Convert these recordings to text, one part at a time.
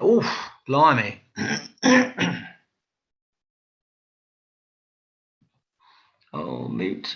Oof, blimey. Oh, mute.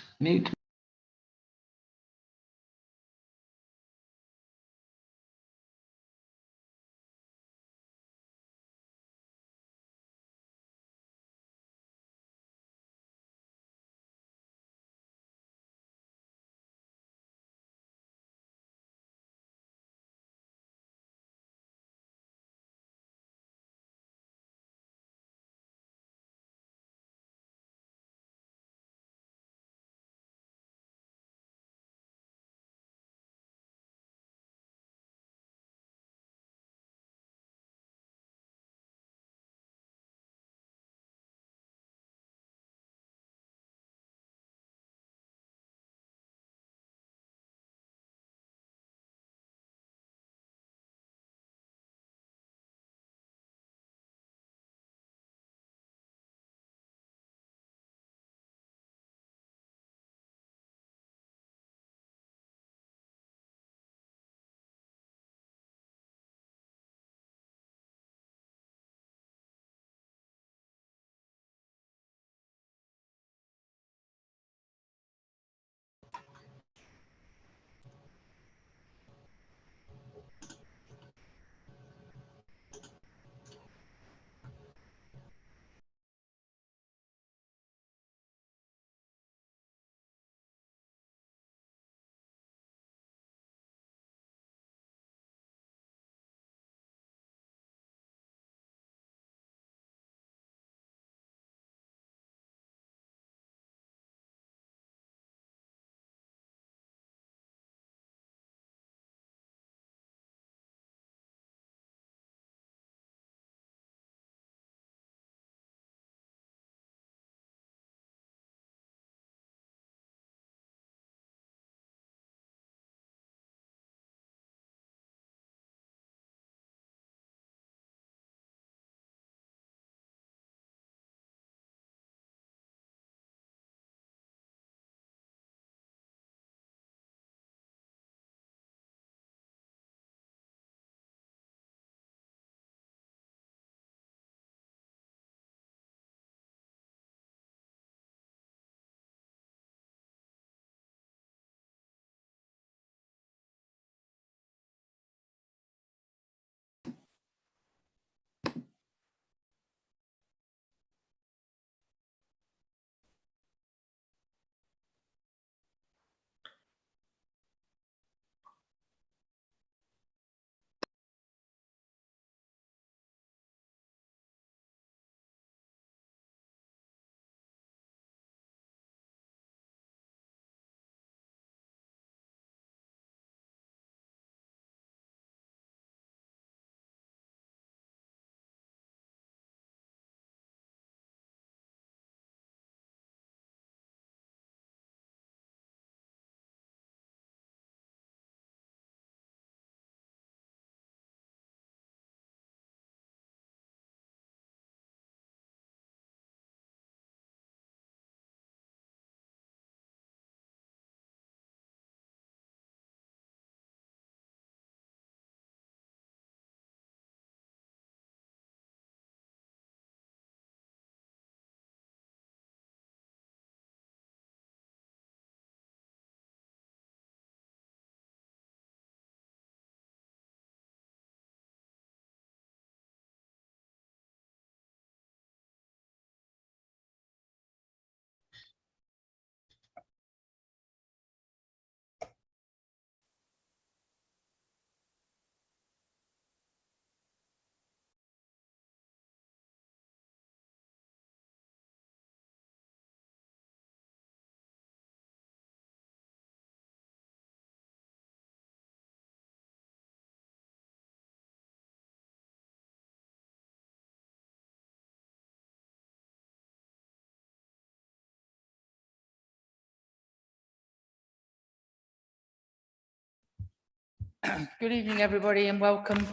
Good evening, everybody, and welcome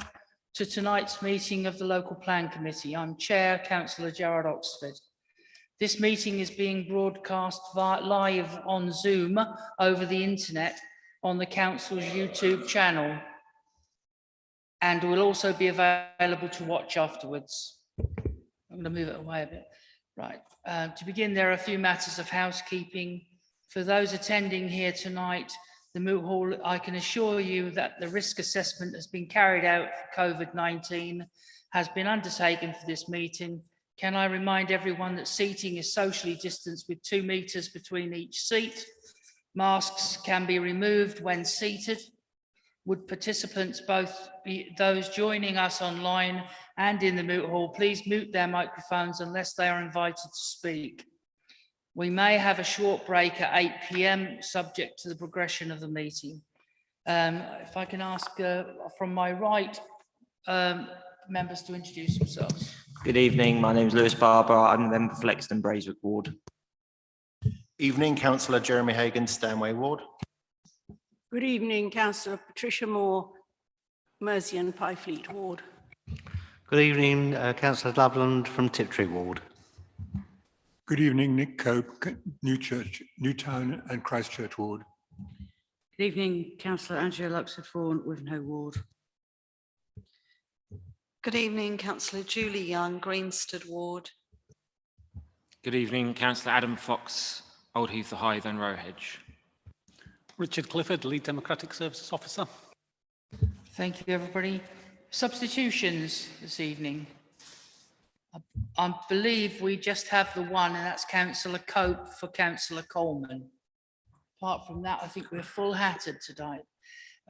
to tonight's meeting of the Local Plan Committee. I'm Chair, Councillor Gerard Oxford. This meeting is being broadcast live on Zoom over the internet on the Council's YouTube channel. and will also be available to watch afterwards. I'm going to move it away a bit. Right. To begin, there are a few matters of housekeeping. For those attending here tonight, the Moot Hall, I can assure you that the risk assessment has been carried out for COVID-19, has been undertaken for this meeting. Can I remind everyone that seating is socially distanced with 2 meters between each seat. Masks can be removed when seated. Would participants, both be those joining us online and in the Moot Hall, please mute their microphones unless they are invited to speak. We may have a short break at 8 p.m. subject to the progression of the meeting. If I can ask from my right, members to introduce themselves. Good evening, my name is Lewis Barber. I'm a member for Lexington Braeswood Ward. Evening, Councillor Jeremy Hagan, Stanway Ward. Good evening, Councillor Patricia Moore, Merzion Pyfleet Ward. Good evening, Councillor Loveland from Tiptree Ward. Good evening, Nick Cope, Newtown and Christchurch Ward. Good evening, Councillor Angela Luxford-Vaughan, Wivenhoe Ward. Good evening, Councillor Julie Young, Greenstead Ward. Good evening, Councillor Adam Fox, Old Heath, Hythe and Rowhedge. Richard Clifford, Lead Democratic Services Officer. Thank you, everybody. Substitutions this evening. I believe we just have the one, and that's Councillor Cope for Councillor Coleman. Apart from that, I think we're full-hatted tonight.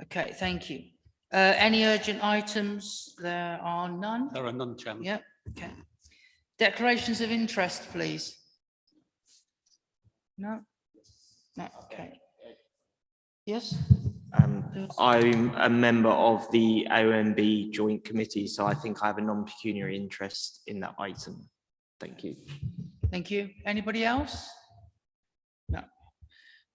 Okay, thank you. Any urgent items? There are none. There are none, Chairman. Yep, okay. Declarations of interest, please. No? No, okay. Yes? I'm a member of the Aonb Joint Committee, so I think I have a non-pecuniary interest in that item. Thank you. Thank you. Anybody else? No.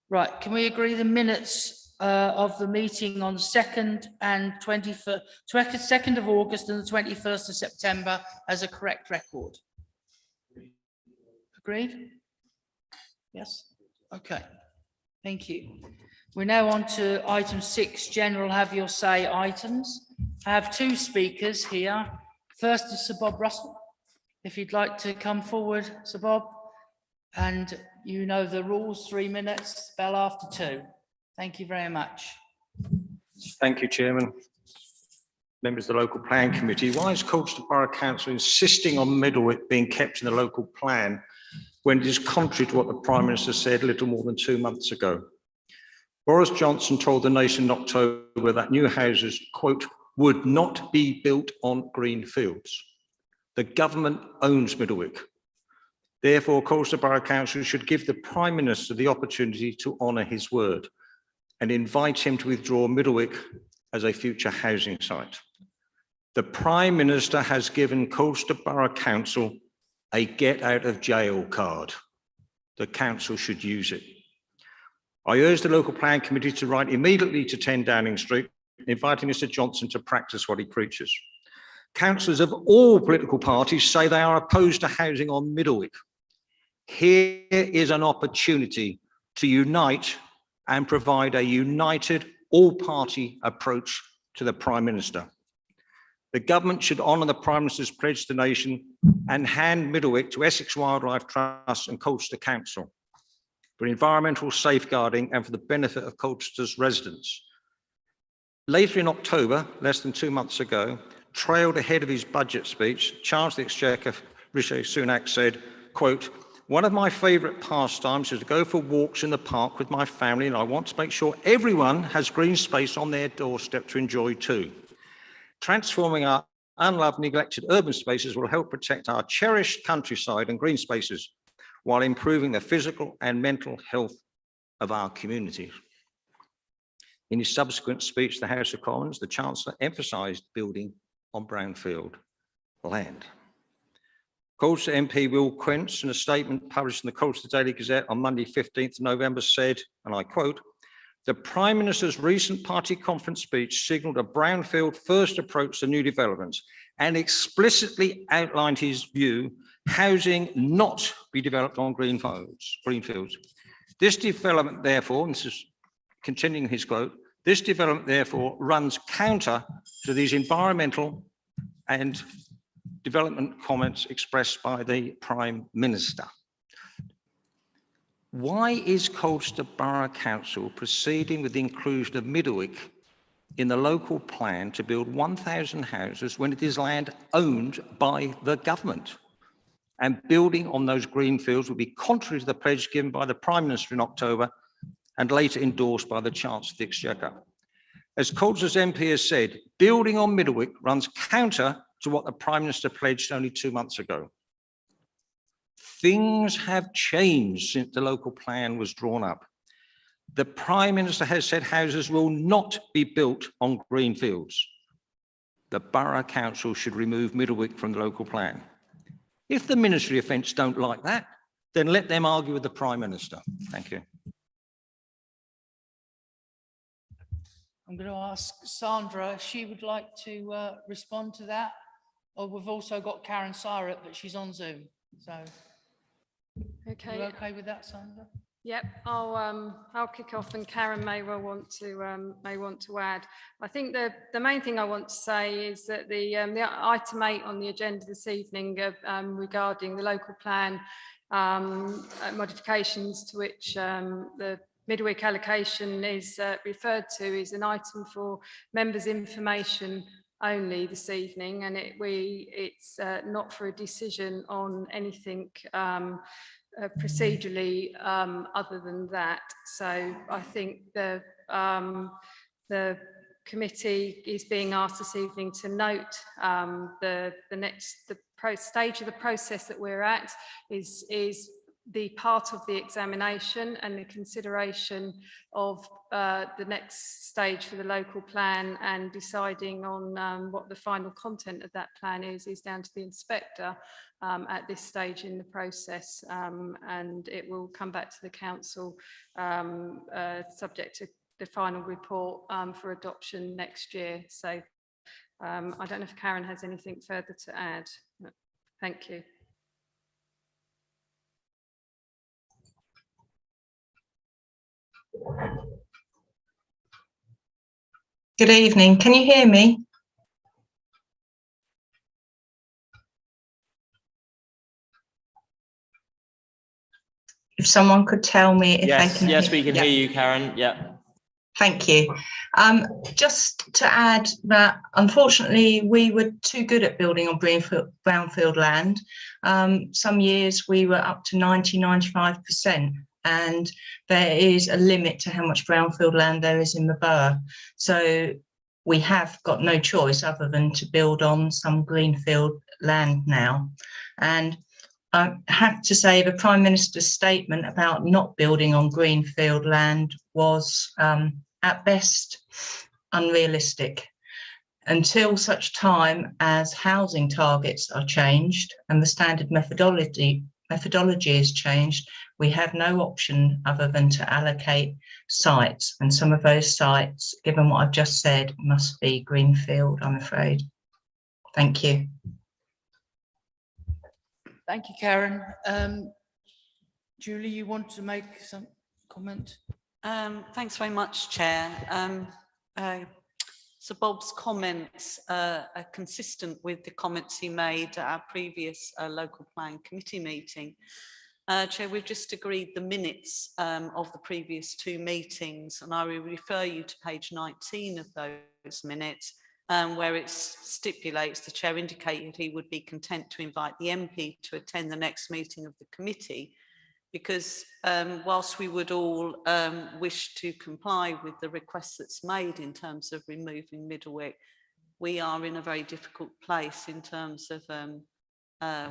Right, can we agree the minutes of the meeting on 2nd and 21st, 2nd of August and the 21st of September as a correct record? Agreed? Yes? Okay. Thank you. We're now on to item 6, general have your say items. I have 2 speakers here. First is Sir Bob Russell. If you'd like to come forward, Sir Bob, and you know the rules, 3 minutes, bell after 2. Thank you very much. Thank you, Chairman. Members of the Local Plan Committee, why is Colchester Borough Council insisting on Middlewick being kept in the local plan when it is contrary to what the Prime Minister said a little more than 2 months ago? Boris Johnson told the nation in October that new houses, quote, would not be built on green fields. The government owns Middlewick. Therefore, Colchester Borough Council should give the Prime Minister the opportunity to honour his word and invite him to withdraw Middlewick as a future housing site. The Prime Minister has given Colchester Borough Council a get out of jail card. The council should use it. I urge the Local Plan Committee to write immediately to 10 Downing Street, inviting Mr Johnson to practice what he preaches. Councillors of all political parties say they are opposed to housing on Middlewick. Here is an opportunity to unite and provide a united all-party approach to the Prime Minister. The government should honour the Prime Minister's pledge to the nation and hand Middlewick to Essex Wildlife Trust and Colchester Council for environmental safeguarding and for the benefit of Colchester's residents. Later in October, less than 2 months ago, trailed ahead of his budget speech, Chancellor of the Exchequer Rishi Sunak said, quote, one of my favourite pastimes is to go for walks in the park with my family, and I want to make sure everyone has green space on their doorstep to enjoy too. Transforming our unloved, neglected urban spaces will help protect our cherished countryside and green spaces while improving the physical and mental health of our communities. In his subsequent speech to the House of Commons, the Chancellor emphasised building on brownfield land. Colchester MP Will Quince, in a statement published in the Colchester Daily Gazette on Monday 15th November said, and I quote, the Prime Minister's recent party conference speech signalled a brownfield first approach to new developments and explicitly outlined his view housing not be developed on greenfields. This development, therefore, and this is continuing his quote, This development therefore runs counter to these environmental and development comments expressed by the Prime Minister. Why is Colchester Borough Council proceeding with the inclusion of Middlewick in the local plan to build 1,000 houses when it is land owned by the government? And building on those green fields would be contrary to the pledge given by the Prime Minister in October and later endorsed by the Chancellor of the Exchequer. As Colchester's MP has said, building on Middlewick runs counter to what the Prime Minister pledged only 2 months ago. Things have changed since the local plan was drawn up. The Prime Minister has said houses will not be built on green fields. The Borough Council should remove Middlewick from the local plan. If the Ministry of Defence don't like that, then let them argue with the Prime Minister. Thank you. I'm going to ask Sandra if she would like to respond to that. Or we've also got Karen Syrup, but she's on Zoom. So, Okay. you okay with that, Sandra? Yep. I'll kick off, and Karen may well want to add. I think the main thing I want to say is that the item 8 on the agenda this evening regarding the local plan modifications to which the Middlewick allocation is referred to is an item for members' information only this evening, and it's not for a decision on anything procedurally other than that. So I think the committee is being asked this evening to note the stage of the process that we're at is the part of the examination and the consideration of the next stage for the local plan, and deciding on what the final content of that plan is down to the inspector at this stage in the process, and it will come back to the council subject to the final report for adoption next year. So I don't know if Karen has anything further to add. Thank you. Good evening. Can you hear me? If someone could tell me if they can Yes, we can yeah. hear you, Karen. Yeah. Thank you. Just to add that, unfortunately, we were too good at building on brownfield land. Some years we were up to 90–95%. And there is a limit to how much brownfield land there is in the borough. So we have got no choice other than to build on some greenfield land now. And I have to say the Prime Minister's statement about not building on greenfield land was at best unrealistic. Until such time as housing targets are changed and the standard methodology is changed, we have no option other than to allocate sites, and some of those sites, given what I've just said, must be greenfield, I'm afraid. Thank you. Thank you, Karen. Julie, you want to make some comment? Thanks very much, Chair. So Bob's comments are consistent with the comments he made at our previous local plan committee meeting. Chair, we've just agreed the minutes of the previous 2 meetings, and I will refer you to page 19 of those minutes, where it stipulates the Chair indicated he would be content to invite the MP to attend the next meeting of the committee, because whilst we would all wish to comply with the request that's made in terms of removing Middlewick, we are in a very difficult place in terms of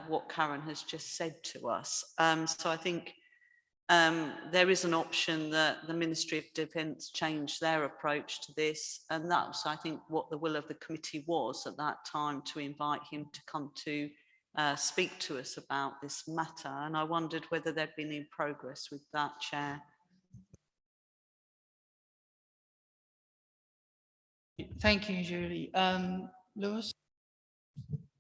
what Karen has just said to us. So I think there is an option that the Ministry of Defence change their approach to this, and that's, I think, what the will of the committee was at that time, to invite him to come to speak to us about this matter. And I wondered whether there'd been any progress with that, Chair. Thank you, Julie. Lewis?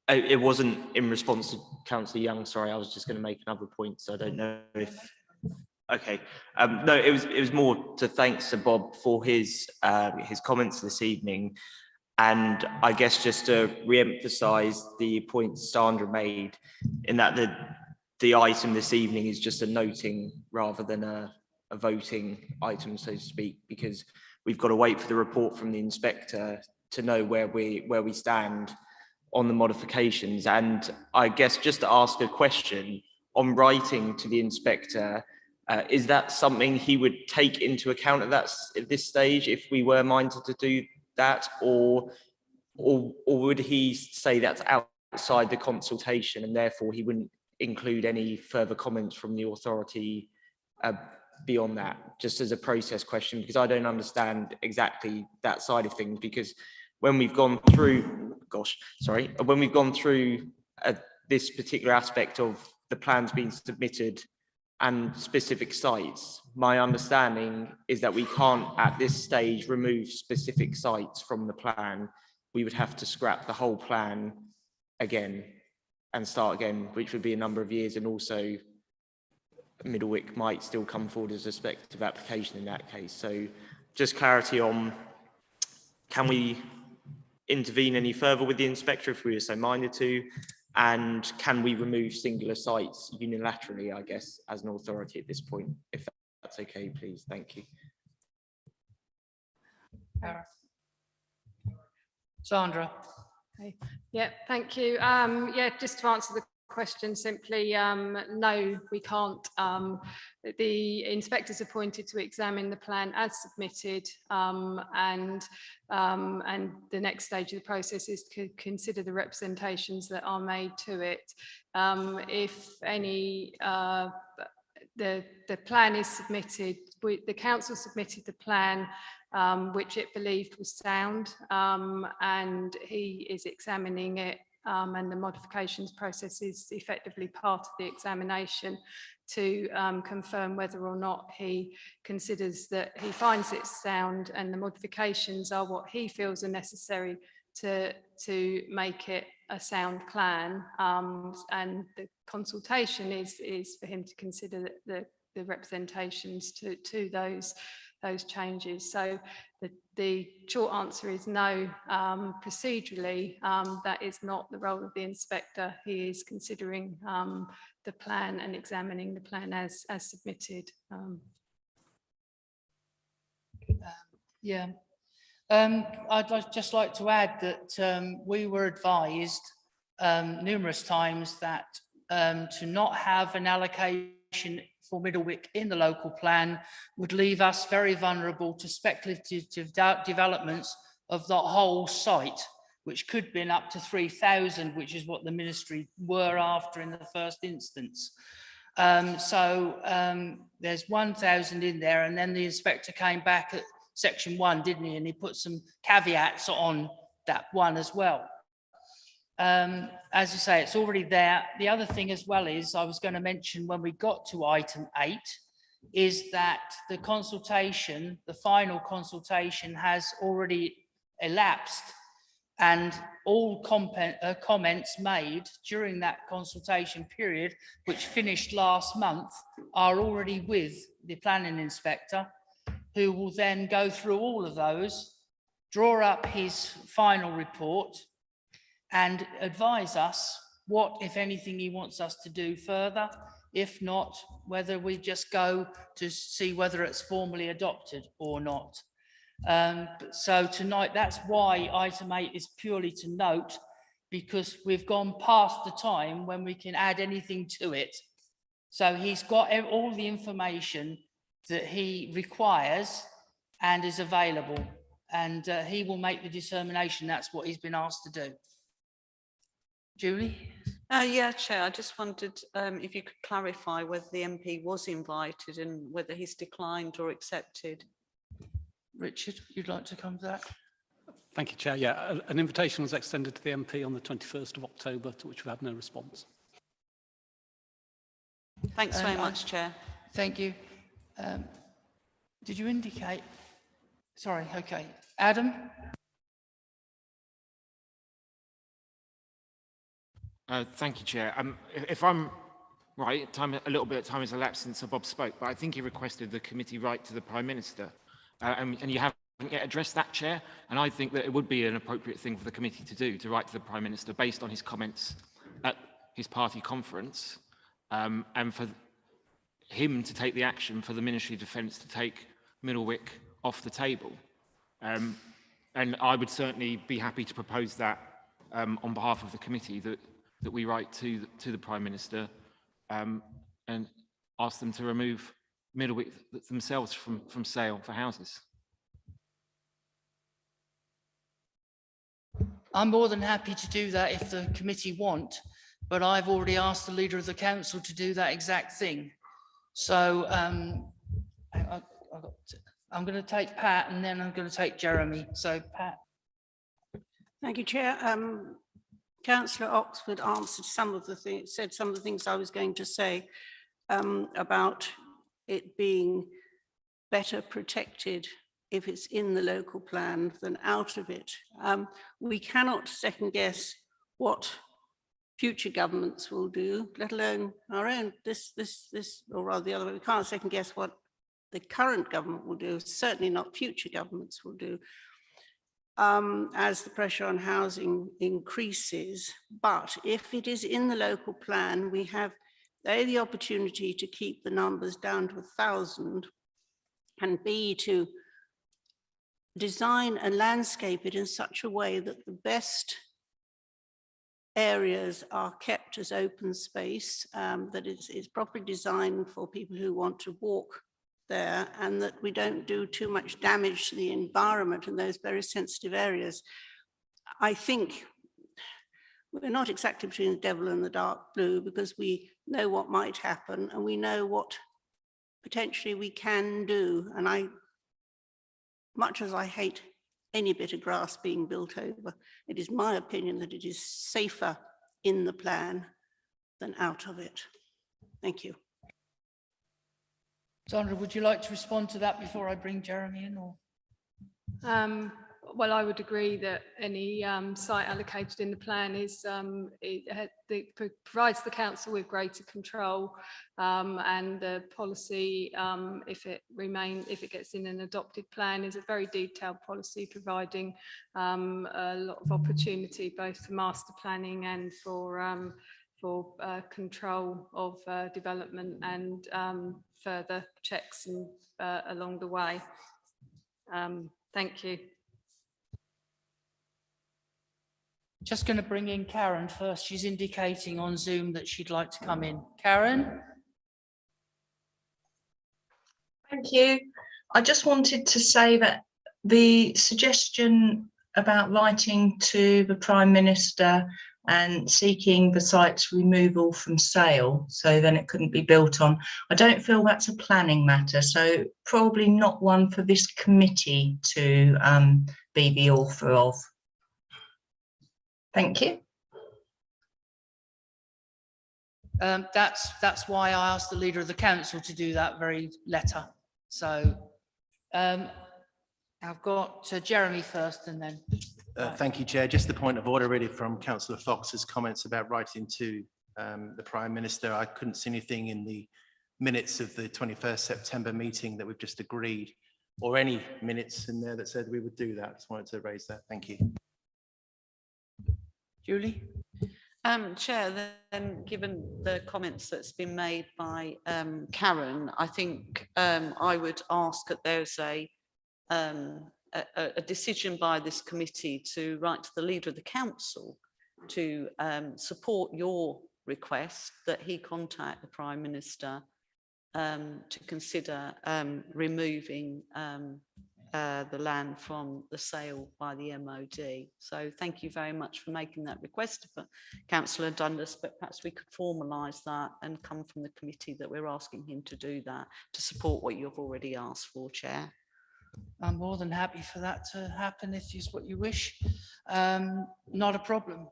It wasn't in response to Councillor Young, sorry, I was just going to make another point, so I don't know if Okay. No, it was more to thank Sir Bob for his comments this evening, and I guess just to re-emphasise the point Sandra made, in that the item this evening is just a noting rather than a voting item, so to speak, because we've got to wait for the report from the inspector to know where we stand on the modifications. And I guess just to ask a question on writing to the inspector, is that something he would take into account at this stage if we were minded to do that, or would he say that's outside the consultation and therefore he wouldn't include any further comments from the authority beyond that, just as a process question? Because I don't understand exactly that side of things, because when we've gone through, when we've gone through this particular aspect of the plans being submitted and specific sites, my understanding is that we can't at this stage remove specific sites from the plan. We would have to scrap the whole plan again and start again, which would be a number of years, and also Middlewick might still come forward as a speculative application in that case. So just clarity on, can we intervene any further with the inspector if we were so minded to? And can we remove singular sites unilaterally, I guess, as an authority at this point? If that's okay, please. Thank you. Sandra. Okay. Yeah, thank you. Yeah, just to answer the question simply, no, we can't. The inspector's appointed to examine the plan as submitted, and the next stage of the process is to consider the representations that are made to it. If any, the plan is submitted, the council submitted the plan which it believed was sound, and he is examining it, and the modifications process is effectively part of the examination to confirm whether or not he considers that he finds it sound and the modifications are what he feels are necessary to make it a sound plan, and the consultation is for him to consider the representations to those changes. So the short answer is no. Procedurally, that is not the role of the inspector. He is considering the plan and examining the plan as submitted. Yeah. I'd just like to add that we were advised numerous times that to not have an allocation for Middlewick in the local plan would leave us very vulnerable to speculative developments of the whole site, which could have been up to 3,000, which is what the ministry were after in the first instance. There's 1,000 in there, and then the inspector came back at section 1, didn't he? And he put some caveats on that one as well. As you say, it's already there. The other thing as well is, I was going to mention when we got to item 8, is that the consultation, the final consultation has already elapsed, and all comments made during that consultation period, which finished last month, are already with the planning inspector, who will then go through all of those, draw up his final report, and advise us what, if anything, he wants us to do further. If not, whether we just go to see whether it's formally adopted or not. So tonight, that's why item 8 is purely to note, because we've gone past the time when we can add anything to it. So he's got all the information that he requires and is available, and he will make the determination. That's what he's been asked to do. Julie? Yeah, Chair, I just wondered if you could clarify whether the MP was invited and whether he's declined or accepted. Richard, you'd like to come to that? Thank you, Chair. Yeah, an invitation was extended to the MP on the 21st of October, to which we had no response. Thanks very much, Chair. Thank you. Did you indicate? Sorry, okay. Adam? Thank you, Chair. If I'm right, a little bit of time has elapsed since Sir Bob spoke, but I think he requested the committee write to the Prime Minister. And you haven't yet addressed that, Chair, and I think that it would be an appropriate thing for the committee to do, to write to the Prime Minister based on his comments at his party conference, and for him to take the action for the Ministry of Defence to take Middlewick off the table. And I would certainly be happy to propose that on behalf of the committee, that we write to the Prime Minister and ask them to remove Middlewick themselves from sale for houses. I'm more than happy to do that if the committee want, but I've already asked the Leader of the Council to do that exact thing. So I'm going to take Pat and then I'm going to take Jeremy. So Pat. Thank you, Chair. Councillor Oxford answered some of the things, said some of the things I was going to say about it being better protected if it's in the local plan than out of it. We cannot second guess what future governments will do, let alone our own, or rather the other way. We can't second guess what the current government will do, certainly not future governments will do, as the pressure on housing increases. But if it is in the local plan, we have A, the opportunity to keep the numbers down to 1,000, and B, to design and landscape it in such a way that the best areas are kept as open space, that it's properly designed for people who want to walk there, and that we don't do too much damage to the environment in those very sensitive areas. I think we're not exactly between the devil and the dark blue, because we know what might happen and we know what potentially we can do. And much as I hate any bit of grass being built over, it is my opinion that it is safer in the plan than out of it. Thank you. Sandra, would you like to respond to that before I bring Jeremy in? Or? Well, I would agree that any site allocated in the plan is it provides the council with greater control, and the policy, if it gets in an adopted plan, is a very detailed policy providing a lot of opportunity both for master planning and for control of development and further checks and along the way. Thank you. Just going to bring in Karen first. She's indicating on Zoom that she'd like to come in. Karen? Thank you. I just wanted to say that the suggestion about writing to the Prime Minister and seeking the site's removal from sale so then it couldn't be built on, I don't feel that's a planning matter, so probably not one for this committee to be the author of. Thank you. That's why I asked the Leader of the Council to do that very letter. So I've got Jeremy first and then. Thank you, Chair. Just the point of order really from Councillor Fox's comments about writing to the Prime Minister. I couldn't see anything in the minutes of the 21st September meeting that we've just agreed, or any minutes in there that said we would do that. Just wanted to raise that. Thank you. Julie? Chair, then given the comments that's been made by Karen, I think I would ask that there's a decision by this committee to write to the Leader of the Council to support your request that he contact the Prime Minister to consider removing the land from the sale by the MOD. So thank you very much for making that request, Councillor Dundas, but perhaps we could formalise that and come from the committee that we're asking him to do that to support what you've already asked for, Chair. I'm more than happy for that to happen if it's what you wish. Not a problem.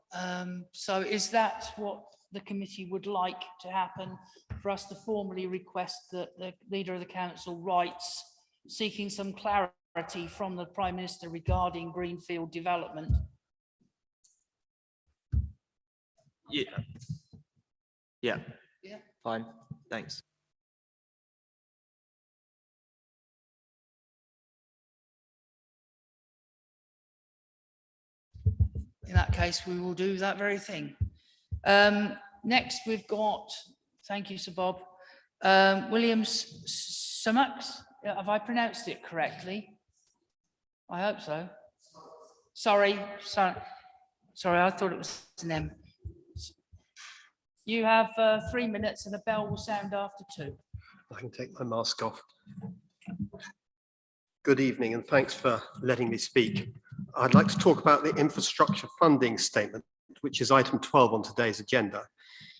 So is that what the committee would like to happen, for us to formally request that the Leader of the Council writes seeking some clarity from the Prime Minister regarding greenfield development? Yeah. Fine, thanks. In that case, we will do that very thing. Next, we've got, thank you, Sir Bob, Williams Sumax. Have I pronounced it correctly? I hope so. Sorry, I thought it was an M. You have 3 minutes and the bell will sound after 2. I can take my mask off. Good evening and thanks for letting me speak. I'd like to talk about the infrastructure funding statement, which is item 12 on today's agenda.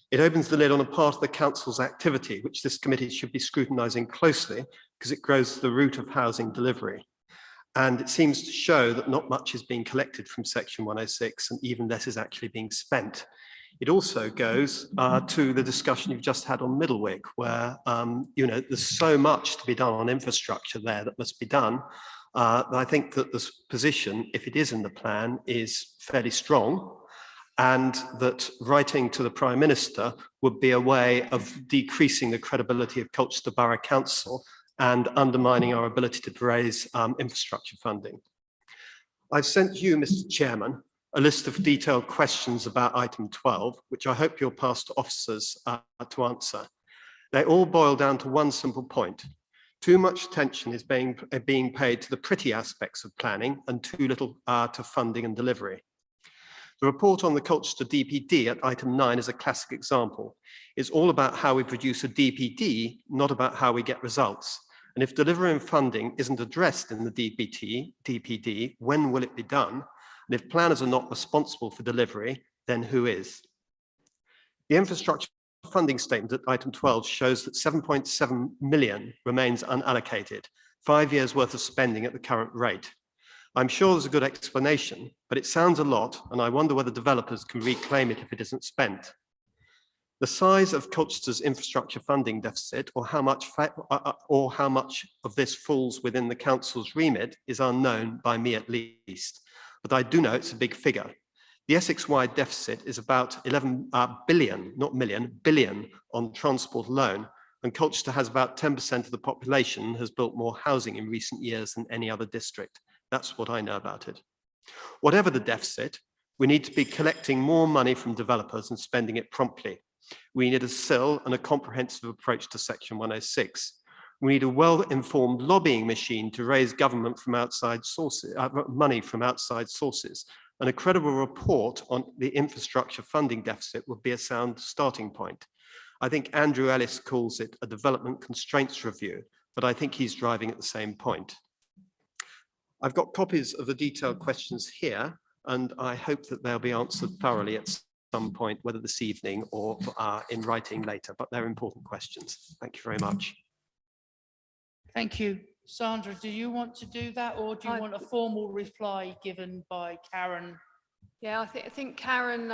It opens the lid on a part of the council's activity, which this committee should be scrutinising closely because it grows to the root of housing delivery. And it seems to show that not much is being collected from section 106 and even less is actually being spent. It also goes to the discussion you've just had on Middlewick, where there's so much to be done on infrastructure there that must be done. I think that this position, if it is in the plan, is fairly strong, and that writing to the Prime Minister would be a way of decreasing the credibility of Colchester Borough Council and undermining our ability to raise infrastructure funding. I've sent you, Mr. Chairman, a list of detailed questions about item 12, which I hope you'll pass to officers to answer. They all boil down to one simple point. Too much attention is being paid to the pretty aspects of planning and too little to funding and delivery. The report on the Colchester DPD at item 9 is a classic example. It's all about how we produce a DPD, not about how we get results. And if delivery and funding isn't addressed in the DPD, when will it be done? And if planners are not responsible for delivery, then who is? The infrastructure funding statement at item 12 shows that 7.7 million remains unallocated, 5 years worth of spending at the current rate. I'm sure there's a good explanation, but it sounds a lot, and I wonder whether developers can reclaim it if it isn't spent. The size of Colchester's infrastructure funding deficit, or how much of this falls within the council's remit, is unknown by me at least. But I do know it's a big figure. The Essex-wide deficit is about 11 billion, not million, billion on transport alone, and Colchester has about 10% of the population and has built more housing in recent years than any other district. That's what I know about it. Whatever the deficit, we need to be collecting more money from developers and spending it promptly. We need a SIL and a comprehensive approach to Section 106. We need a well-informed lobbying machine to raise government from outside sources, money from outside sources, and a credible report on the infrastructure funding deficit would be a sound starting point. I think Andrew Ellis calls it a development constraints review, but I think he's driving at the same point. I've got copies of the detailed questions here, and I hope that they'll be answered thoroughly at some point, whether this evening or in writing later, but they're important questions. Thank you very much. Thank you. Sandra, do you want to do that, or do you want a formal reply given by Karen? Yeah, I think Karen,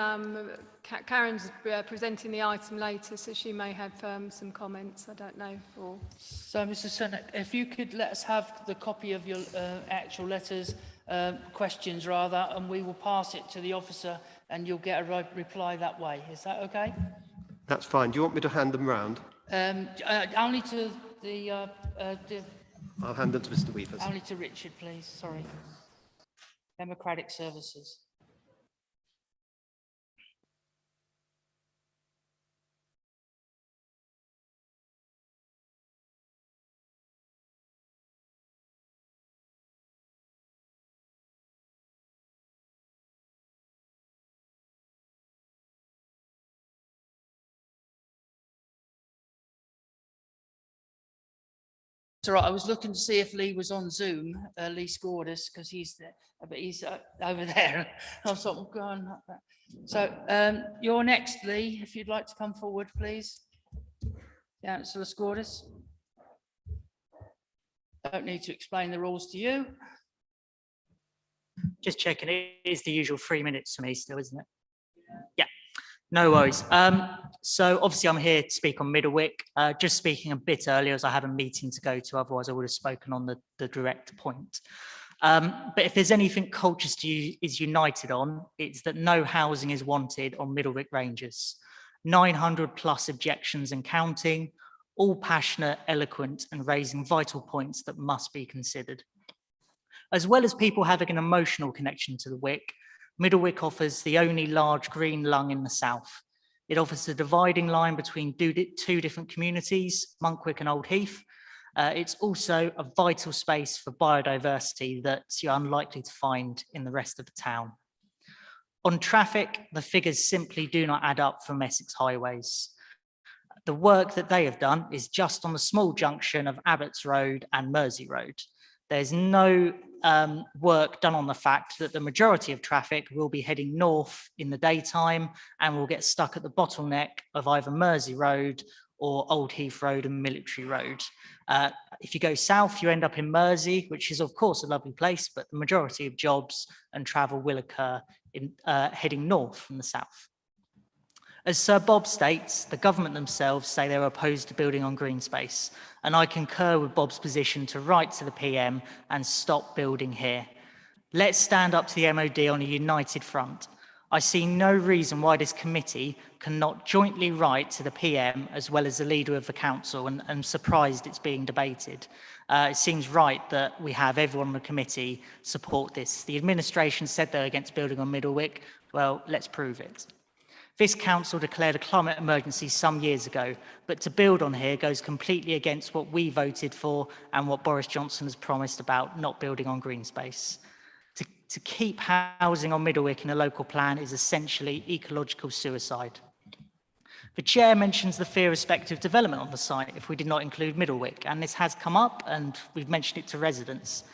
Karen's presenting the item later, so she may have some comments. I don't know. Or... So, Mr. Sunak, if you could let us have the copy of your actual letters, questions rather, and we will pass it to the officer, and you'll get a reply that way. Is that okay? That's fine. Do you want me to hand them round? Only to the. I'll hand them to Mr. Weavers. Only to Richard, please. Sorry. Democratic Services. It's all right. I was looking to see if Lee was on Zoom, Lee Scordis, because he's there, but he's over there. I was sort of going like that. So you're next, Lee, if you'd like to come forward, please. Councillor Scordis. Don't need to explain the rules to you. Just checking, it is the usual 3 minutes for me still, isn't it? Yeah, no worries. So obviously I'm here to speak on Middlewick. Just speaking a bit earlier as I have a meeting to go to, otherwise I would have spoken on the direct point. But if there's anything Colchester is united on, it's that no housing is wanted on Middlewick Ranges. 900 plus objections and counting, all passionate, eloquent, and raising vital points that must be considered. As well as people having an emotional connection to the Wick, Middlewick offers the only large green lung in the south. It offers a dividing line between two different communities, Monkwick and Old Heath. It's also a vital space for biodiversity that you're unlikely to find in the rest of the town. On traffic, the figures simply do not add up from Essex highways. The work that they have done is just on the small junction of Abbots Road and Mersey Road. There's no work done on the fact that the majority of traffic will be heading north in the daytime and will get stuck at the bottleneck of either Mersey Road or Old Heath Road and Military Road. If you go south, you end up in Mersey, which is of course a lovely place, but the majority of jobs and travel will occur in heading north from the south. As Sir Bob states, the government themselves say they're opposed to building on green space, and I concur with Bob's position to write to the PM and stop building here. Let's stand up to the MOD on a united front. I see no reason why this committee cannot jointly write to the PM as well as the leader of the council, and I'm surprised it's being debated. It seems right that we have everyone on the committee support this. The administration said they're against building on Middlewick. Well, let's prove it. This council declared a climate emergency some years ago, but to build on here goes completely against what we voted for and what Boris Johnson has promised about not building on green space. To keep housing on Middlewick in a local plan is essentially ecological suicide. The chair mentions the fear of speculative development on the site if we did not include Middlewick, and this has come up and we've mentioned it to residents.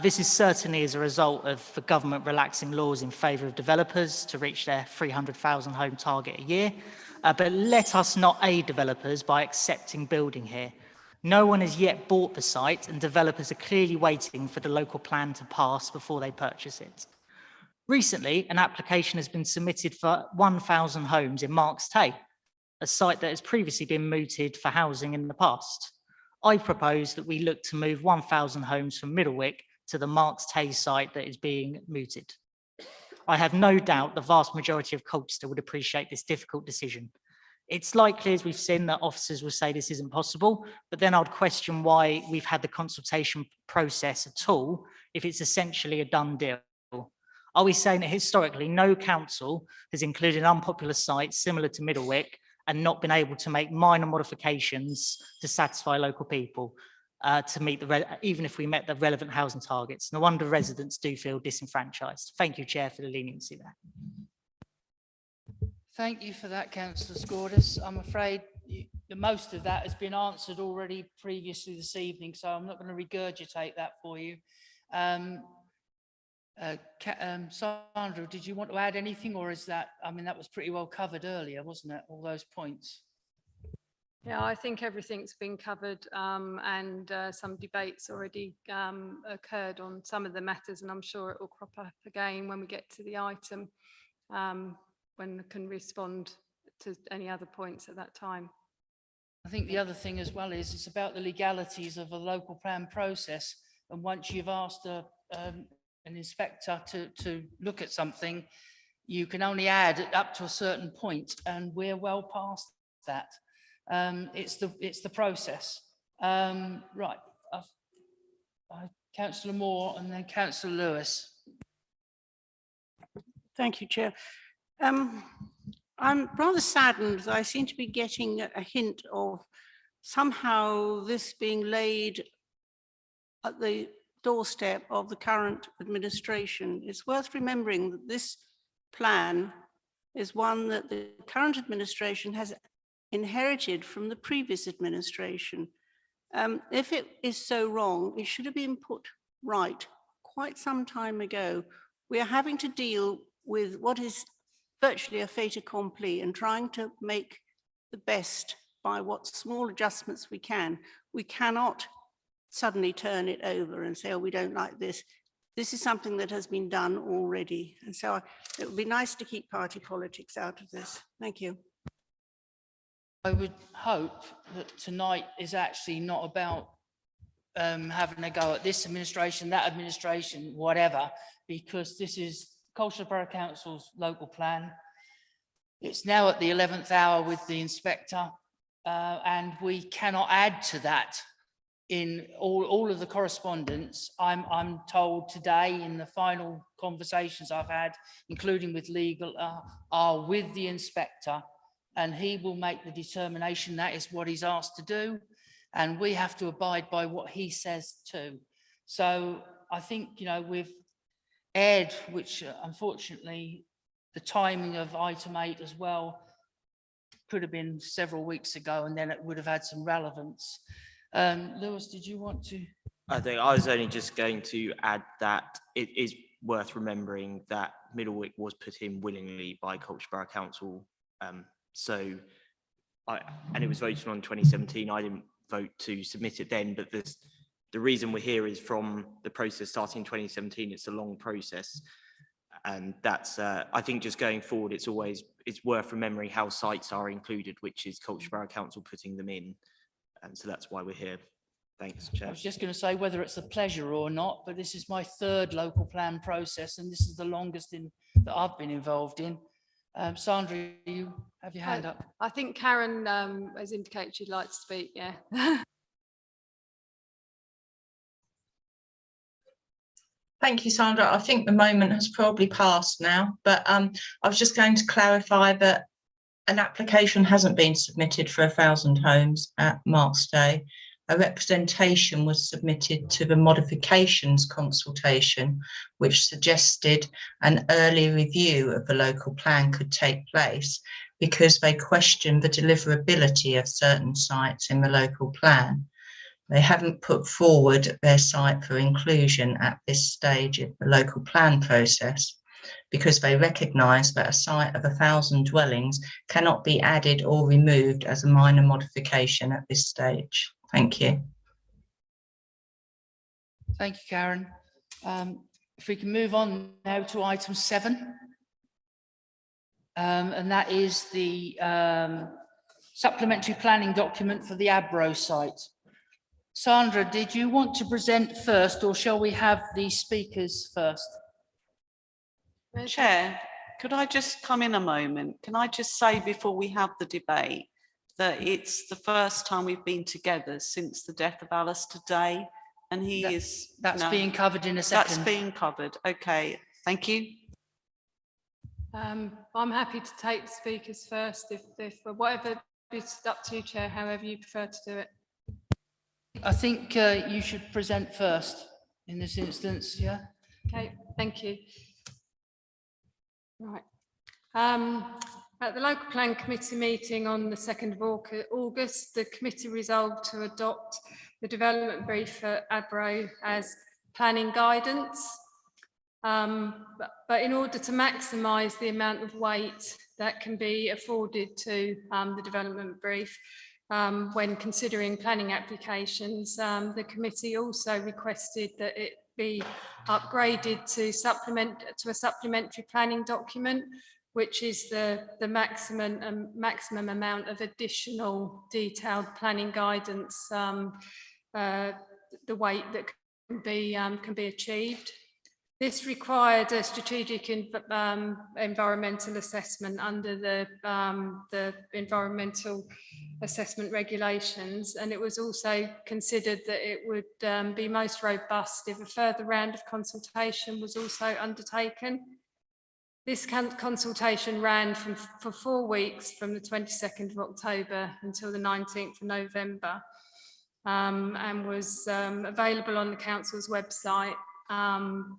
This is certainly as a result of the government relaxing laws in favour of developers to reach their 300,000 home target a year. But let us not aid developers by accepting building here. No one has yet bought the site and developers are clearly waiting for the local plan to pass before they purchase it. Recently, an application has been submitted for 1,000 homes in Marks Tay, a site that has previously been mooted for housing in the past. I propose that we look to move 1,000 homes from Middlewick to the Marks Tay site that is being mooted. I have no doubt the vast majority of Colchester would appreciate this difficult decision. It's likely, as we've seen, that officers will say this isn't possible, but then I'd question why we've had the consultation process at all if it's essentially a done deal. Are we saying that historically no council has included an unpopular site similar to Middlewick and not been able to make minor modifications to satisfy local people to meet even if we met the relevant housing targets? No wonder residents do feel disenfranchised. Thank you, Chair, for the leniency there. Thank you for that, Councillor Scourdis. I'm afraid the most of that has been answered already previously this evening, so I'm not going to regurgitate that for you. Sandra, did you want to add anything, or is that, I mean, that was pretty well covered earlier, wasn't it? All those points. Yeah, I think everything's been covered and some debates already occurred on some of the matters, and I'm sure it will crop up again when we get to the item. When I can respond to any other points at that time. I think the other thing as well is it's about the legalities of a local plan process. And once you've asked an inspector to look at something, you can only add up to a certain point, and we're well past that. It's the process. Right, Councillor Moore and then Councillor Lewis. Thank you, Chair. I'm rather saddened that I seem to be getting a hint of somehow this being laid at the doorstep of the current administration. It's worth remembering that this plan is one that the current administration has inherited from the previous administration. If it is so wrong, it should have been put right quite some time ago. We are having to deal with what is virtually a fait accompli and trying to make the best by what small adjustments we can. We cannot suddenly turn it over and say, oh, we don't like this. This is something that has been done already. And so it would be nice to keep party politics out of this. Thank you. I would hope that tonight is actually not about having a go at this administration, that administration, whatever, because this is Colchester Borough Council's local plan. It's now at the 11th hour with the inspector, and we cannot add to that in all of the correspondence. I'm told today in the final conversations I've had, including with legal, are with the inspector, and he will make the determination. That is what he's asked to do, and we have to abide by what he says too. So I think, you know, we've aired, which unfortunately the timing of item 8 as well could have been several weeks ago, and then it would have had some relevance. Lewis, did you want to? I think I was only just going to add that it is worth remembering that Middlewick was put in willingly by Colchester Borough Council. And it was voted on in 2017. I didn't vote to submit it then, but the reason we're here is from the process starting in 2017. It's a long process. And that's, I think just going forward, it's worth remembering how sites are included, which is Colchester Borough Council putting them in. And so that's why we're here. Thanks, Chair. I was just going to say whether it's a pleasure or not, but this is my 3rd local plan process, and this is the longest that I've been involved in. Sandra, you have your hand up. I think Karen has indicated she'd like to speak, yeah. Thank you, Sandra. I think the moment has probably passed now, but I was just going to clarify that an application hasn't been submitted for 1,000 homes at Mark's Day. A representation was submitted to the modifications consultation, which suggested an early review of the local plan could take place because they questioned the deliverability of certain sites in the local plan. They haven't put forward their site for inclusion at this stage of the local plan process because they recognise that a site of 1,000 dwellings cannot be added or removed as a minor modification at this stage. Thank you. Thank you, Karen. If we can move on now to item 7. And that is the supplementary planning document for the Abro site. Sandra, did you want to present first, or shall we have the speakers first? Chair, could I just come in a moment? Can I just say before we have the debate that it's the first time we've been together since the death of Alistair Day, and that's being covered in a second. That's being covered. Okay, thank you. I'm happy to take the speakers first, if whatever, it's up to you, Chair, however you prefer to do it. I think you should present first in this instance, yeah? Okay, thank you. Right. At the local plan committee meeting on the 2nd of August, the committee resolved to adopt the development brief for Abro as planning guidance. But in order to maximise the amount of weight that can be afforded to the development brief when considering planning applications, the committee also requested that it be upgraded to a supplementary planning document, which is the maximum amount of additional detailed planning guidance, the weight that can be achieved. This required a strategic environmental assessment under the environmental assessment regulations, and it was also considered that it would be most robust if a further round of consultation was also undertaken. This consultation ran for 4 weeks from the 22nd of October until the 19th of November, and was available on the council's website.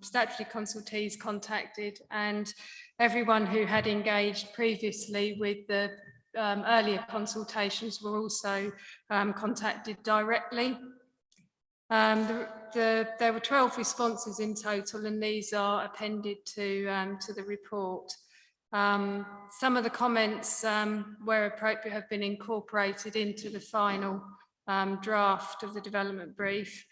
Statutory consultees contacted, and everyone who had engaged previously with the earlier consultations were also contacted directly. There were 12 responses in total, and these are appended to the report. Some of the comments, where appropriate, have been incorporated into the final draft of the development brief.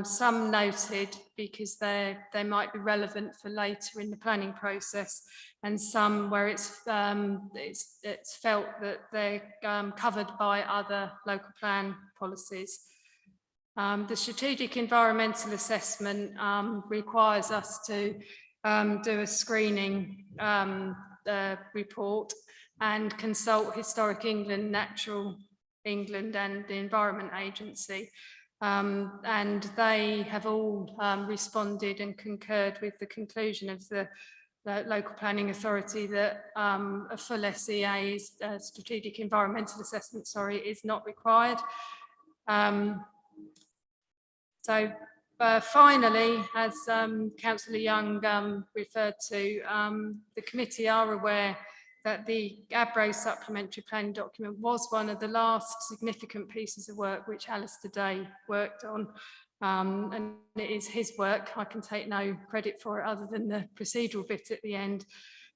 Some noted because they might be relevant for later in the planning process, and some where it's felt that they're covered by other local plan policies. The strategic environmental assessment requires us to do a screening report, and consult Historic England, Natural England and the Environment Agency. And they have all responded and concurred with the conclusion of the local planning authority that a full SEA, strategic environmental assessment, is not required. Finally, as Councillor Young referred to, the committee are aware that the Abro supplementary planning document was one of the last significant pieces of work which Alistair Day worked on. And it is his work. I can take no credit for it other than the procedural bit at the end.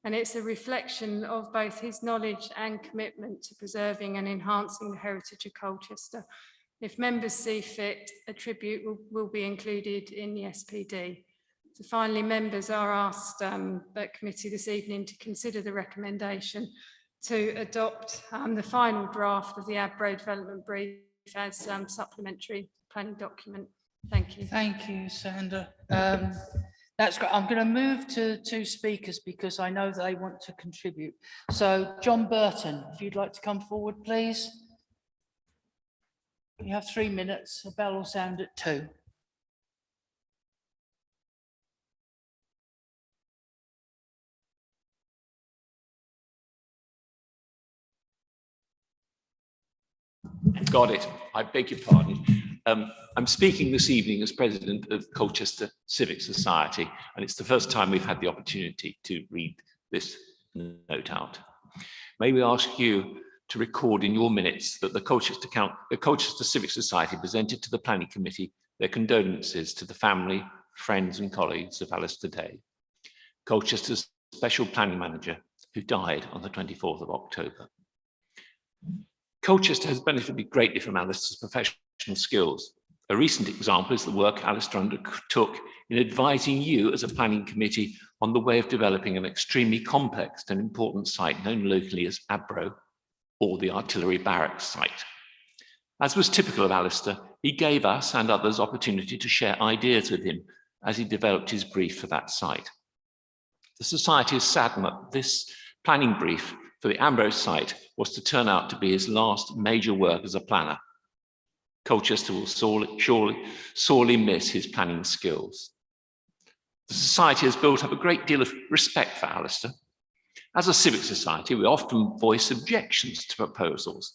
And it's a reflection of both his knowledge and commitment to preserving and enhancing the heritage of Colchester. If members see fit, a tribute will be included in the SPD. So finally, members are asked at committee this evening to consider the recommendation to adopt the final draft of the Abro development brief as supplementary planning document. Thank you. Thank you, Sandra. That's great. I'm going to move to two speakers because I know they want to contribute. So John Burton, if you'd like to come forward, please. You have 3 minutes. A bell will sound at 2. Got it. I beg your pardon. I'm speaking this evening as president of Colchester Civic Society, and it's the first time we've had the opportunity to read this note out. May we ask you to record in your minutes that the Colchester Civic Society presented to the Planning Committee their condolences to the family, friends and colleagues of Alistair Day, Colchester's Special Planning Manager, who died on the 24th of October. Colchester has benefited greatly from Alistair's professional skills. A recent example is the work Alistair undertook in advising you as a planning committee on the way of developing an extremely complex and important site known locally as Abro, or the artillery barracks site. As was typical of Alistair, he gave us and others opportunity to share ideas with him as he developed his brief for that site. The Society is saddened that this planning brief for the Abro site was to turn out to be his last major work as a planner. Colchester will sorely miss his planning skills. The Society has built up a great deal of respect for Alistair. As a civic society, we often voice objections to proposals.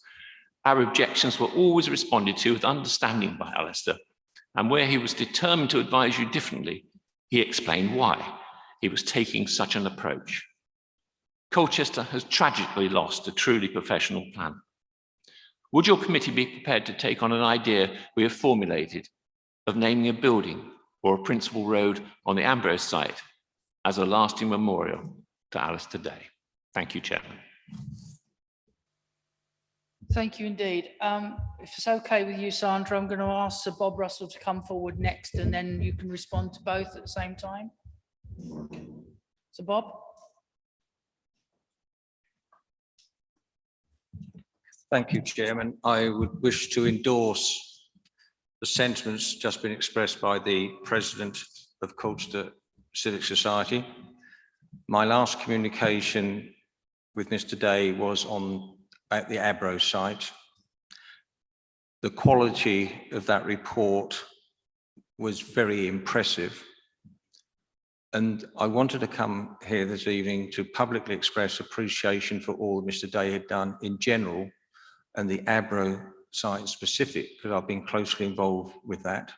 Our objections were always responded to with understanding by Alistair, and where he was determined to advise you differently, he explained why he was taking such an approach. Colchester has tragically lost a truly professional planner. Would your committee be prepared to take on an idea we have formulated of naming a building or a principal road on the Abro site as a lasting memorial to Alistair Day? Thank you, Chairman. Thank you indeed. If it's okay with you, Sandra, I'm going to ask Sir Bob Russell to come forward next, and then you can respond to both at the same time. Sir Bob? Thank you, Chairman. I would wish to endorse the sentiments just been expressed by the President of Colchester Civic Society. My last communication with Mr. Day was at the Abro site. The quality of that report was very impressive. And I wanted to come here this evening to publicly express appreciation for all that Mr. Day had done in general and the Abro site specific, because I've been closely involved with that.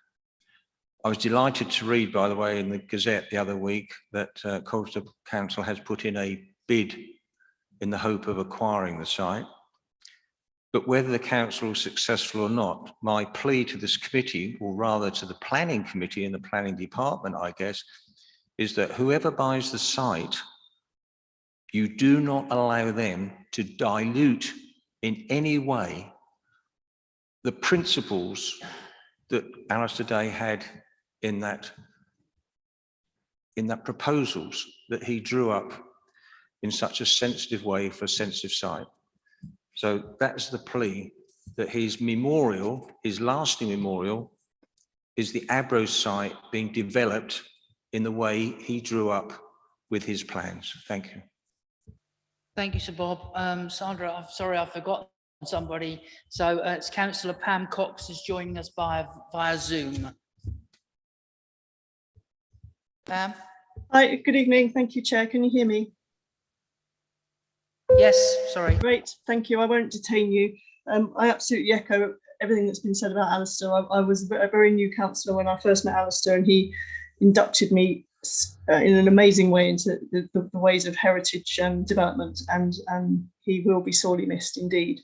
I was delighted to read, by the way, in the Gazette the other week that Colchester Council has put in a bid in the hope of acquiring the site. But whether the council is successful or not, my plea to this committee, or rather to the planning committee and the planning department, I guess, is that whoever buys the site, you do not allow them to dilute in any way the principles that Alistair Day had in that proposals that he drew up in such a sensitive way for a sensitive site. So that's the plea, that his memorial, his lasting memorial, is the Abro site being developed in the way he drew up with his plans. Thank you. Thank you, Sir Bob. Sandra, I'm sorry, I forgot somebody. So it's Councillor Pam Cox is joining us via Zoom. Pam? Hi, good evening. Thank you, Chair. Can you hear me? Yes, sorry. Great, thank you. I won't detain you. I absolutely echo everything that's been said about Alistair. I was a very new councillor when I first met Alistair, and he inducted me in an amazing way into the ways of heritage development, and he will be sorely missed indeed.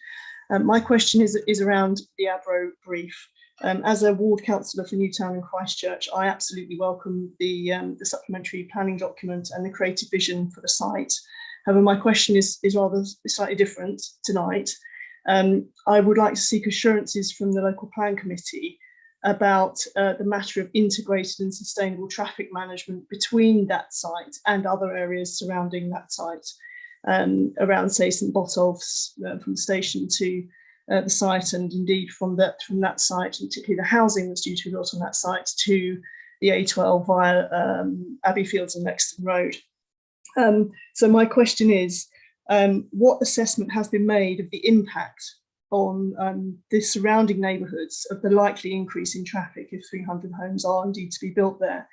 My question is around the Abro brief. As a ward councillor for Newtown and Christchurch, I absolutely welcome the supplementary planning document and the creative vision for the site. However, my question is rather slightly different tonight. I would like to seek assurances from the local plan committee about the matter of integrated and sustainable traffic management between that site and other areas surrounding that site, around, say, St Botolph's, from the station to the site, and indeed from that site, and particularly the housing that's due to be built on that site, to the A12 via Abbey Fields and Lexton Road. So my question is, what assessment has been made of the impact on the surrounding neighbourhoods of the likely increase in traffic if 300 homes are indeed to be built there,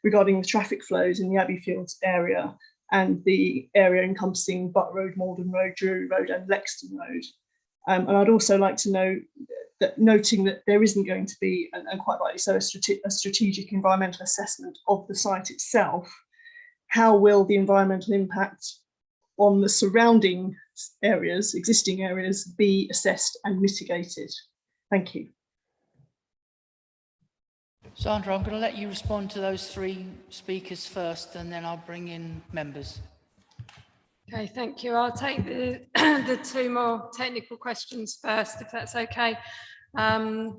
regarding the traffic flows in the Abbey Fields area and the area encompassing Butt Road, Malden Road, Drury Road and Lexton Road? And I'd also like to know that, noting that there isn't going to be, and quite rightly so, a strategic environmental assessment of the site itself, how will the environmental impact on the surrounding areas, existing areas, be assessed and mitigated? Thank you. Sandra, I'm going to let you respond to those three speakers first, and then I'll bring in members. Okay, thank you. I'll take the, the two more technical questions first, if that's okay.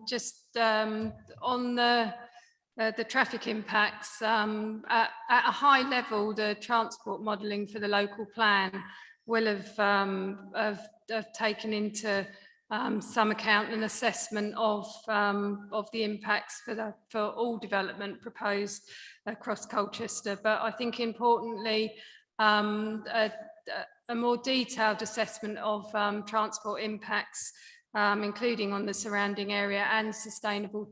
Just on the traffic impacts, at a high level, the transport modelling for the local plan will have taken into some account an assessment of the impacts for all development proposed across Colchester. But I think importantly, a more detailed assessment of transport impacts, including on the surrounding area, and sustainable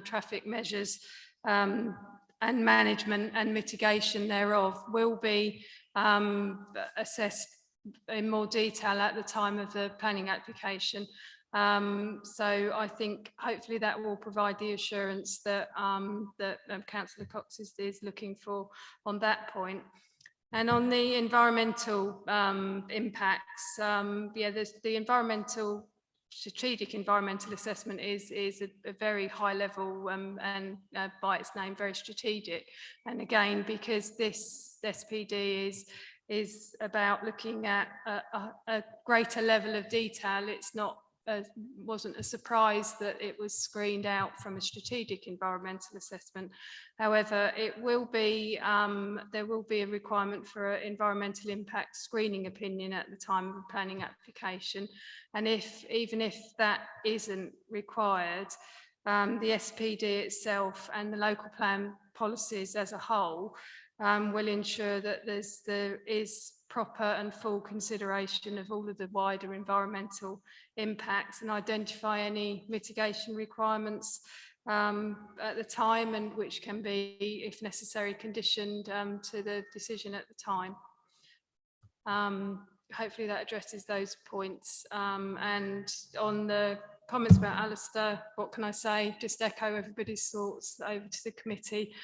traffic measures and management and mitigation thereof will be assessed in more detail at the time of the planning application. So I think hopefully that will provide the assurance that Councillor Cox is looking for on that point. And on the environmental impacts, yeah, the strategic environmental assessment is a very high level and by its name very strategic. And again, because this SPD is about looking at a greater level of detail, it's not wasn't a surprise that it was screened out from a strategic environmental assessment. However, it will be there will be a requirement for an environmental impact screening opinion at the time of a planning application, and even if that isn't required, the SPD itself and the local plan policies as a whole will ensure that there is proper and full consideration of all of the wider environmental impacts and identify any mitigation requirements at the time, and which can be, if necessary, conditioned to the decision at the time. Hopefully that addresses those points. And on the comments about Alistair, what can I say? Just echo everybody's thoughts over to the committee.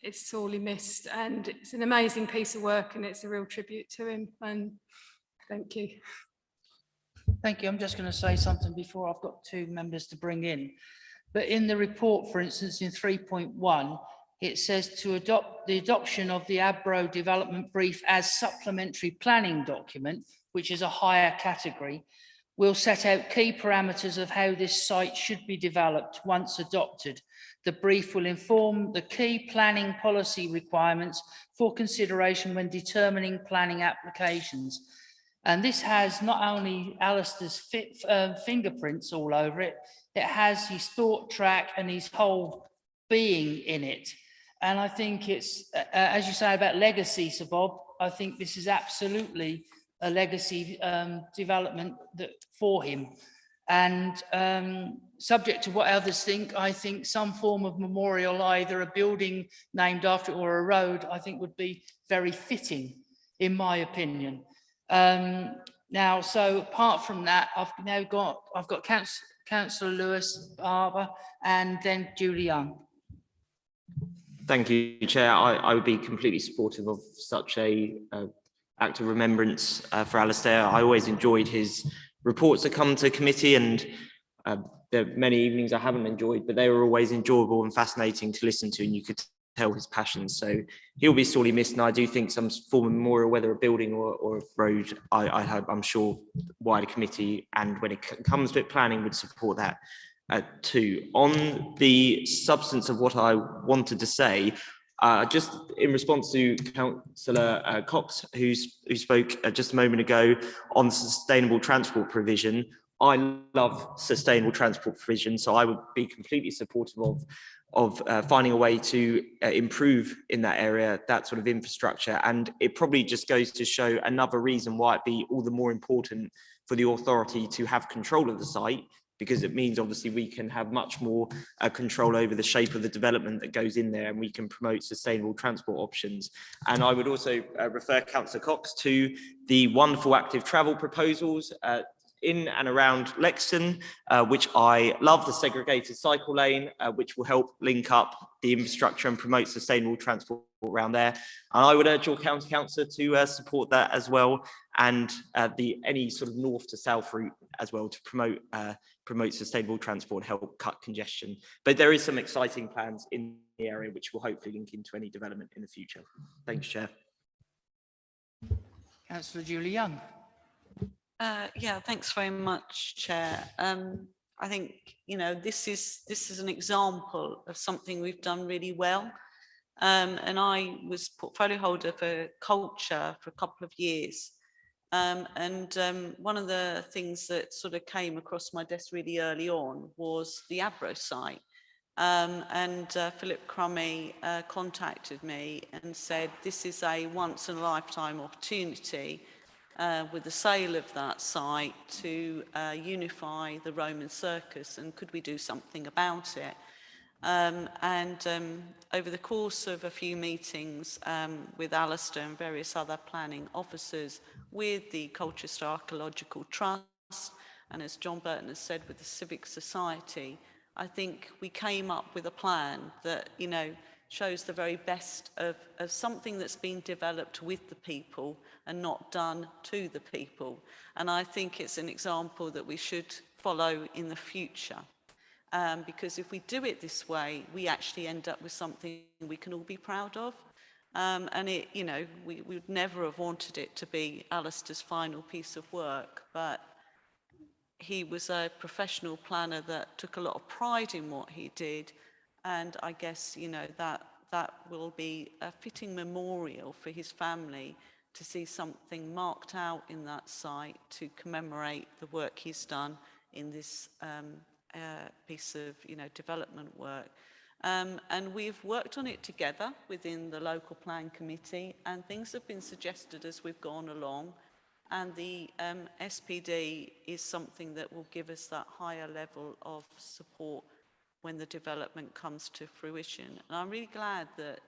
It's sorely missed, and it's an amazing piece of work, and it's a real tribute to him. And thank you. Thank you. I'm just going to say something before I've got two members to bring in. But in the report, for instance, in 3.1, it says to adopt the adoption of the Abro development brief as supplementary planning document, which is a higher category, will set out key parameters of how this site should be developed once adopted. The brief will inform the key planning policy requirements for consideration when determining planning applications. And this has not only Alistair's fingerprints all over it, it has his thought track and his whole being in it. And I think it's, as you say about legacy, Sir Bob, I think this is absolutely a legacy development for him. And subject to what others think, I think some form of memorial, either a building named after it or a road, I think would be very fitting, in my opinion. Now, so apart from that, I've got Councillor Lewis, Barber, and then Julie Young. Thank you, Chair. I would be completely supportive of such a act of remembrance for Alistair. I always enjoyed his reports that come to committee, and there are many evenings I haven't enjoyed, but they were always enjoyable and fascinating to listen to, and you could tell his passion. So he'll be sorely missed, and I do think some form of memorial, whether a building or a road, I'm sure wider committee, and when it comes to it, planning would support that too. On the substance of what I wanted to say, just in response to Councillor Cox, who spoke just a moment ago on sustainable transport provision, I love sustainable transport provision, so I would be completely supportive of finding a way to improve in that area, that sort of infrastructure. And it probably just goes to show another reason why it'd be all the more important for the authority to have control of the site, because it means obviously we can have much more control over the shape of the development that goes in there, and we can promote sustainable transport options. And I would also refer Councillor Cox to the wonderful active travel proposals in and around Lexington, which I love, the segregated cycle lane, which will help link up the infrastructure and promote sustainable transport around there. And I would urge your county councillor to support that as well, and any sort of north to south route as well to promote sustainable transport, help cut congestion. But there is some exciting plans in the area which will hopefully link into any development in the future. Thanks, Chair. Councillor Julie Young. Yeah, thanks very much, Chair. I think, this is an example of something we've done really well. And I was portfolio holder for culture for a couple of years. One of the things that sort of came across my desk really early on was the Abro site. Philip Crummy contacted me and said, this is a once in a lifetime opportunity with the sale of that site to unify the Roman circus, and could we do something about it? Over the course of a few meetings with Alistair and various other planning officers, with the Colchester Ecological Trust, and as John Burton has said, with the Civic Society, I think we came up with a plan that, shows the very best of something that's been developed with the people and not done to the people. And I think it's an example that we should follow in the future. Because if we do it this way, we actually end up with something we can all be proud of. We would never have wanted it to be Alistair's final piece of work, but he was a professional planner that took a lot of pride in what he did. And I guess, that will be a fitting memorial for his family to see something marked out in that site to commemorate the work he's done in this piece of development work. And we've worked on it together within the local plan committee, and things have been suggested as we've gone along, and the SPD is something that will give us that higher level of support when the development comes to fruition. And I'm really glad that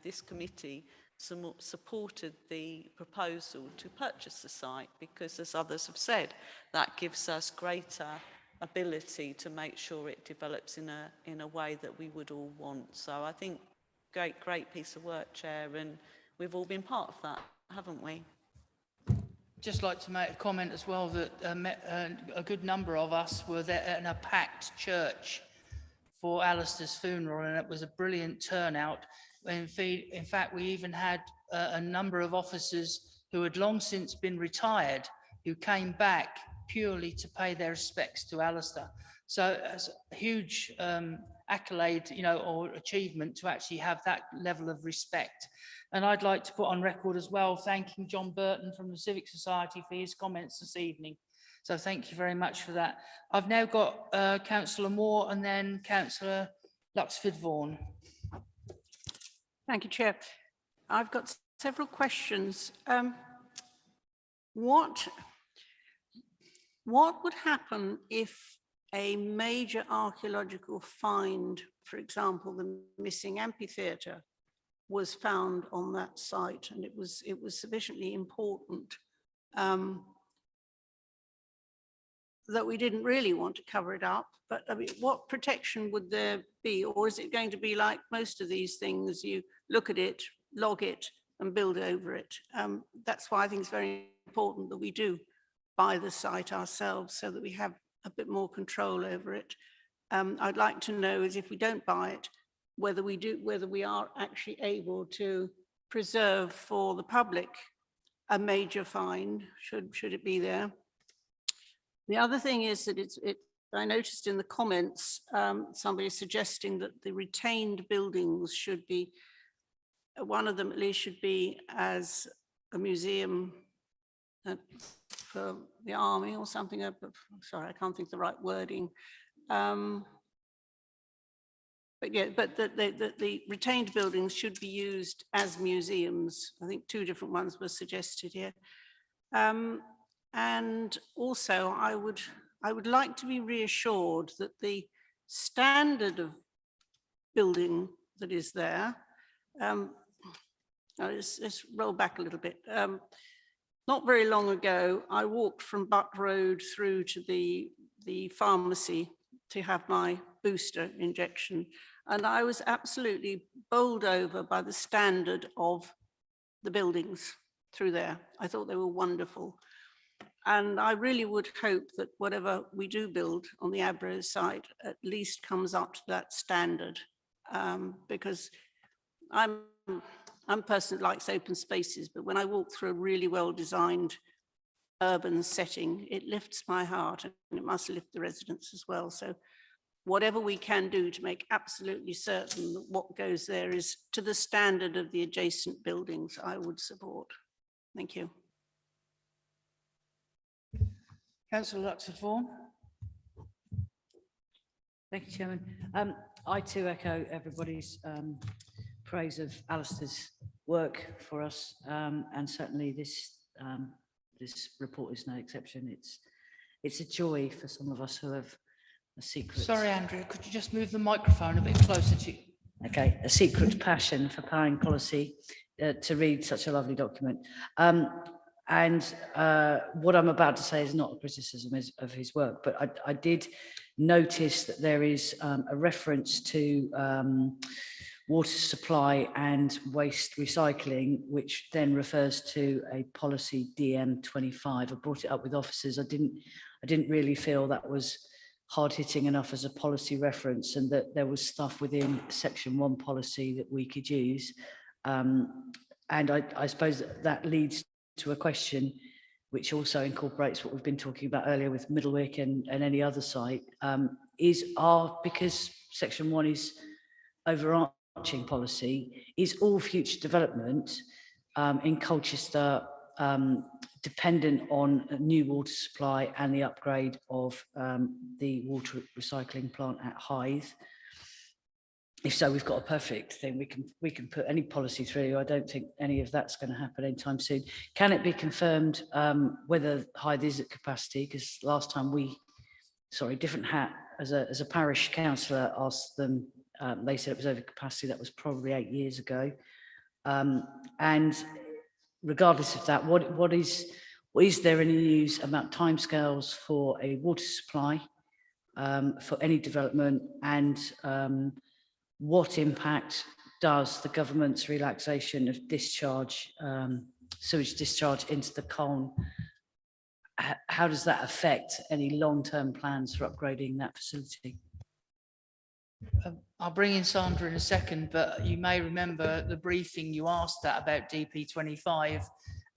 this committee supported the proposal to purchase the site, because as others have said, that gives us greater ability to make sure it develops in a way that we would all want. So I think great piece of work, Chair, and we've all been part of that, haven't we? Just like to make a comment as well that a good number of us were there in a packed church for Alistair's funeral, and it was a brilliant turnout. In fact, we even had a number of officers who had long since been retired who came back purely to pay their respects to Alistair. So it's a huge accolade, or achievement to actually have that level of respect. And I'd like to put on record as well, thanking John Burton from the Civic Society for his comments this evening. So thank you very much for that. I've now got Councillor Moore and then Councillor Luxford Vaughan. Thank you, Chair. I've got several questions. What would happen if a major archaeological find, for example, the missing amphitheatre, was found on that site, and it was sufficiently important that we didn't really want to cover it up? But I mean, what protection would there be? Or is it going to be like most of these things, you look at it, log it, and build over it? That's why I think it's very important that we do buy the site ourselves, so that we have a bit more control over it. I'd like to know is if we don't buy it, whether we are actually able to preserve for the public a major find, should it be there. The other thing is that I noticed in the comments, somebody suggesting that the retained buildings should be, one of them at least should be as a museum for the army or something. Sorry, I can't think of the right wording. But yeah, but the retained buildings should be used as museums. I think 2 different ones were suggested here. And also I would like to be reassured that the standard of building that is there, let's roll back a little bit. Not very long ago, I walked from Butt Road through to the pharmacy to have my booster injection, and I was absolutely bowled over by the standard of the buildings through there. I thought they were wonderful. And I really would hope that whatever we do build on the Abro site at least comes up to that standard, because I'm a person that likes open spaces, but when I walk through a really well-designed urban setting, it lifts my heart, and it must lift the residents as well. So whatever we can do to make absolutely certain that what goes there is to the standard of the adjacent buildings, I would support. Thank you. Councillor Luxford-Vaughan. Thank you, Chairman. I too echo everybody's praise of Alistair's work for us, and certainly this report is no exception. It's a joy for some of us who have a secret. Sorry, Andrea, could you just move the microphone a bit closer to you? Okay, a secret passion for powering policy to read such a lovely document. And what I'm about to say is not a criticism of his work, but I did notice that there is a reference to water supply and waste recycling, which then refers to a policy DM25. I brought it up with officers. I didn't really feel that was hard-hitting enough as a policy reference, and that there was stuff within Section 1 policy that we could use. And I suppose that leads to a question which also incorporates what we've been talking about earlier with Middlewick and any other site, because Section 1 is overarching policy, is all future development in Colchester dependent on a new water supply and the upgrade of the water recycling plant at Hythe? If so, we've got a perfect thing. We can put any policy through. I don't think any of that's going to happen anytime soon. Can it be confirmed whether Hythe is at capacity? Because last time different hat, as a parish councillor asked them, they said it was over capacity. That was probably 8 years ago. And regardless of that, what is there any news about timescales for a water supply for any development, and what impact does the government's relaxation of discharge, sewage discharge into the Colne, how does that affect any long-term plans for upgrading that facility? I'll bring in Sandra in a second, but you may remember the briefing you asked that about DP25,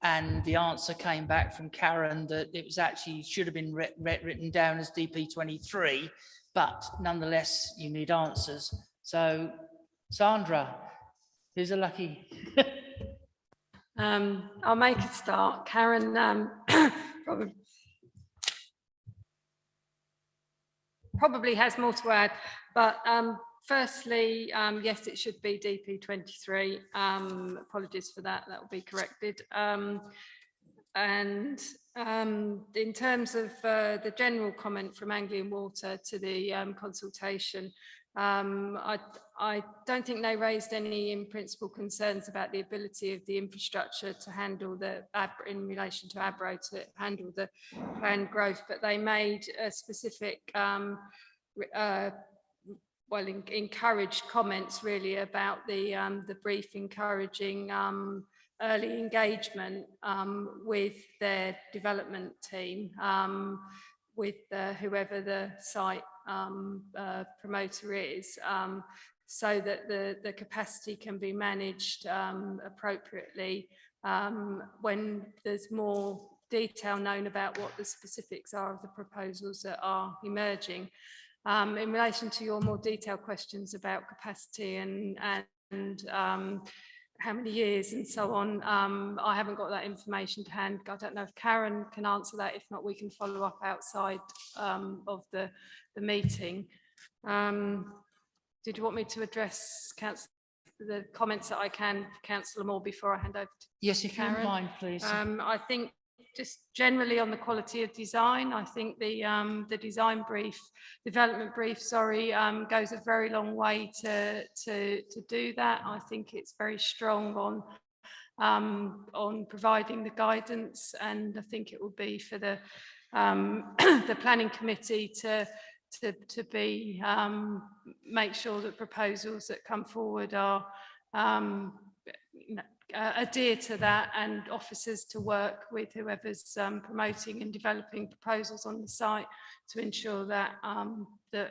and the answer came back from Karen that it was actually should have been written down as DP23, but nonetheless you need answers. So Sandra, who's a lucky? I'll make a start. Karen probably has more to add, but Firstly, yes, it should be DP23. Apologies for that. That will be corrected. And in terms of the general comment from Anglian Water to the consultation, I don't think they raised any in principle concerns about the ability of the infrastructure to handle the in relation to Abro to handle the planned growth, but they made a specific encouraged comments really about the brief encouraging early engagement with their development team, with whoever the site promoter is, so that the capacity can be managed appropriately when there's more detail known about what the specifics are of the proposals that are emerging. In relation to your more detailed questions about capacity and how many years and so on, I haven't got that information to hand. I don't know if Karen can answer that. If not, we can follow up outside of the meeting. Did you want me to address the comments that I can, Councillor Moore, before I hand over to Yes, if you Karen? don't mind, please. I think just generally on the quality of design, I think the design brief, development brief, sorry, goes a very long way to do that. I think it's very strong on providing the guidance, and I think it will be for the the planning committee to be make sure that proposals that come forward are adhere to that, and officers to work with whoever's promoting and developing proposals on the site to ensure that the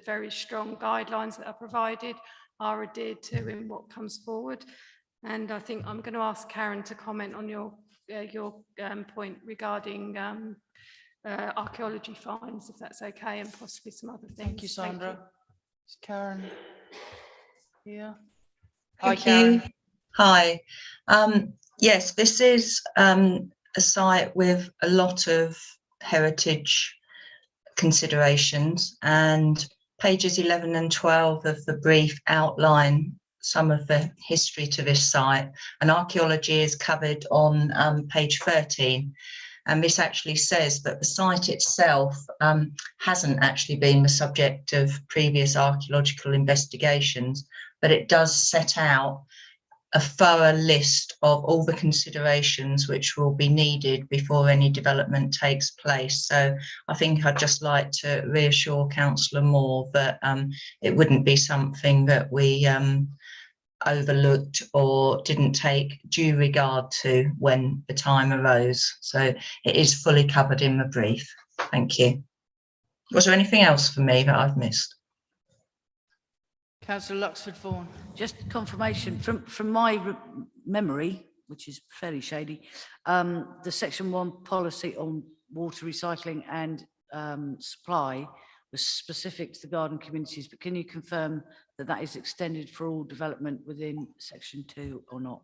very strong guidelines that are provided are adhered to in what comes forward. And I think I'm going to ask Karen to comment on your point regarding archaeology fines, if that's okay, and possibly some other things. Thank you, Sandra. Is Karen here? Thank Hi, Karen. you. Hi. Yes, this is a site with a lot of heritage considerations, and pages 11 and 12 of the brief outline some of the history to this site, and archaeology is covered on page 13. And this actually says that the site itself hasn't actually been the subject of previous archaeological investigations, but it does set out a thorough list of all the considerations which will be needed before any development takes place. So I think I'd just like to reassure Councillor Moore that it wouldn't be something that we overlooked or didn't take due regard to when the time arose. So it is fully covered in the brief. Thank you. Was there anything else for me that I've missed? Councillor Luxford-Vaughan. Just confirmation from my memory, which is fairly shady, the Section 1 policy on water recycling and supply was specific to the garden communities, but can you confirm that that is extended for all development within Section 2 or not?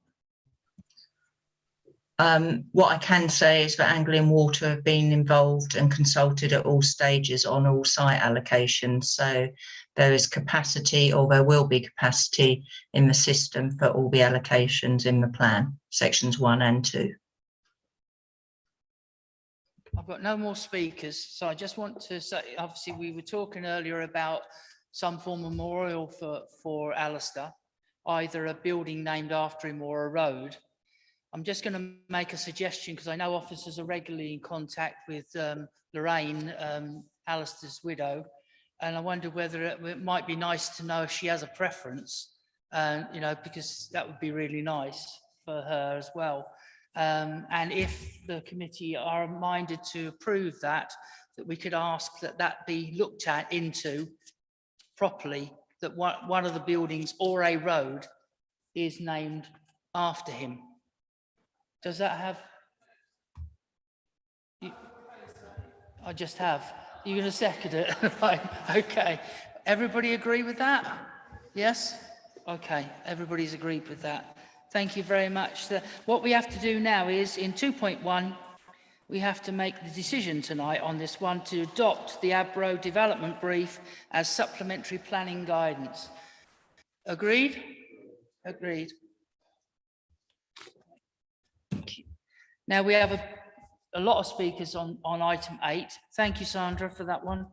What I can say is that Anglian Water have been involved and consulted at all stages on all site allocations. So there is capacity, or there will be capacity in the system for all the allocations in the plan, sections 1 and 2. I've got no more speakers, so I just want to say, obviously we were talking earlier about some form of memorial for Alistair, either a building named after him or a road. I'm just going to make a suggestion, because I know officers are regularly in contact with Lorraine, Alistair's widow, and I wonder whether it might be nice to know if she has a preference, you know, because that would be really nice for her as well. And if the committee are minded to approve that we could ask that be looked at into properly, that one of the buildings or a road is named after him. Does that have? I just have. You're going to second it? Right. Okay. Everybody agree with that? Yes? Okay. Everybody's agreed with that. Thank you very much. What we have to do now is in 2.1, we have to make the decision tonight on this one to adopt the Abro development brief as supplementary planning guidance. Agreed? Agreed. Now we have a lot of speakers on item 8. Thank you, Sandra, for that one.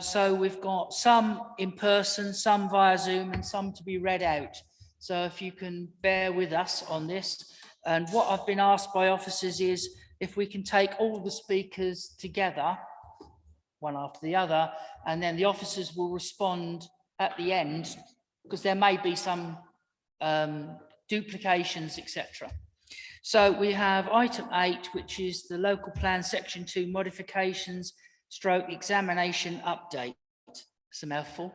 So we've got some in person, some via Zoom, and some to be read out. So if you can bear with us on this. And what I've been asked by officers is if we can take all the speakers together, one after the other, and then the officers will respond at the end, because there may be some duplications, etc. So we have item 8, which is the local plan section 2 modifications / examination update. It's a mouthful.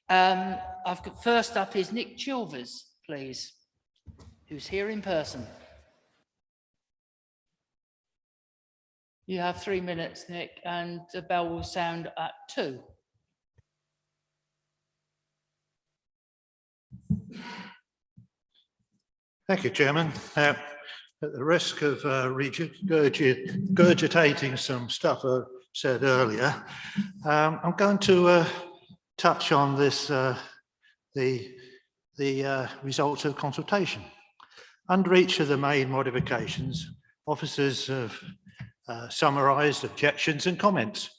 I've got first up is Nick Chilvers, please, who's here in person. You have 3 minutes, Nick, and the bell will sound at 2. Thank you, Chairman. At the risk of regurgitating some stuff I said earlier, I'm going to touch on this, the results of consultation. Under each of the main modifications, officers have summarised objections and comments,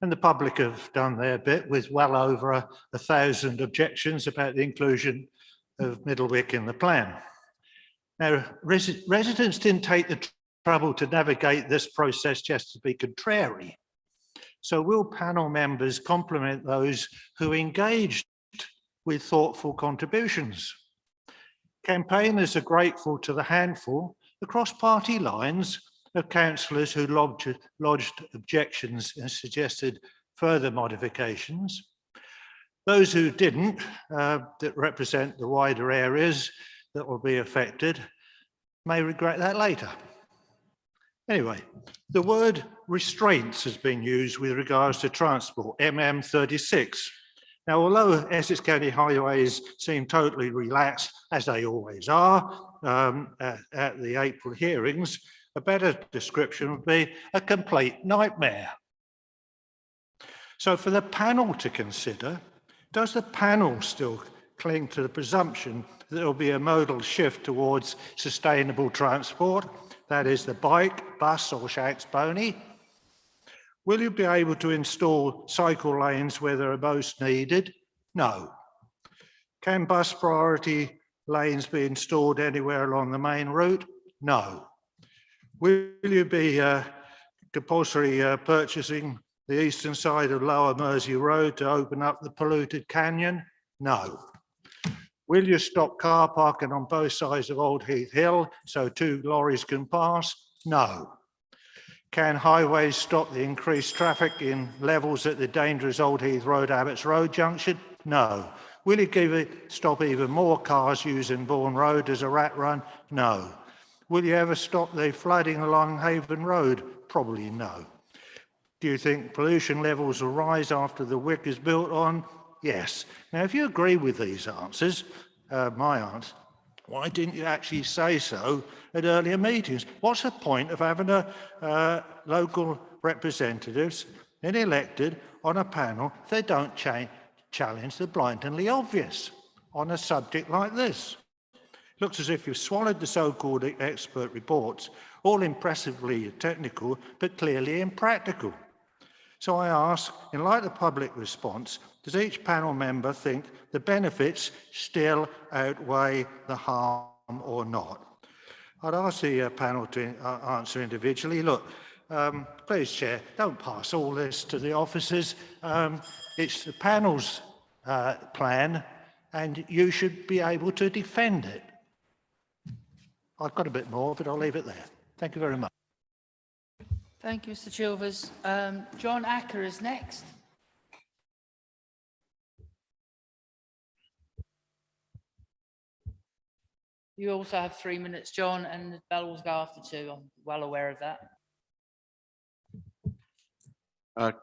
and the public have done their bit with well over 1,000 objections about the inclusion of Middlewick in the plan. Now, residents didn't take the trouble to navigate this process just to be contrary. So will panel members compliment those who engaged with thoughtful contributions? Campaigners are grateful to the handful across party lines of councillors who lodged objections and suggested further modifications. Those who didn't, that represent the wider areas that will be affected, may regret that later. Anyway, the word restraints has been used with regards to transport, MM36. Now, although Essex County highways seem totally relaxed, as they always are, at the April hearings, a better description would be a complete nightmare. So for the panel to consider, does the panel still cling to the presumption that there will be a modal shift towards sustainable transport, that is the bike, bus or Shanks pony? Will you be able to install cycle lanes where they are most needed? No. Can bus priority lanes be installed anywhere along the main route? No. Will you be compulsory purchasing the eastern side of Lower Mersey Road to open up the polluted canyon? No. Will you stop car parking on both sides of Old Heath Hill so 2 lorries can pass? No. Can highways stop the increased traffic in levels at the dangerous Old Heath Road, Abbots Road junction? No. Will you stop even more cars using Bourne Road as a rat run? No. Will you ever stop the flooding along Haven Road? Probably no. Do you think pollution levels will rise after the Wick is built on? Yes. Now, if you agree with these answers, my answer, why didn't you actually say so at earlier meetings? What's the point of having local representatives and elected on a panel if they don't challenge the blindingly obvious on a subject like this? It looks as if you've swallowed the so-called expert reports, all impressively technical, but clearly impractical. So I ask, in light of the public response, does each panel member think the benefits still outweigh the harm or not? I'd ask the panel to answer individually. Look, please, Chair, don't pass all this to the officers. It's the panel's plan, and you should be able to defend it. I've got a bit more, but I'll leave it there. Thank you very much. Thank you, Mr. Chilvers. John Acker is next. You also have 3 minutes, John, and the bell will go after 2. I'm well aware of that.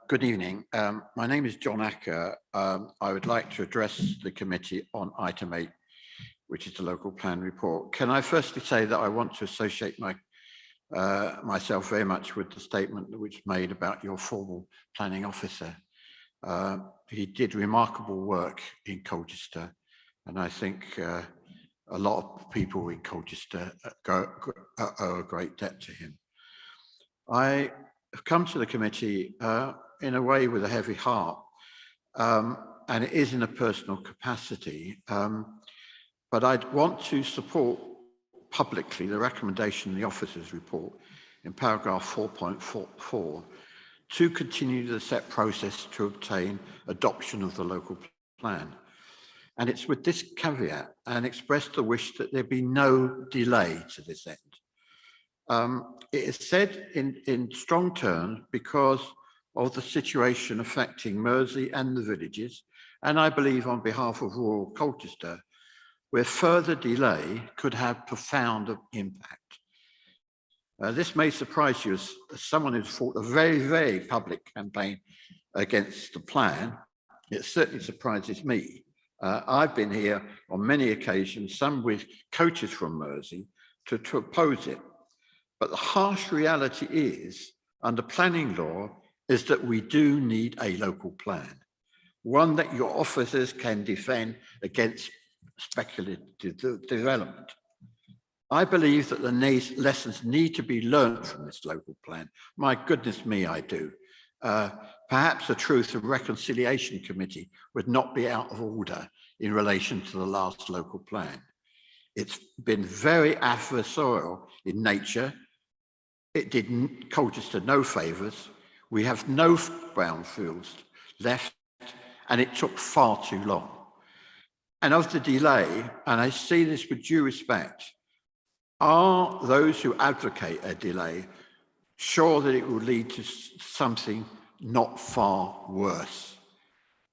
Good evening. My name is John Acker. I would like to address the committee on item 8, which is the local plan report. Can I firstly say that I want to associate myself very much with the statement which was made about your formal planning officer. He did remarkable work in Colchester, and I think a lot of people in Colchester owe a great debt to him. I have come to the committee in a way with a heavy heart, and it is in a personal capacity, but I'd want to support publicly the recommendation in the officer's report in paragraph 4.44 to continue the set process to obtain adoption of the local plan. And it's with this caveat and express the wish that there be no delay to this end. It is said in strong terms because of the situation affecting Mersey and the villages, and I believe on behalf of rural Colchester, where further delay could have profound impact. This may surprise you as someone who's fought a very, very public campaign against the plan. It certainly surprises me. I've been here on many occasions, some with coaches from Mersey, to oppose it. But the harsh reality is, under planning law, is that we do need a local plan, one that your officers can defend against speculative development. I believe that the lessons need to be learned from this local plan. My goodness me, I do. Perhaps the Truth and Reconciliation Committee would not be out of order in relation to the last local plan. It's been very adversarial in nature. It did Colchester no favours. We have no brownfields left, and it took far too long. And of the delay, and I say this with due respect, are those who advocate a delay sure that it will lead to something not far worse?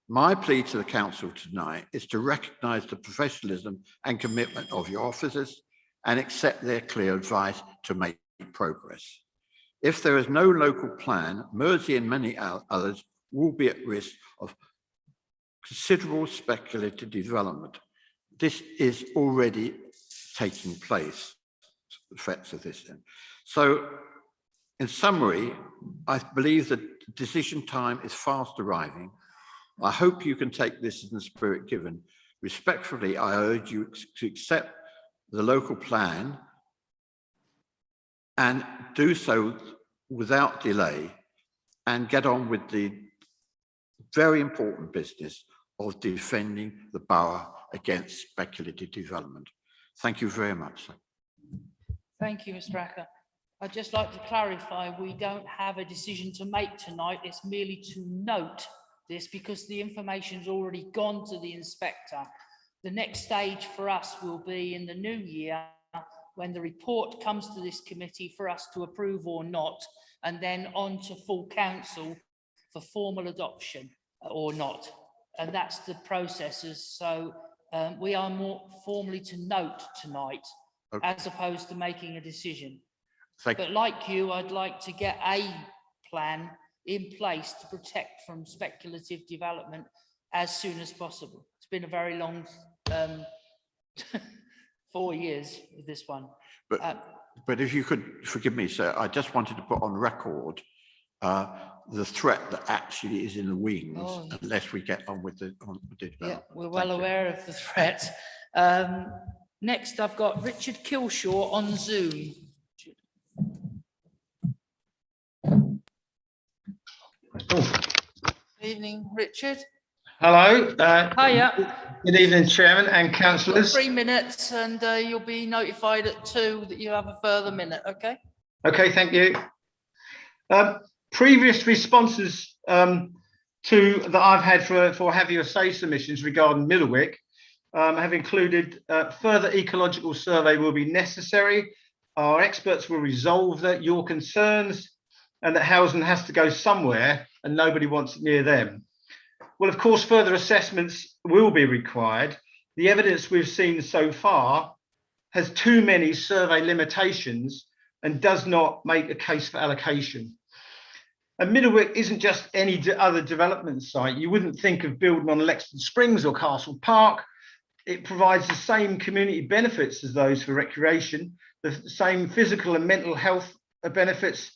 My plea to the council tonight is to recognise the professionalism and commitment of your officers and accept their clear advice to make progress. If there is no local plan, Mersey and many others will be at risk of considerable speculative development. This is already taking place, effects of this. So, in summary, I believe that decision time is fast arriving. I hope you can take this in the spirit given. Respectfully, I urge you to accept the local plan and do so without delay and get on with the very important business of defending the borough against speculative development. Thank you very much. Thank you, Mr. Acker. I'd just like to clarify, we don't have a decision to make tonight. It's merely to note this because the information's already gone to the inspector. The next stage for us will be in the new year when the report comes to this committee for us to approve or not, and then on to full council for formal adoption or not. And that's the processes. So we are more formally to note tonight, okay, as opposed to making a decision. But like you, I'd like to get a plan in place to protect from speculative development as soon as possible. It's been a very long 4 years with this one. But if you could forgive me, sir, I just wanted to put on record the threat that actually is in the wings unless we get on with the development. Yeah, we're well aware of the threat. Next, I've got Richard Kilshaw on Zoom. Evening, Richard. Hello. Hiya. Good evening, Chairman and councillors. 3 minutes, and you'll be notified at 2 that you have a further minute. Okay. Okay. Thank you. Previous responses that I've had for have your say submissions regarding Middlewick have included further ecological survey will be necessary. Our experts will resolve your concerns, and that housing has to go somewhere, and nobody wants it near them. Well, of course, further assessments will be required. The evidence we've seen so far has too many survey limitations and does not make a case for allocation. And Middlewick isn't just any other development site. You wouldn't think of building on Lexington Springs or Castle Park. It provides the same community benefits as those for recreation, the same physical and mental health benefits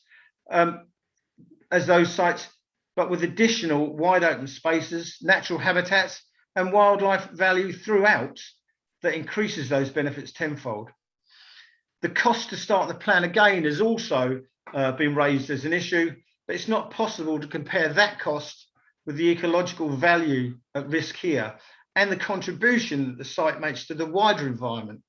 as those sites, but with additional wide open spaces, natural habitats, and wildlife value throughout that increases those benefits tenfold. The cost to start the plan again has also been raised as an issue, but it's not possible to compare that cost with the ecological value at risk here and the contribution that the site makes to the wider environment.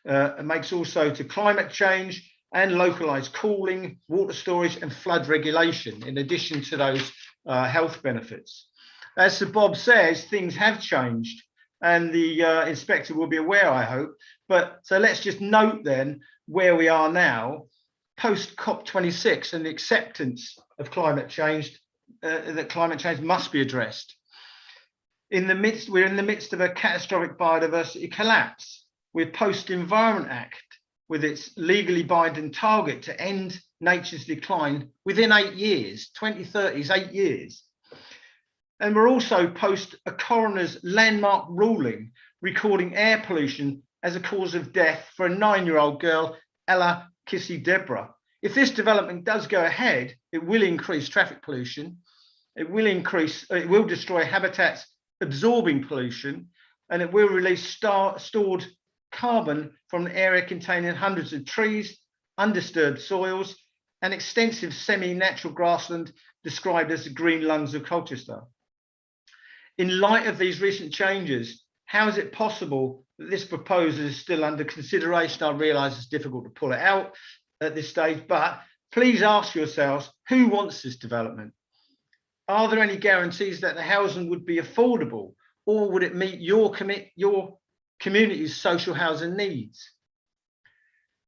It makes also to climate change and localized cooling, water storage and flood regulation, in addition to those health benefits. As Sir Bob says, things have changed and the inspector will be aware, I hope. But so let's just note then where we are now, post COP26 and the acceptance of climate change, that climate change must be addressed. We're in the midst of a catastrophic biodiversity collapse. We're post-Environment Act with its legally binding target to end nature's decline within 8 years. 2030 is 8 years. And we're also post a coroner's landmark ruling recording air pollution as a cause of death for a 9-year-old girl, Ella Kissy Deborah. If this development does go ahead, it will increase traffic pollution. It will destroy habitats absorbing pollution, and it will release stored carbon from an area containing hundreds of trees, undisturbed soils, and extensive semi-natural grassland described as the green lungs of Colchester. In light of these recent changes, how is it possible that this proposal is still under consideration? I realise it's difficult to pull it out at this stage, but please ask yourselves, who wants this development? Are there any guarantees that the housing would be affordable, or would it meet your community's social housing needs?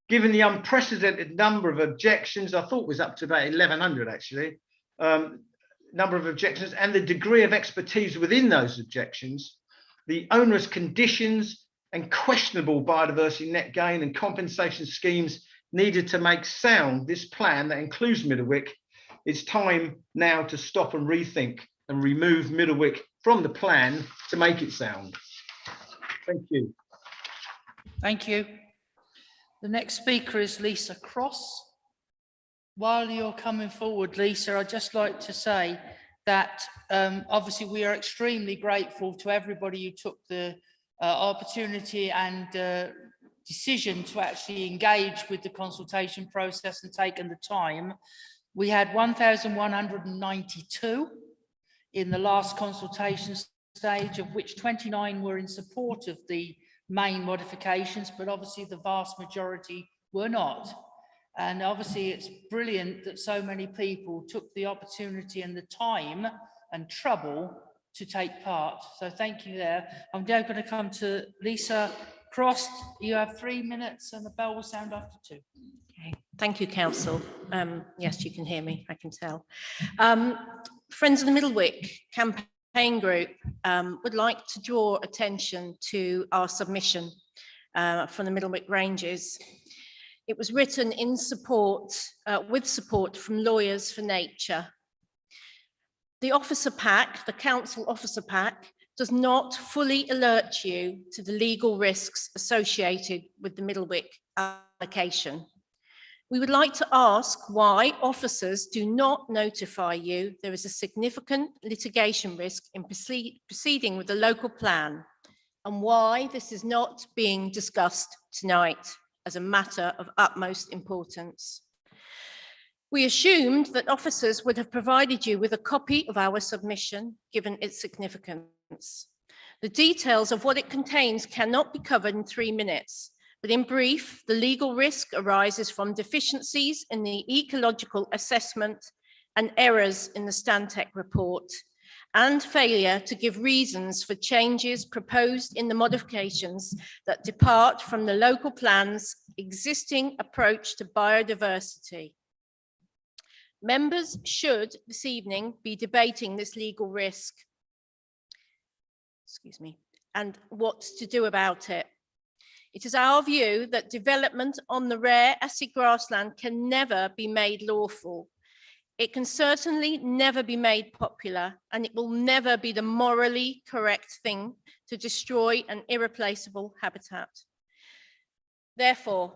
Given the unprecedented number of objections, I thought was up to about 1,100 actually, number of objections and the degree of expertise within those objections, the onerous conditions and questionable biodiversity net gain and compensation schemes needed to make sound this plan that includes Middlewick, it's time now to stop and rethink and remove Middlewick from the plan to make it sound. Thank you. Thank you. The next speaker is Lisa Cross. While you're coming forward, Lisa, I'd just like to say that obviously we are extremely grateful to everybody who took the opportunity and decision to actually engage with the consultation process and taken the time. We had 1,192 in the last consultation stage, of which 29 were in support of the main modifications, but obviously the vast majority were not. And obviously it's brilliant that so many people took the opportunity and the time and trouble to take part. So thank you there. I'm now going to come to Lisa Cross. You have 3 minutes and the bell will sound after 2. Okay. Thank you, Council. Yes, you can hear me, I can tell. Friends of the Middlewick campaign group would like to draw attention to our submission from the Middlewick Ranges. It was written in support, with support from Lawyers for Nature. The officer pack, the council officer pack, does not fully alert you to the legal risks associated with the Middlewick application. We would like to ask why officers do not notify you there is a significant litigation risk in proceeding with the local plan, and why this is not being discussed tonight as a matter of utmost importance. We assumed that officers would have provided you with a copy of our submission, given its significance. The details of what it contains cannot be covered in 3 minutes, but in brief, the legal risk arises from deficiencies in the ecological assessment and errors in the Stantec report, and failure to give reasons for changes proposed in the modifications that depart from the local plan's existing approach to biodiversity. Members should this evening be debating this legal risk, and what to do about it. It is our view that development on the rare acid grassland can never be made lawful. It can certainly never be made popular, and it will never be the morally correct thing to destroy an irreplaceable habitat. Therefore,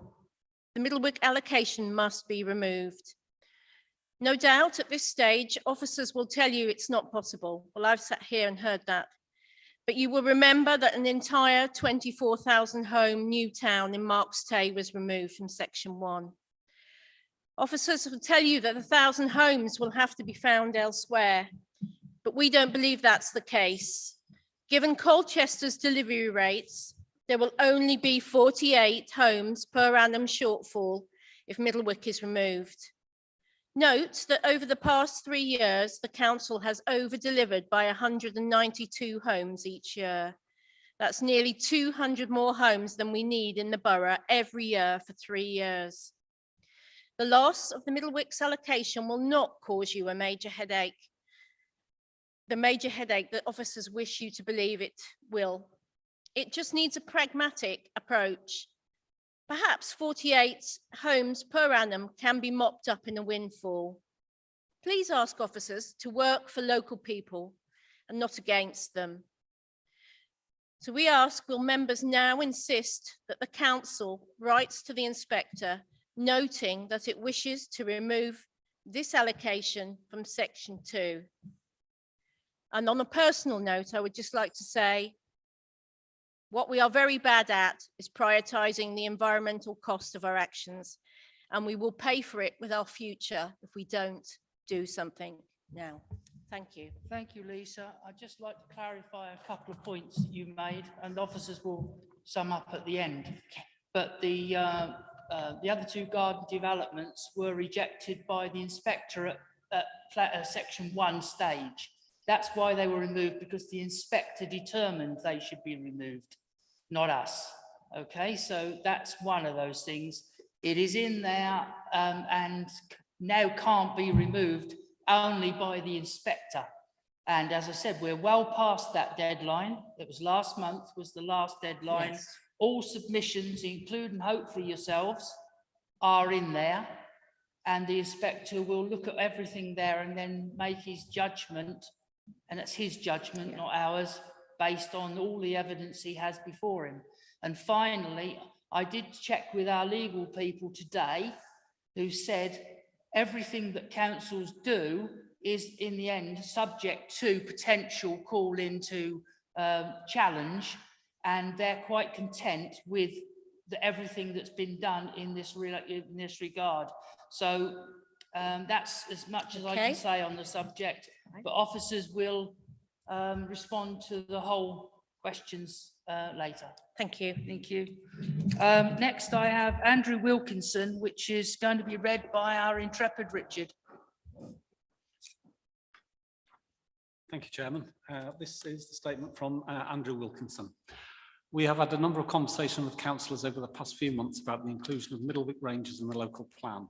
the Middlewick allocation must be removed. No doubt at this stage, officers will tell you it's not possible. Well, I've sat here and heard that. But you will remember that an entire 24,000 home new town in Marks Tay was removed from Section 1. Officers will tell you that 1,000 homes will have to be found elsewhere, but we don't believe that's the case. Given Colchester's delivery rates, there will only be 48 homes per annum shortfall if Middlewick is removed. Note that over the past 3 years, the council has over-delivered by 192 homes each year. That's nearly 200 more homes than we need in the borough every year for 3 years. The loss of the Middlewick's allocation will not cause you a major headache. The major headache that officers wish you to believe it will. It just needs a pragmatic approach. Perhaps 48 homes per annum can be mopped up in a windfall. Please ask officers to work for local people and not against them. So we ask, will members now insist that the council writes to the inspector noting that it wishes to remove this allocation from Section 2? And on a personal note, I would just like to say, what we are very bad at is prioritising the environmental cost of our actions, and we will pay for it with our future if we don't do something now. Thank you. Thank you, Lisa. I'd just like to clarify a couple of points that you made, and officers will sum up at the end. But the other two garden developments were rejected by the inspector at Section 1 stage. That's why they were removed, because the inspector determined they should be removed, not us. Okay, so that's one of those things. It is in there and now can't be removed only by the inspector. And as I said, we're well past that deadline. It was last month was the last deadline. Yes. All submissions, including hopefully yourselves, are in there. And the inspector will look at everything there and then make his judgment. And it's his judgment, not ours, based on all the evidence he has before him. And finally, I did check with our legal people today, who said everything that councils do is in the end subject to potential call into challenge, and they're quite content with everything that's been done in this regard. So that's as much as I can say on the subject, but officers will respond to the whole questions later. Thank you. Thank you. Next, I have Andrew Wilkinson, which is going to be read by our intrepid Richard. Thank you, Chairman. This is the statement from Andrew Wilkinson. We have had a number of conversations with councillors over the past few months about the inclusion of Middlewick Ranges in the local plan.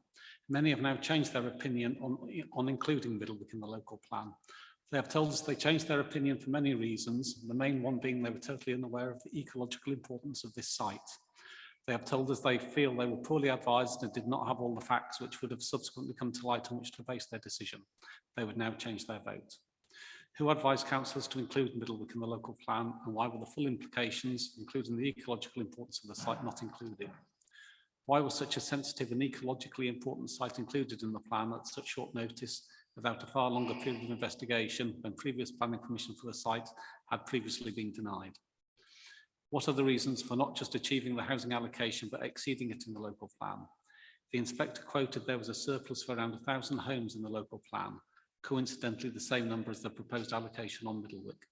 Many have now changed their opinion on including Middlewick in the local plan. They have told us they changed their opinion for many reasons, the main one being they were totally unaware of the ecological importance of this site. They have told us they feel they were poorly advised and did not have all the facts which would have subsequently come to light on which to base their decision. They would now change their vote. Who advised councillors to include Middlewick in the local plan, and why were the full implications, including the ecological importance of the site, not included? Why was such a sensitive and ecologically important site included in the plan at such short notice, without a far longer period of investigation when previous planning permission for the site had previously been denied? What are the reasons for not just achieving the housing allocation but exceeding it in the local plan? The inspector quoted there was a surplus for around 1,000 homes in the local plan, coincidentally the same number as the proposed allocation on Middlewick.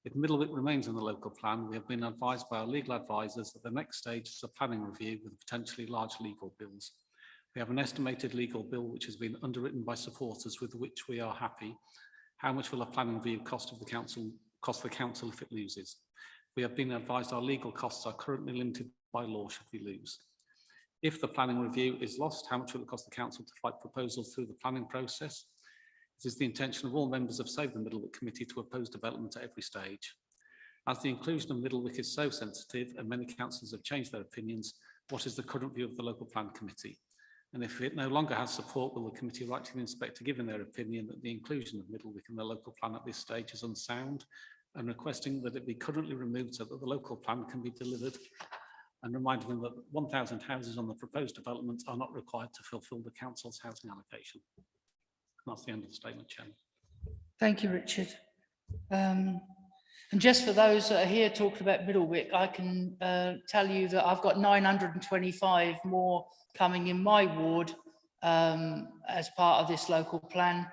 If Middlewick remains in the local plan, we have been advised by our legal advisors that the next stage is a planning review with potentially large legal bills. We have an estimated legal bill which has been underwritten by supporters with which we are happy. How much will a planning review cost the council if it loses? We have been advised our legal costs are currently limited by law should we lose. If the planning review is lost, how much will it cost the council to fight proposals through the planning process? It is the intention of all members of Save the Middlewick Committee to oppose development at every stage. As the inclusion of Middlewick is so sensitive and many councillors have changed their opinions, what is the current view of the local plan committee? And if it no longer has support, will the committee write to the inspector giving their opinion that the inclusion of Middlewick in the local plan at this stage is unsound and requesting that it be currently removed so that the local plan can be delivered and reminding them that 1,000 houses on the proposed development are not required to fulfil the council's housing allocation. And that's the end of the statement, Chairman. Thank you, Richard. And just for those that are here talking about Middlewick, I can tell you that I've got 925 more coming in my ward as part of this local plan.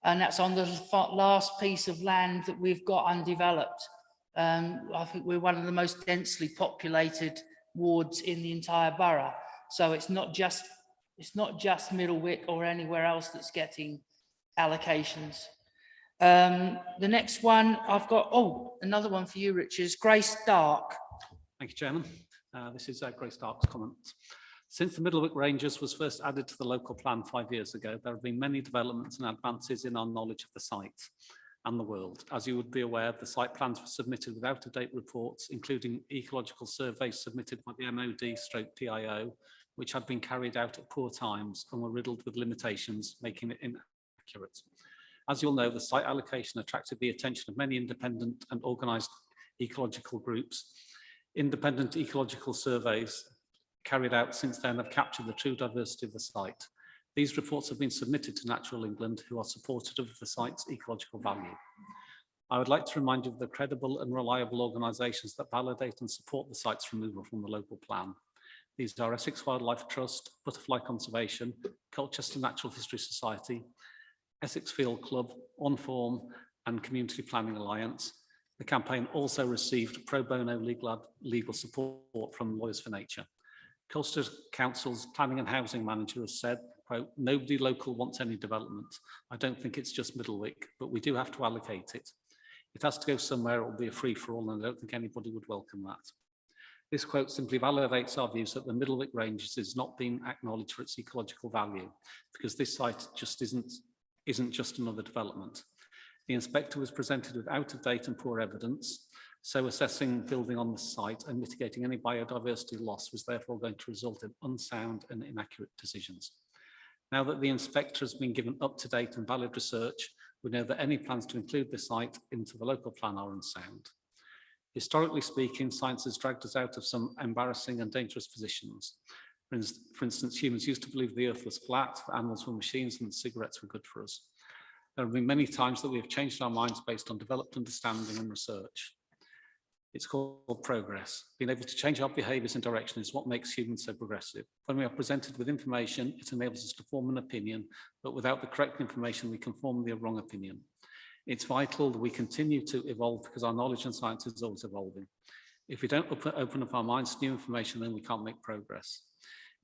And that's on the last piece of land that we've got undeveloped. I think we're one of the most densely populated wards in the entire borough. So it's not just Middlewick or anywhere else that's getting allocations. The next one I've got, another one for you, Richard, is Grace Dark. Thank you, Chairman. This is Grace Dark's comment. Since the Middlewick Ranges was first added to the local plan 5 years ago, there have been many developments and advances in our knowledge of the site and the world. As you would be aware, the site plans were submitted with out-of-date reports, including ecological surveys submitted by the MOD/PIO, which had been carried out at poor times and were riddled with limitations, making it inaccurate. As you'll know, the site allocation attracted the attention of many independent and organised ecological groups. Independent ecological surveys carried out since then have captured the true diversity of the site. These reports have been submitted to Natural England, who are supportive of the site's ecological value. I would like to remind you of the credible and reliable organisations that validate and support the site's removal from the local plan. These are Essex Wildlife Trust, Butterfly Conservation, Colchester Natural History Society, Essex Field Club, On Form and Community Planning Alliance. The campaign also received pro bono legal support from Lawyers for Nature. Colchester Council's Planning and Housing Manager has said, quote, "Nobody local wants any development. I don't think it's just Middlewick, but we do have to allocate it. It has to go somewhere, it will be a free-for-all, and I don't think anybody would welcome that." This quote simply validates our views that the Middlewick Ranges is not being acknowledged for its ecological value, because this site just isn't just another development. The inspector was presented with out-of-date and poor evidence, so assessing building on the site and mitigating any biodiversity loss was therefore going to result in unsound and inaccurate decisions. Now that the inspector has been given up-to-date and valid research, we know that any plans to include this site into the local plan are unsound. Historically speaking, science has dragged us out of some embarrassing and dangerous positions. For instance, humans used to believe the earth was flat, that animals were machines, and that cigarettes were good for us. There have been many times that we have changed our minds based on developed understanding and research. It's called progress. Being able to change our behaviours and direction is what makes humans so progressive. When we are presented with information, it enables us to form an opinion, but without the correct information, we can form the wrong opinion. It's vital that we continue to evolve because our knowledge and science is always evolving. If we don't open up our minds to new information, then we can't make progress.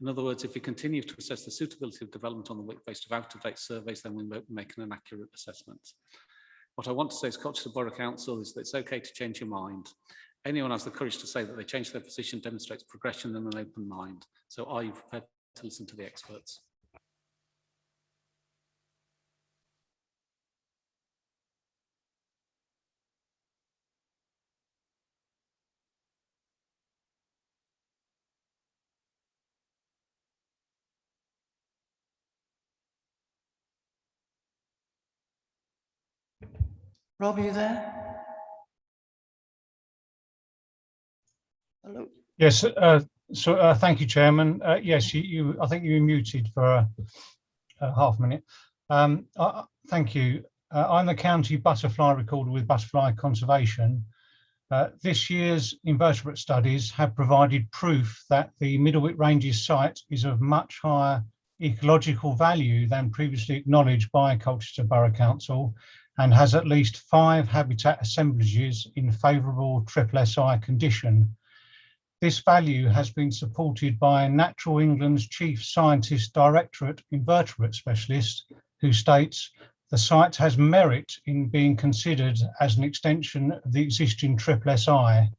In other words, if we continue to assess the suitability of development on the based of out-of-date surveys, then we won't make an inaccurate assessment. What I want to say as Colchester Borough Council is that it's okay to change your mind. Anyone has the courage to say that they changed their position demonstrates progression and an open mind. So are you prepared to listen to the experts? Rob, are you there? Hello. Yes, thank you, Chairman. Yes, I think you were muted for a half minute. Thank you. I'm the county butterfly recorder with Butterfly Conservation. This year's invertebrate studies have provided proof that the Middlewick Ranges site is of much higher ecological value than previously acknowledged by Colchester Borough Council, and has at least 5 habitat assemblages in favourable SSI condition. This value has been supported by Natural England's Chief Scientist Directorate Invertebrate Specialist, who states the site has merit in being considered as an extension of the existing SSI.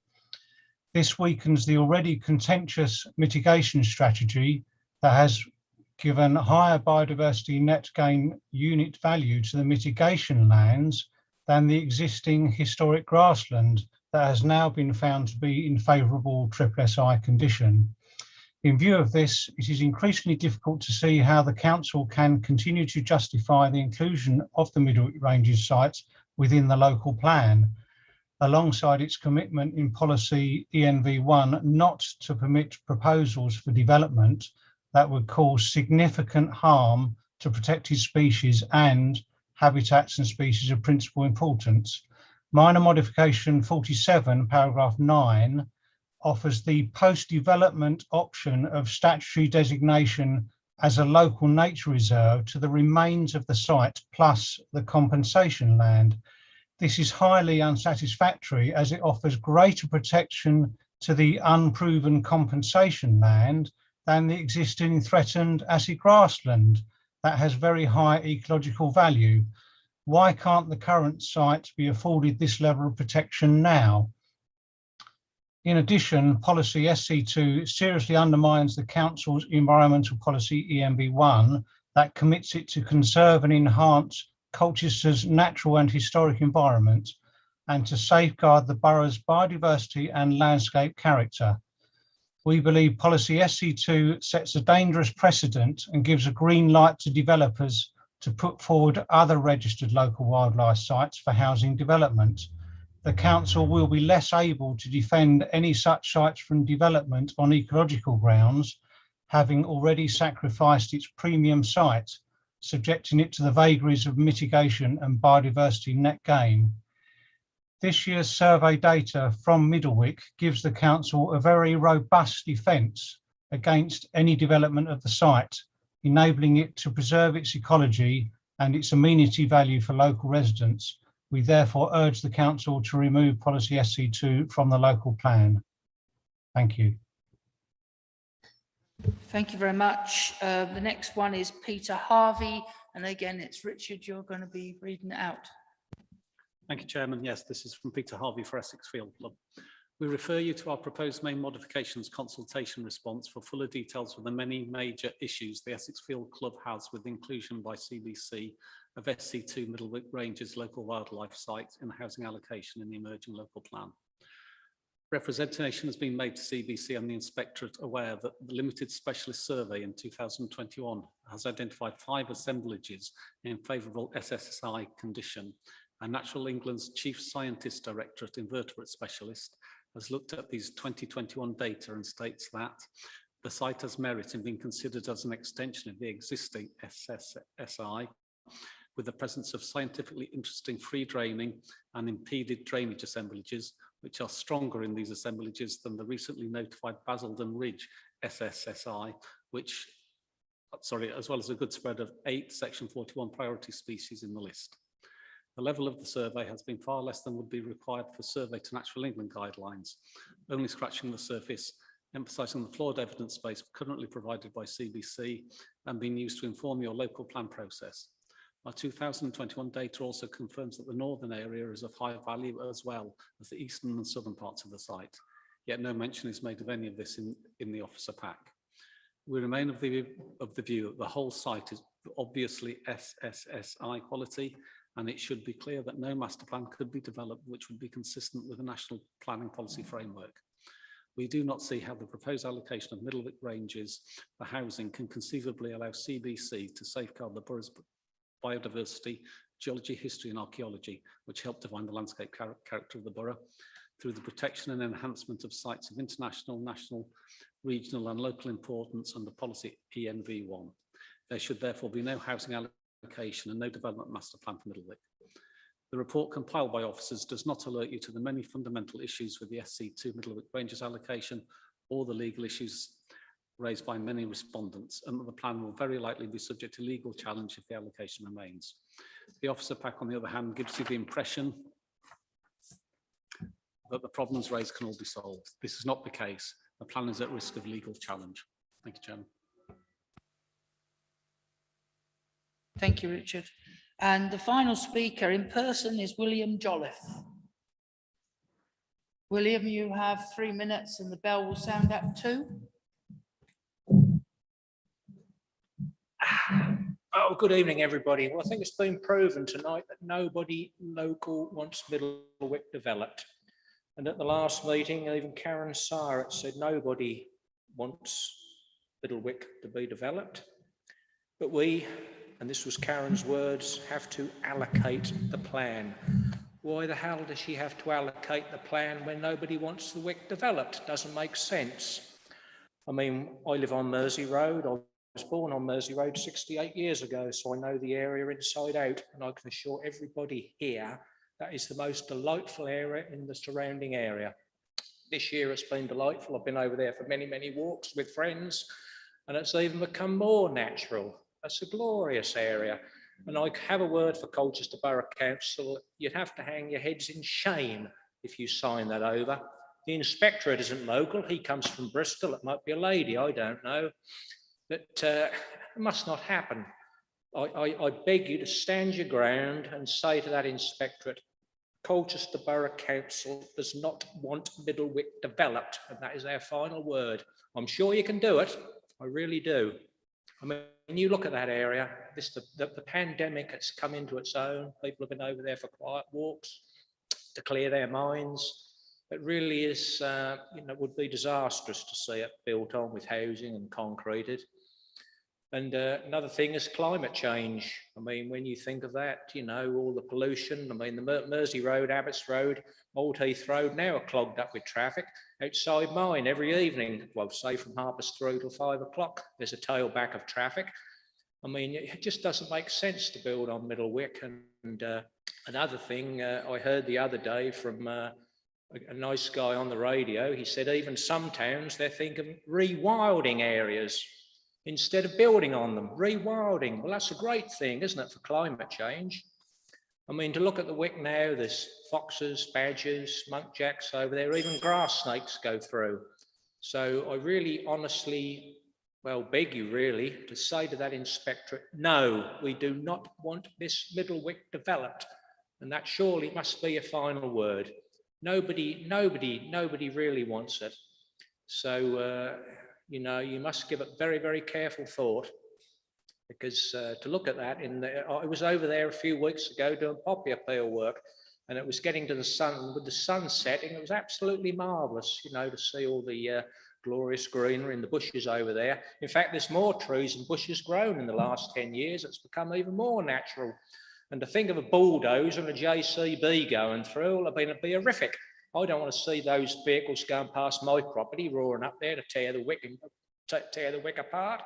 This weakens the already contentious mitigation strategy that has given higher biodiversity net gain unit value to the mitigation lands than the existing historic grassland that has now been found to be in favourable SSI condition. In view of this, it is increasingly difficult to see how the council can continue to justify the inclusion of the Middlewick Ranges sites within the local plan. alongside its commitment in policy ENV1 not to permit proposals for development that would cause significant harm to protected species and habitats and species of principal importance. Minor modification 47, paragraph 9, offers the post-development option of statutory designation as a local nature reserve to the remains of the site plus the compensation land. This is highly unsatisfactory as it offers greater protection to the unproven compensation land than the existing threatened acid grassland that has very high ecological value. Why can't the current site be afforded this level of protection now? In addition, policy SC2 seriously undermines the Council's environmental policy ENV1 that commits it to conserve and enhance Colchester's natural and historic environment and to safeguard the borough's biodiversity and landscape character. We believe policy SC2 sets a dangerous precedent and gives a green light to developers to put forward other registered local wildlife sites for housing development. The Council will be less able to defend any such sites from development on ecological grounds, having already sacrificed its premium site, subjecting it to the vagaries of mitigation and biodiversity net gain. This year's survey data from Middlewick gives the Council a very robust defence against any development of the site, enabling it to preserve its ecology and its amenity value for local residents. We therefore urge the Council to remove policy SC2 from the local plan. Thank you. Thank you very much. The next one is Peter Harvey. And again, it's Richard, you're going to be reading it out. Thank you, Chairman. Yes, this is from Peter Harvey for Essex Field Club. We refer you to our proposed main modifications consultation response for fuller details of the many major issues the Essex Field Club has with inclusion by CBC of SC2 Middlewick Ranges local wildlife sites in the housing allocation in the emerging local plan. Representation has been made to CBC and the Inspectorate aware that the limited specialist survey in 2021 has identified 5 assemblages in favourable SSSI condition, and Natural England's Chief Scientist Directorate Invertebrate Specialist has looked at these 2021 data and states that the site has merit in being considered as an extension of the existing SSSI with the presence of scientifically interesting free draining and impeded drainage assemblages, which are stronger in these assemblages than the recently notified Basildon Ridge SSSI, which, as well as a good spread of 8 Section 41 priority species in the list. The level of the survey has been far less than would be required for survey to Natural England guidelines, only scratching the surface, emphasising the flawed evidence base currently provided by CBC and being used to inform your local plan process. Our 2021 data also confirms that the northern area is of high value as well as the eastern and southern parts of the site, yet no mention is made of any of this in the officer pack. We remain of the view that the whole site is obviously SSSI quality, and it should be clear that no master plan could be developed which would be consistent with the National Planning Policy Framework. We do not see how the proposed allocation of Middlewick Ranges for housing can conceivably allow CBC to safeguard the borough's biodiversity, geology, history and archaeology, which help define the landscape character of the borough, through the protection and enhancement of sites of international, national, regional and local importance under policy ENV1. There should therefore be no housing allocation and no development master plan for Middlewick. The report compiled by officers does not alert you to the many fundamental issues with the SC2 Middlewick Ranges allocation or the legal issues raised by many respondents, and that the plan will very likely be subject to legal challenge if the allocation remains. The officer pack, on the other hand, gives you the impression that the problems raised can all be solved. This is not the case. The plan is at risk of legal challenge. Thank you, Chairman. Thank you, Richard. And the final speaker in person is William Jolliffe. William, you have 3 minutes and the bell will sound at 2. Oh, good evening, everybody. Well, I think it's been proven tonight that nobody local wants Middlewick developed. And at the last meeting, even Karen Syrett said nobody wants Middlewick to be developed. But we, and this was Karen's words, have to allocate the plan. Why the hell does she have to allocate the plan when nobody wants the Wick developed? Doesn't make sense. I mean, I live on Mersey Road. I was born on Mersey Road 68 years ago, so I know the area inside out, and I can assure everybody here that is the most delightful area in the surrounding area. This year it's been delightful. I've been over there for many, many walks with friends, and it's even become more natural. It's a glorious area. And I have a word for Colchester Borough Council. You'd have to hang your heads in shame if you sign that over. The inspectorate isn't local. He comes from Bristol. It might be a lady, I don't know. But it must not happen. I beg you to stand your ground and say to that inspectorate, Colchester Borough Council does not want Middlewick developed, and that is our final word. I'm sure you can do it. I really do. I mean, when you look at that area, the pandemic has come into its own. People have been over there for quiet walks to clear their minds. It really is, you know, would be disastrous to see it built on with housing and concreted. And another thing is climate change. I mean, when you think of that, you know, all the pollution. I mean, the Mersey Road, Abbots Road, Old Heath Road now are clogged up with traffic. Outside mine every evening, well, say from 3:30 till 5 o'clock, there's a tailback of traffic. I mean, it just doesn't make sense to build on Middlewick. And another thing I heard the other day from a nice guy on the radio, he said even some towns, they're thinking rewilding areas instead of building on them. Rewilding, well, that's a great thing, isn't it, for climate change? I mean, to look at the Wick now, there's foxes, badgers, muntjacks over there, even grass snakes go through. So I really honestly, well, beg you really to say to that inspectorate, no, we do not want this Middlewick developed. And that surely must be a final word. Nobody really wants it. So, you know, you must give it very, very careful thought, because to look at that, I was over there a few weeks ago doing poppy appeal work, and it was getting to the sun, with the sun setting, it was absolutely marvellous, you know, to see all the glorious greenery in the bushes over there. In fact, there's more trees and bushes grown in the last 10 years. It's become even more natural. And to think of a bulldozer and a JCB going through, it'd be horrific. I don't want to see those vehicles going past my property, roaring up there to tear the Wick apart.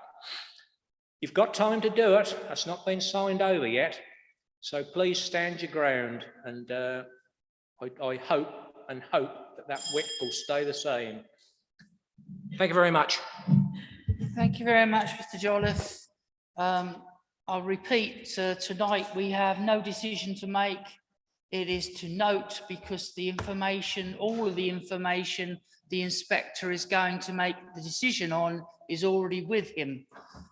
You've got time to do it. That's not been signed over yet. So please stand your ground. And I hope that Wick will stay the same. Thank you very much. Thank you very much, Mr. Jolliffe. I'll repeat, tonight we have no decision to make. It is to note, because the information, all of the information the inspector is going to make the decision on is already with him.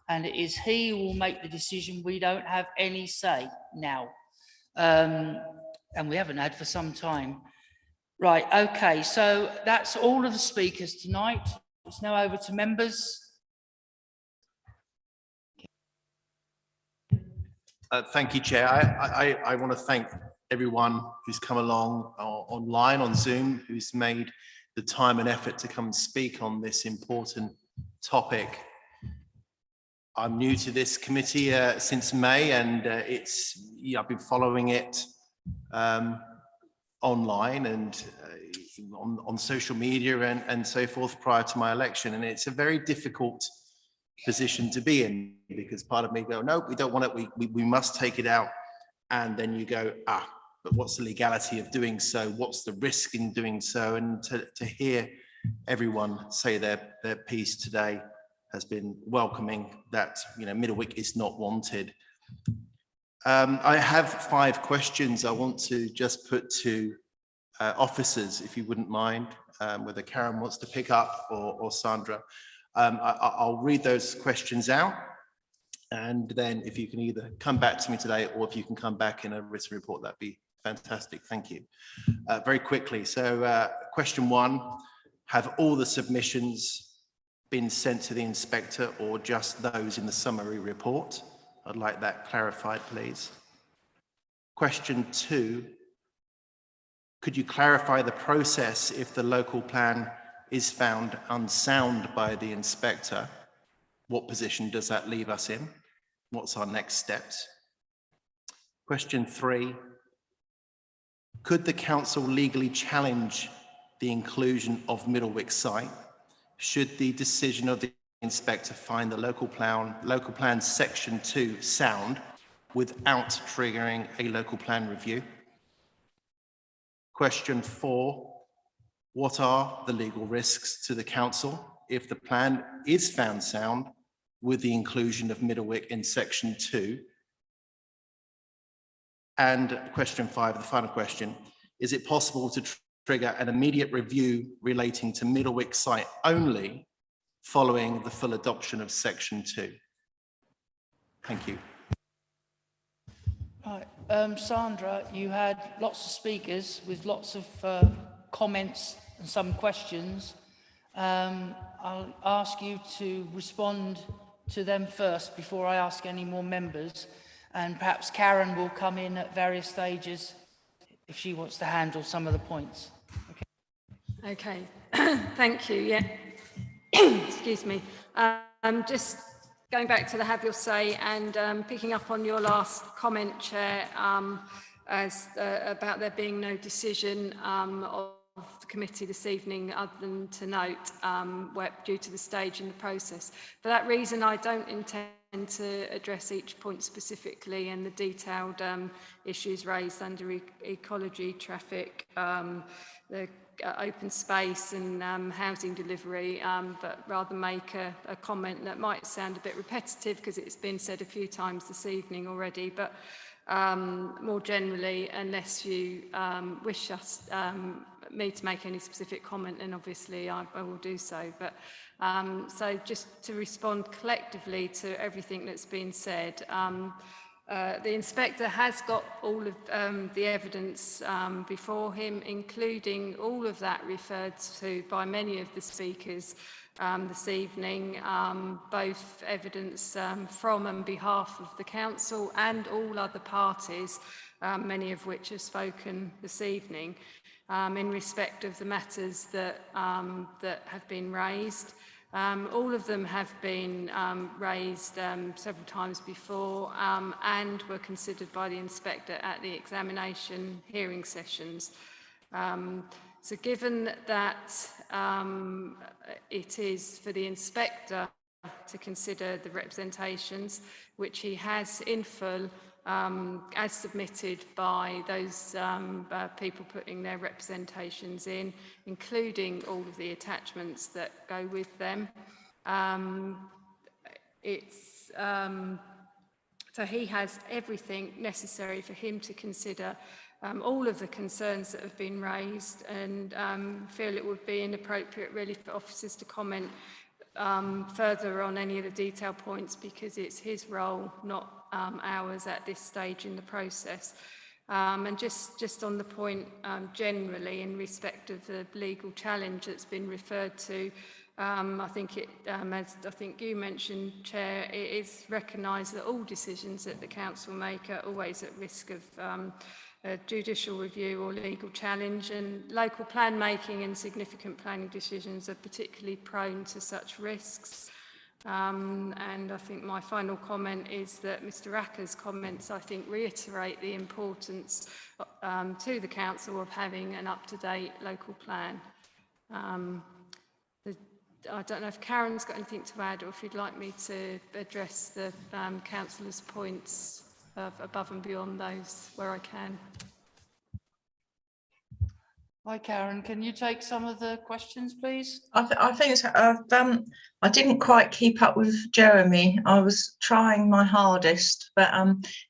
And it is he who will make the decision. We don't have any say now. And we haven't had for some time. Right, okay, so that's all of the speakers tonight. It's now over to members. Thank you, Chair. I want to thank everyone who's come along online on Zoom, who's made the time and effort to come and speak on this important topic. I'm new to this committee since May, and I've been following it online and on social media and so forth prior to my election, and it's a very difficult position to be in, because part of me go, no, we don't want it, we must take it out, and then you go, but what's the legality of doing so? What's the risk in doing so? And to hear everyone say their piece today has been welcoming, that, you know, Middlewick is not wanted. I have 5 questions I want to just put to officers, if you wouldn't mind, whether Karen wants to pick up or Sandra. I'll read those questions out, and then if you can either come back to me today, or if you can come back in a written report, that'd be fantastic. Thank you. Very quickly. So question 1, have all the submissions been sent to the inspector, or just those in the summary report? I'd like that clarified, please. Question 2, could you clarify the process if the local plan is found unsound by the inspector? What position does that leave us in? What's our next steps? Question 3, Could the council legally challenge the inclusion of Middlewick site should the decision of the inspector find the local plan section 2 sound without triggering a local plan review? Question 4, what are the legal risks to the council if the plan is found sound with the inclusion of Middlewick in section 2? And question 5, the final question, is it possible to trigger an immediate review relating to Middlewick site only following the full adoption of section 2? Thank you. Right, Sandra, you had lots of speakers with lots of comments and some questions. I'll ask you to respond to them first before I ask any more members, and perhaps Karen will come in at various stages if she wants to handle some of the points. Okay, thank you. Yeah, excuse me. Just going back to the have your say and picking up on your last comment, Chair, about there being no decision of the committee this evening other than to note due to the stage in the process. For that reason, I don't intend to address each point specifically and the detailed issues raised under ecology, traffic, the open space and housing delivery, but rather make a comment that might sound a bit repetitive because it's been said a few times this evening already, but more generally, unless you wish me to make any specific comment, then obviously I will do so. But so just to respond collectively to everything that's been said, the inspector has got all of the evidence before him, including all of that referred to by many of the speakers this evening, both evidence from and behalf of the council and all other parties, many of which have spoken this evening, in respect of the matters that have been raised. All of them have been raised several times before and were considered by the inspector at the examination hearing sessions. So given that it is for the inspector to consider the representations, which he has in full as submitted by those people putting their representations in, including all of the attachments that go with them. So he has everything necessary for him to consider all of the concerns that have been raised, and feel it would be inappropriate really for officers to comment further on any of the detailed points, because it's his role, not ours at this stage in the process. And just on the point generally in respect of the legal challenge that's been referred to, I think as I think you mentioned, Chair, it is recognised that all decisions that the council make are always at risk of judicial review or legal challenge, and local plan making and significant planning decisions are particularly prone to such risks. And I think my final comment is that Mr. Acker's comments, I think, reiterate the importance to the council of having an up-to-date local plan. I don't know if Karen's got anything to add, or if you'd like me to address the councillors' points above and beyond those where I can. Hi, Karen. Can you take some of the questions, please? I think so. I didn't quite keep up with Jeremy. I was trying my hardest, but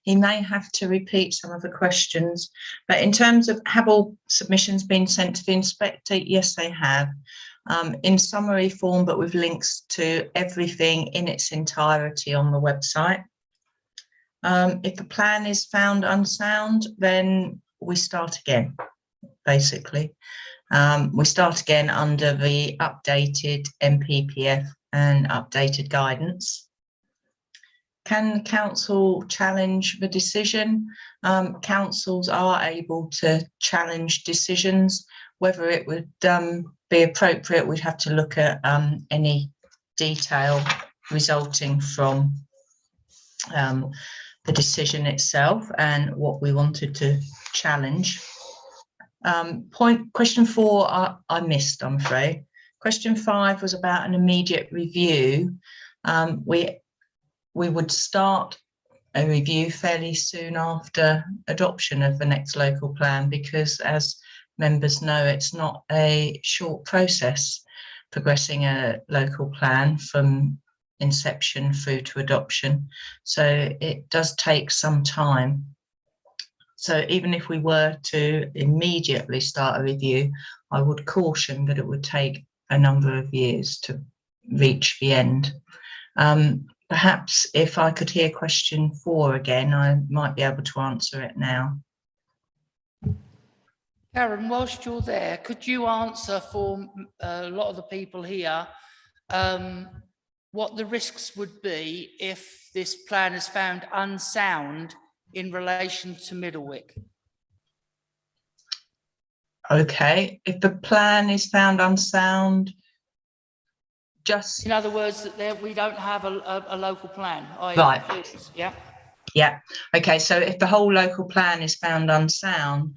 he may have to repeat some of the questions. But in terms of have all submissions been sent to the inspector? Yes, they have. In summary form, but with links to everything in its entirety on the website. If the plan is found unsound, then we start again, basically. We start again under the updated MPPF and updated guidance. Can the council challenge the decision? Councils are able to challenge decisions. Whether it would be appropriate, we'd have to look at any detail resulting from the decision itself and what we wanted to challenge. Question 4, I missed, I'm afraid. Question 5 was about an immediate review. We would start a review fairly soon after adoption of the next local plan, because as members know, it's not a short process progressing a local plan from inception through to adoption. So it does take some time. So even if we were to immediately start a review, I would caution that it would take a number of years to reach the end. Perhaps if I could hear question 4 again, I might be able to answer it now. Karen, whilst you're there, could you answer for a lot of the people here what the risks would be if this plan is found unsound in relation to Middlewick? Okay, if the plan is found unsound, just... In other words, that we don't have a local plan. Right. Yeah. Yeah, okay, so if the whole local plan is found unsound,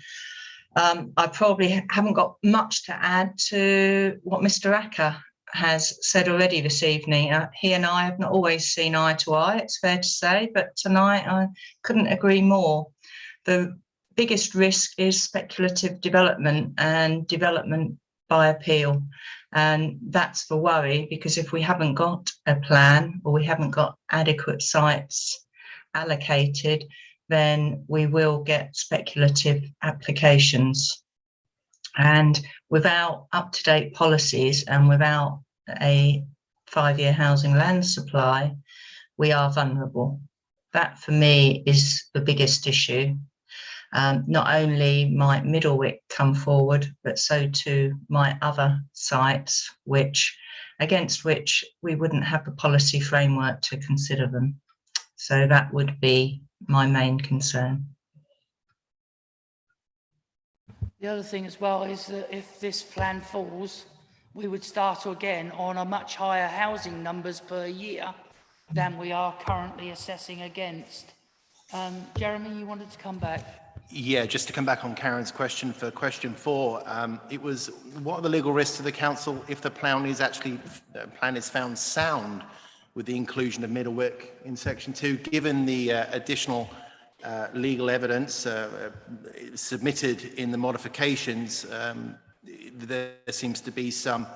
I probably haven't got much to add to what Mr. Acker has said already this evening. He and I have not always seen eye to eye, it's fair to say, but tonight I couldn't agree more. The biggest risk is speculative development and development by appeal. And that's the worry, because if we haven't got a plan or we haven't got adequate sites allocated, then we will get speculative applications. And without up-to-date policies and without a 5-year housing land supply, we are vulnerable. That for me is the biggest issue. Not only might Middlewick come forward, but so too might other sites against which we wouldn't have the policy framework to consider them. So that would be my main concern. The other thing as well is that if this plan falls, we would start again on a much higher housing numbers per year than we are currently assessing against. Jeremy, you wanted to come back? Yeah, just to come back on Karen's question for question 4, it was, what are the legal risks to the council if the plan is found sound with the inclusion of Middlewick in section 2, given the additional legal evidence submitted in the modifications? There seems to be some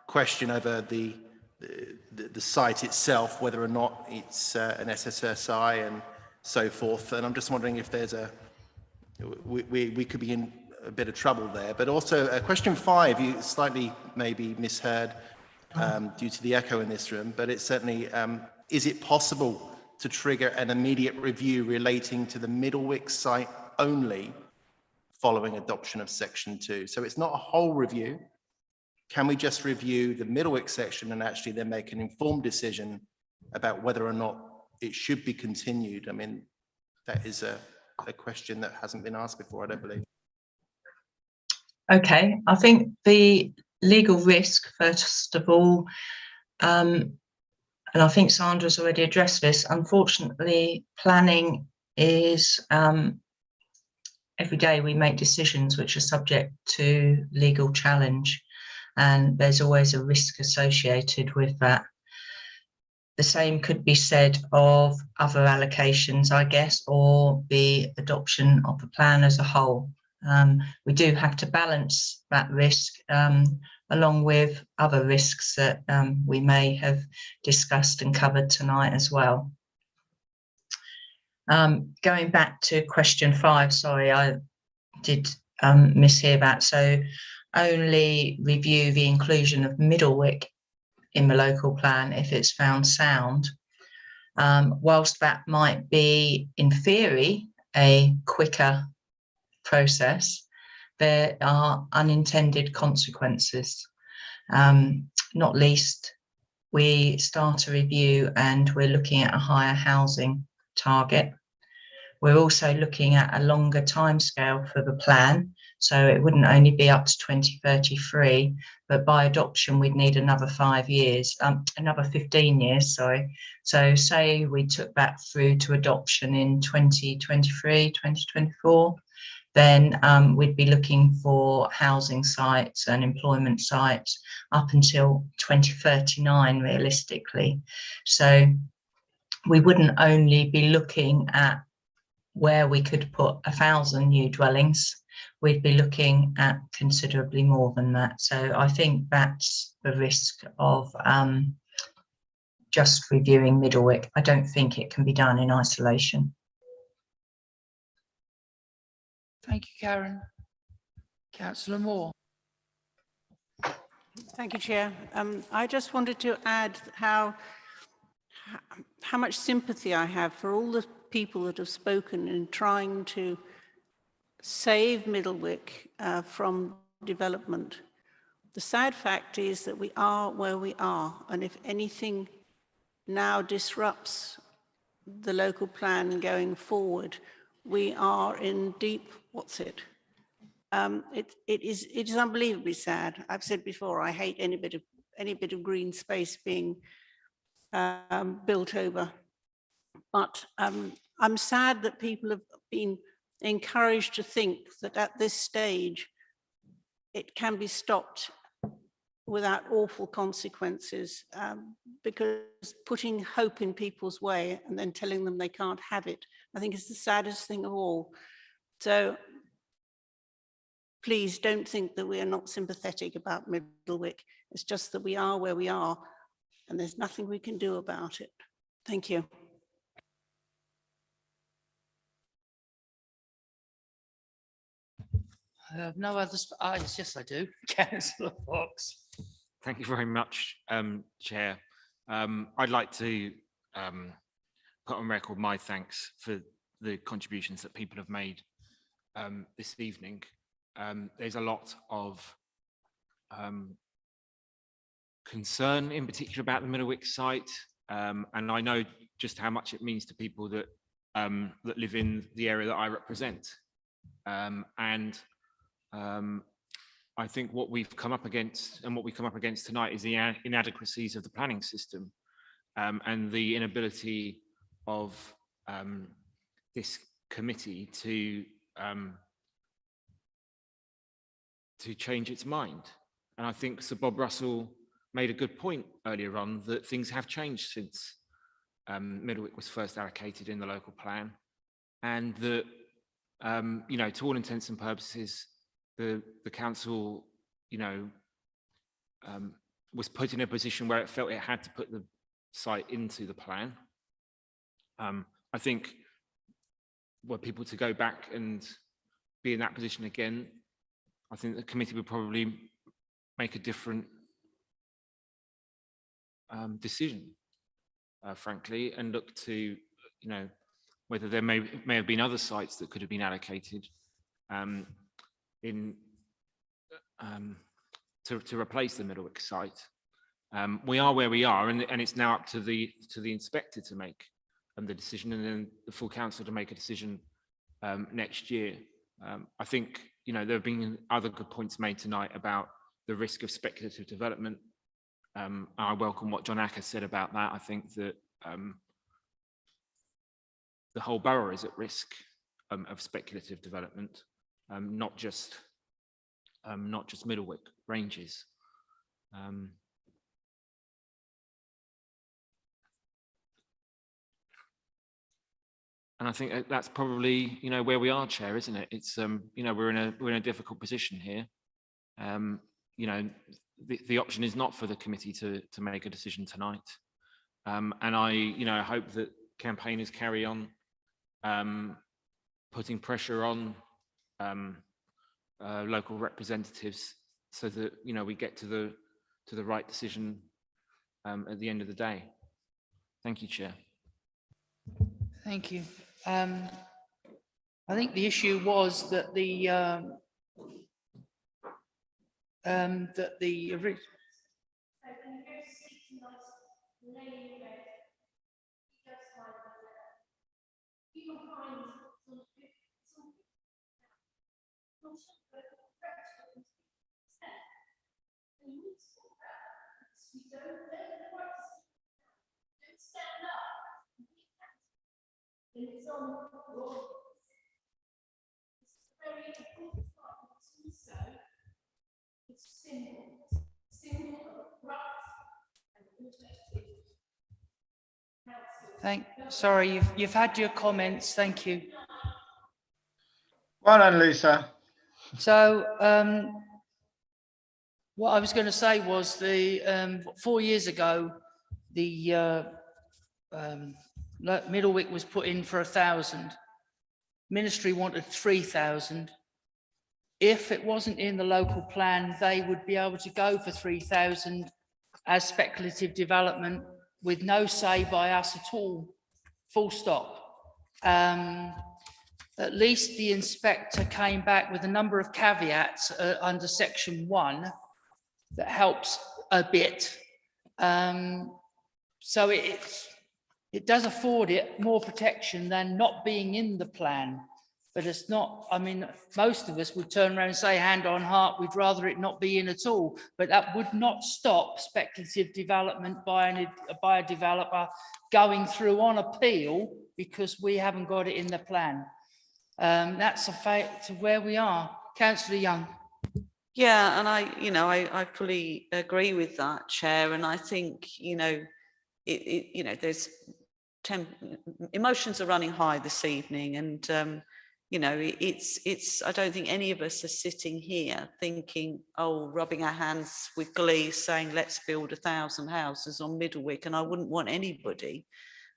question over the site itself, whether or not it's an SSSI and so forth. And I'm just wondering if there's we could be in a bit of trouble there. But also question 5, you slightly maybe misheard due to the echo in this room, but it's certainly, is it possible to trigger an immediate review relating to the Middlewick site only following adoption of section 2? So it's not a whole review. Can we just review the Middlewick section and actually then make an informed decision about whether or not it should be continued? I mean, that is a question that hasn't been asked before, I don't believe. Okay, I think the legal risk, first of all, and I think Sandra's already addressed this, unfortunately, planning is, every day we make decisions which are subject to legal challenge, and there's always a risk associated with that. The same could be said of other allocations, I guess, or the adoption of the plan as a whole. We do have to balance that risk along with other risks that we may have discussed and covered tonight as well. Going back to question 5, sorry, I did mishear that. So only review the inclusion of Middlewick in the local plan if it's found sound. Whilst that might be, in theory, a quicker process, there are unintended consequences. Not least, we start a review and we're looking at a higher housing target. We're also looking at a longer timescale for the plan. So it wouldn't only be up to 2033, but by adoption, we'd need another 5 years, another 15 years, sorry. So say we took that through to adoption in 2023, 2024, then we'd be looking for housing sites and employment sites up until 2039, realistically. So we wouldn't only be looking at where we could put 1,000 new dwellings, we'd be looking at considerably more than that. So I think that's the risk of just reviewing Middlewick. I don't think it can be done in isolation. Thank you, Karen. Councillor Moore. Thank you, Chair. I just wanted to add how much sympathy I have for all the people that have spoken in trying to save Middlewick from development. The sad fact is that we are where we are, and if anything now disrupts the local plan going forward, we are in deep, it is unbelievably sad. I've said before, I hate any bit of green space being built over. But I'm sad that people have been encouraged to think that at this stage, it can be stopped without awful consequences, because putting hope in people's way and then telling them they can't have it, I think is the saddest thing of all. So please don't think that we are not sympathetic about Middlewick. It's just that we are where we are and there's nothing we can do about it. Thank you. I have no other, yes, I do. Councillor Fox. Thank you very much, Chair. I'd like to put on record my thanks for the contributions that people have made this evening. There's a lot of concern in particular about the Middlewick site, and I know just how much it means to people that that live in the area that I represent. I think what we've come up against and what we come up against tonight is the inadequacies of the planning system, and the inability of this committee to change its mind. And I think Sir Bob Russell made a good point earlier on that things have changed since Middlewick was first allocated in the local plan, and that you know, to all intents and purposes, the council, you know, was put in a position where it felt it had to put the site into the plan. I think were people to go back and be in that position again, I think the committee would probably make a different decision, frankly, and look to, you know, whether there may have been other sites that could have been allocated to replace the Middlewick site. We are where we are, and it's now up to the inspector to make the decision, and then the full council to make a decision next year. I think, you know, there have been other good points made tonight about the risk of speculative development. I welcome what John Acker said about that. I think that the whole borough is at risk of speculative development, not just Middlewick ranges. And I think that's probably, you know, where we are, Chair, isn't it? It's you know, we're in a difficult position here. You know, the option is not for the committee to make a decision tonight. And I, you know, hope that campaigners carry on putting pressure on local representatives so that, you know, we get to the right decision at the end of the day. Thank you, Chair. Thank you. I think the issue was that the It's on the floor. It's very Sorry, you've had your comments. Thank you. Well done, Lisa. So what I was going to say was 4 years ago, the Middlewick was put in for 1,000. Ministry wanted 3,000. If it wasn't in the local plan, they would be able to go for 3,000 as speculative development with no say by us at all, full stop. At least the inspector came back with a number of caveats under section 1 that helps a bit. So it does afford it more protection than not being in the plan. But it's not, I mean, most of us would turn around and say, hand on heart, we'd rather it not be in at all. But that would not stop speculative development by a developer going through on appeal because we haven't got it in the plan. That's a fact of where we are. Councillor Young. Yeah, and I fully agree with that, Chair. And I think, there's emotions are running high this evening, and I don't think any of us are sitting here thinking, oh, rubbing our hands with glee, saying let's build 1,000 houses on Middlewick. And I wouldn't want anybody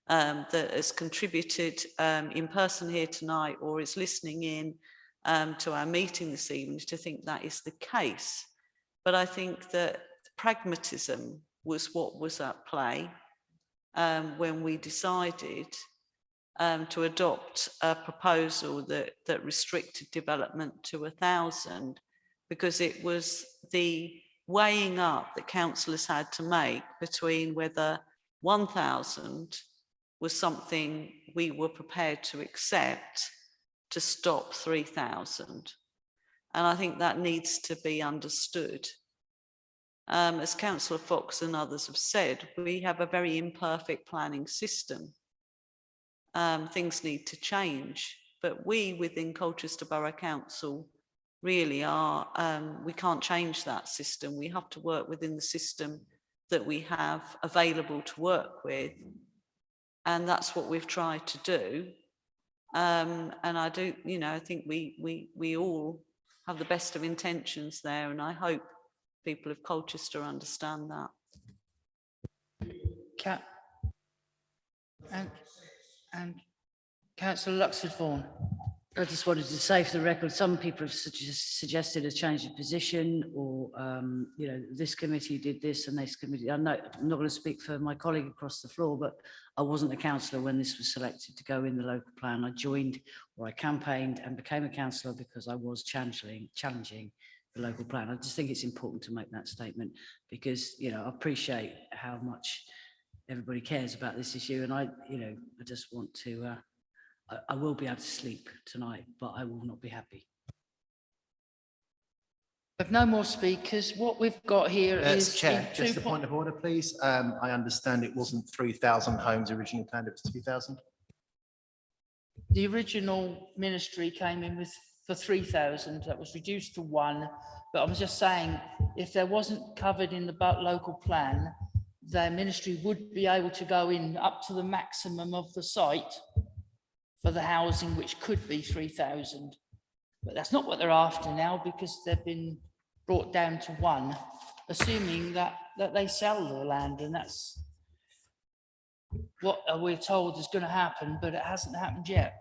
that has contributed in person here tonight or is listening in to our meeting this evening to think that is the case. But I think that pragmatism was what was at play when we decided to adopt a proposal that restricted development to 1,000, because it was the weighing up that councillors had to make between whether 1,000 was something we were prepared to accept to stop 3,000. And I think that needs to be understood. As Councillor Fox and others have said, we have a very imperfect planning system. Things need to change, but we within Colchester Borough Council really are, we can't change that system. We have to work within the system that we have available to work with. And that's what we've tried to do. And I do, I think we all have the best of intentions there, and I hope people of Colchester understand that. And Councillor Luxford-Vaughan. I just wanted to say for the record, some people have suggested a change of position, or this committee did this and this committee. I'm not going to speak for my colleague across the floor, but I wasn't a councillor when this was selected to go in the local plan. I joined, or I campaigned and became a councillor because I was challenging the local plan. I just think it's important to make that statement because I appreciate how much everybody cares about this issue, and I just want to. I will be able to sleep tonight, but I will not be happy. If no more speakers, what we've got here is... Chair, just a point of order, please. I understand it wasn't 3,000 homes originally planned, it was 2,000. The original ministry came in for 3,000. That was reduced to 1. But I was just saying, if there wasn't covered in the local plan, their ministry would be able to go in up to the maximum of the site for the housing, which could be 3,000. But that's not what they're after now, because they've been brought down to 1, assuming that they sell the land, and that's what we're told is going to happen, but it hasn't happened yet.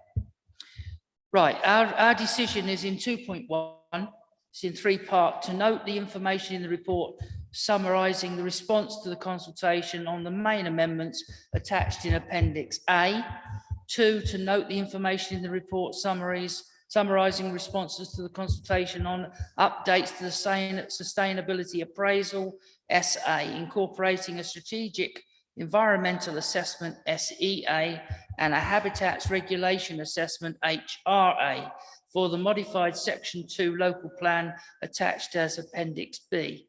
Right, our decision is in 2.1. It's in 3 parts: to note the information in the report summarising the response to the consultation on the main amendments attached in Appendix A. 2, to note the information in the report summarising responses to the consultation on updates to the sustainability appraisal, SA, incorporating a strategic environmental assessment, SEA, and a habitats regulation assessment, HRA, for the modified Section 2 local plan attached as Appendix B.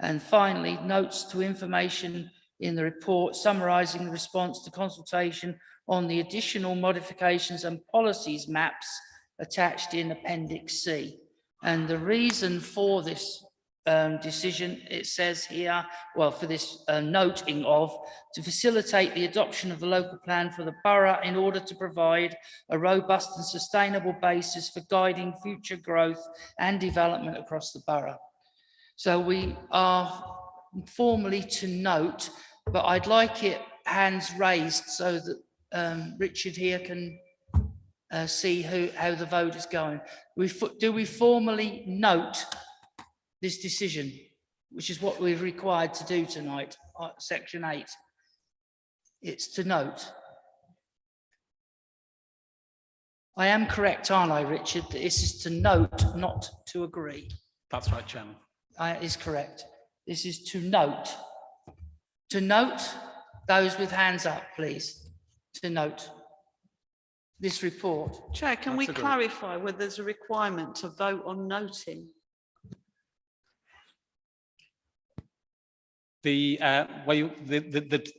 And finally, notes to information in the report summarising the response to consultation on the additional modifications and policies maps attached in Appendix C. And the reason for this decision, it says here, well, for this noting of, to facilitate the adoption of the local plan for the borough in order to provide a robust and sustainable basis for guiding future growth and development across the borough. So we are formally to note, but I'd like it hands raised so that Richard here can see how the vote is going. Do we formally note this decision, which is what we're required to do tonight, section 8? It's to note. I am correct, aren't I, Richard, that this is to note, not to agree? That's right, Chairman. Is correct. This is to note. To note, those with hands up, please, to note this report. Chair, can we clarify whether there's a requirement to vote on noting? The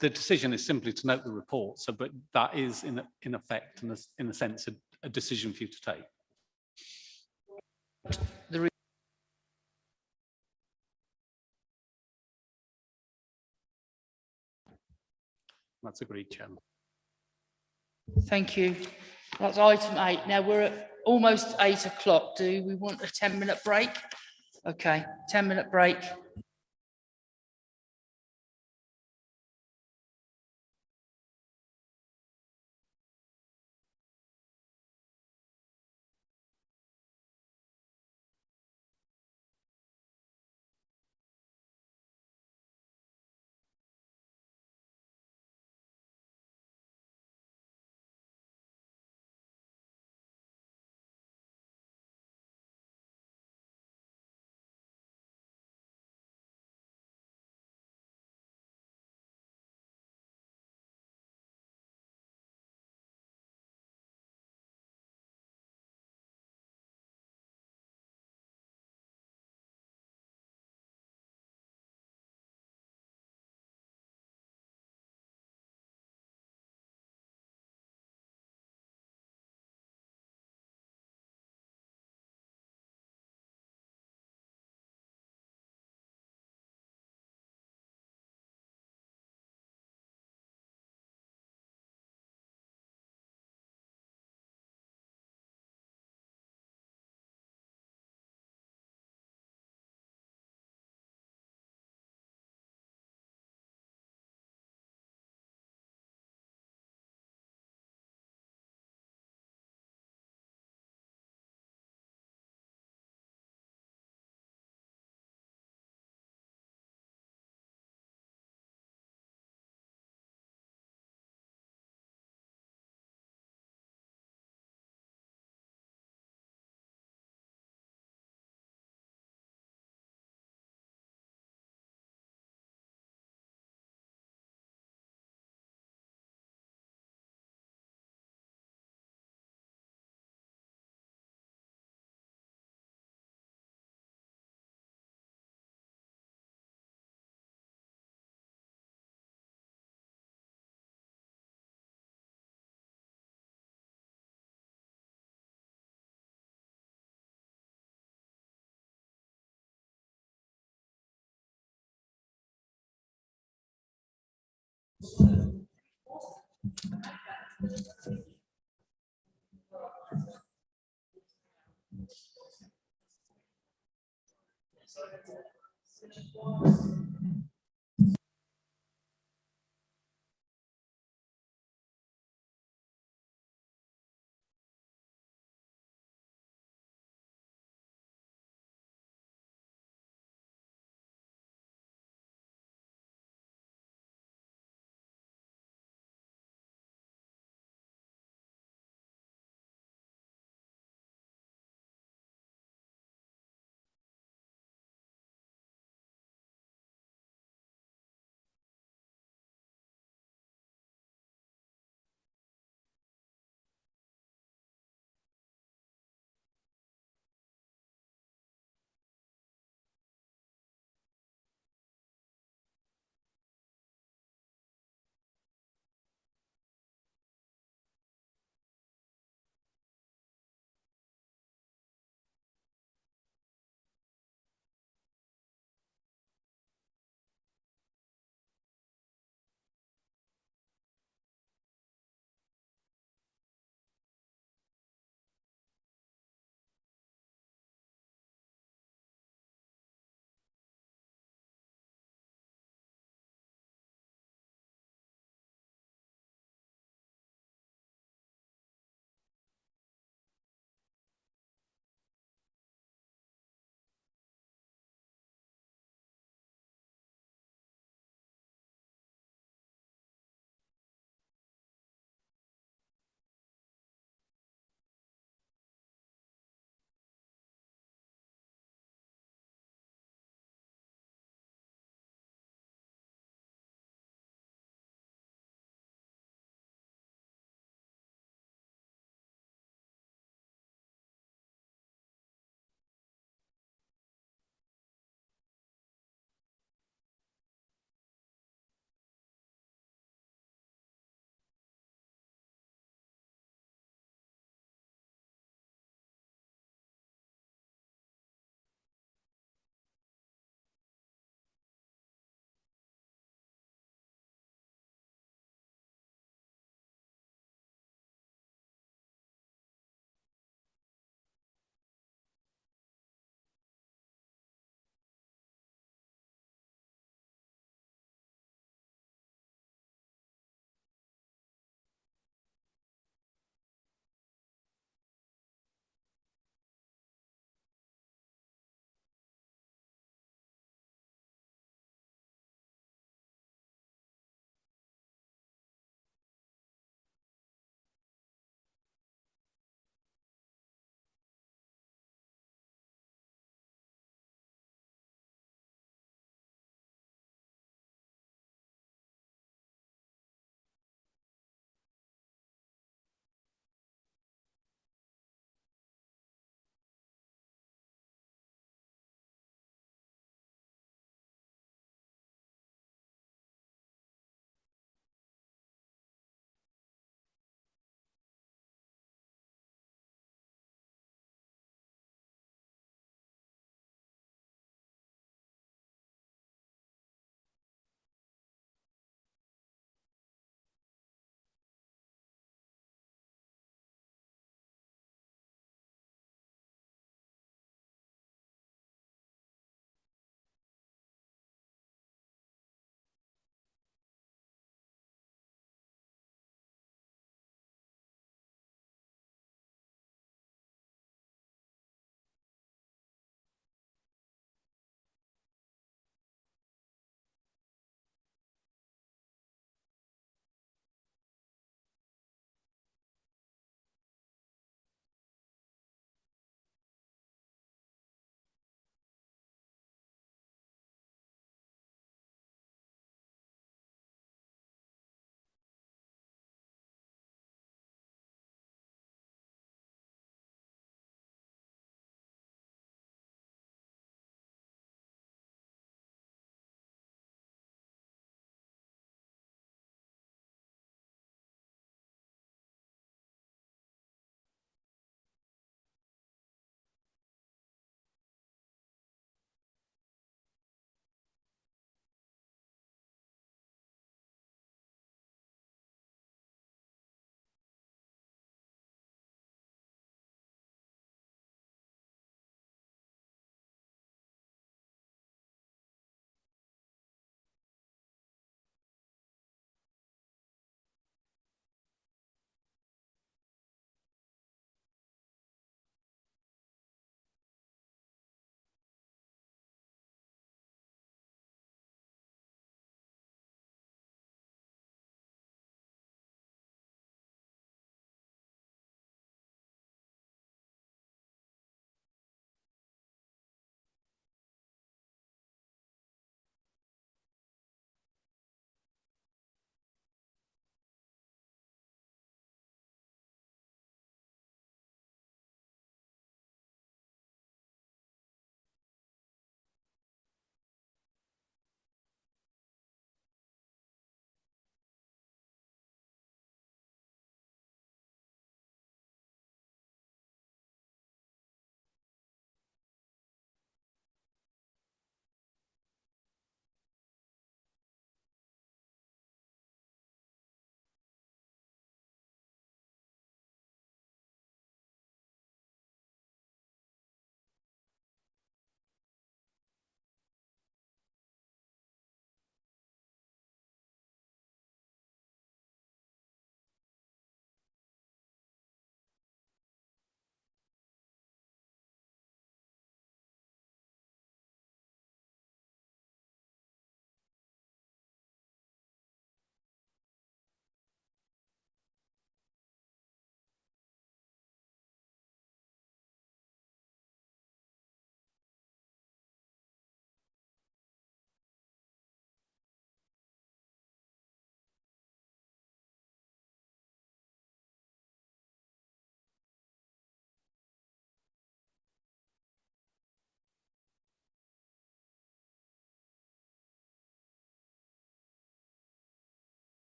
decision is simply to note the report, so but that is in effect, in a sense, a decision for you to take. That's agreed, Chairman. Thank you. That's item 8. Now we're at almost 8 o'clock. Do we want a 10-minute break? Okay, 10-minute break.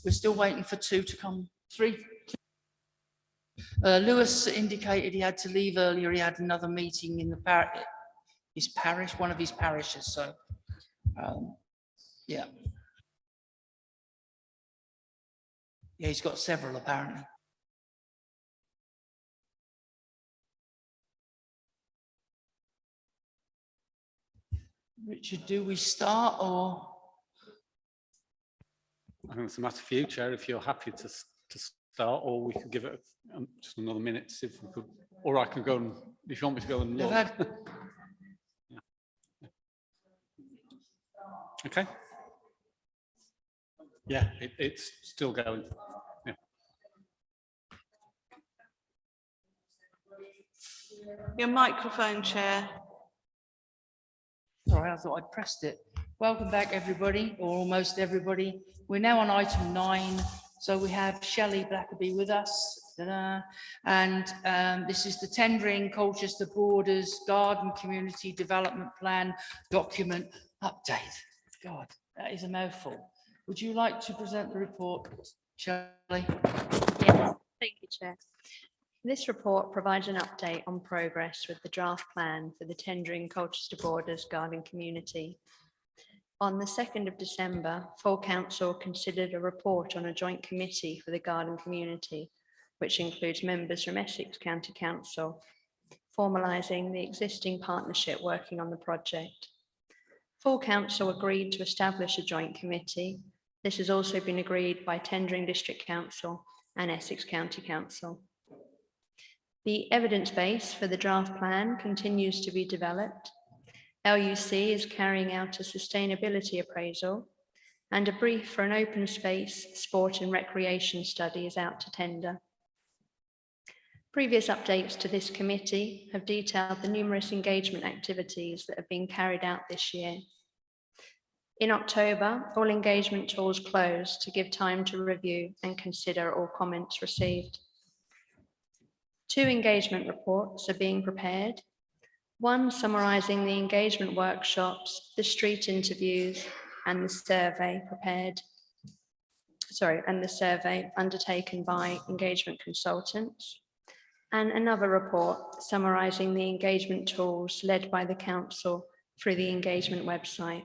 We're still waiting for two to come, three. Lewis indicated he had to leave earlier. He had another meeting in the his parish, one of his parishes. So, yeah. Yeah, he's got several apparently. Richard, do we start or? I think it's a matter for you, Chair, if you're happy to start, or we could give it just another minute, if we could, or I can go and, if you want me to go and look. Yeah. Okay. Yeah, it's still going. Yeah. Your microphone, Chair. Sorry, I thought I'd pressed it. Welcome back, everybody, or almost everybody. We're now on item 9. So we have Shelley Blackerby with us. And this is the tendering Colchester Borders Garden Community Development Plan document update. God, that is a mouthful. Would you like to present the report, Shelley? Yes, thank you, Chair. This report provides an update on progress with the draft plan for the tendering Colchester Borders Garden Community. On the 2nd of December, full council considered a report on a joint committee for the garden community, which includes members from Essex County Council, formalising the existing partnership working on the project. Full council agreed to establish a joint committee. This has also been agreed by Tendering District Council and Essex County Council. The evidence base for the draft plan continues to be developed. LUC is carrying out a sustainability appraisal, and a brief for an open space, sport and recreation study is out to tender. Previous updates to this committee have detailed the numerous engagement activities that have been carried out this year. In October, all engagement tools closed to give time to review and consider all comments received. 2 engagement reports are being prepared. One summarising the engagement workshops, the street interviews, and the survey undertaken by engagement consultants. And another report summarising the engagement tools led by the council through the engagement website.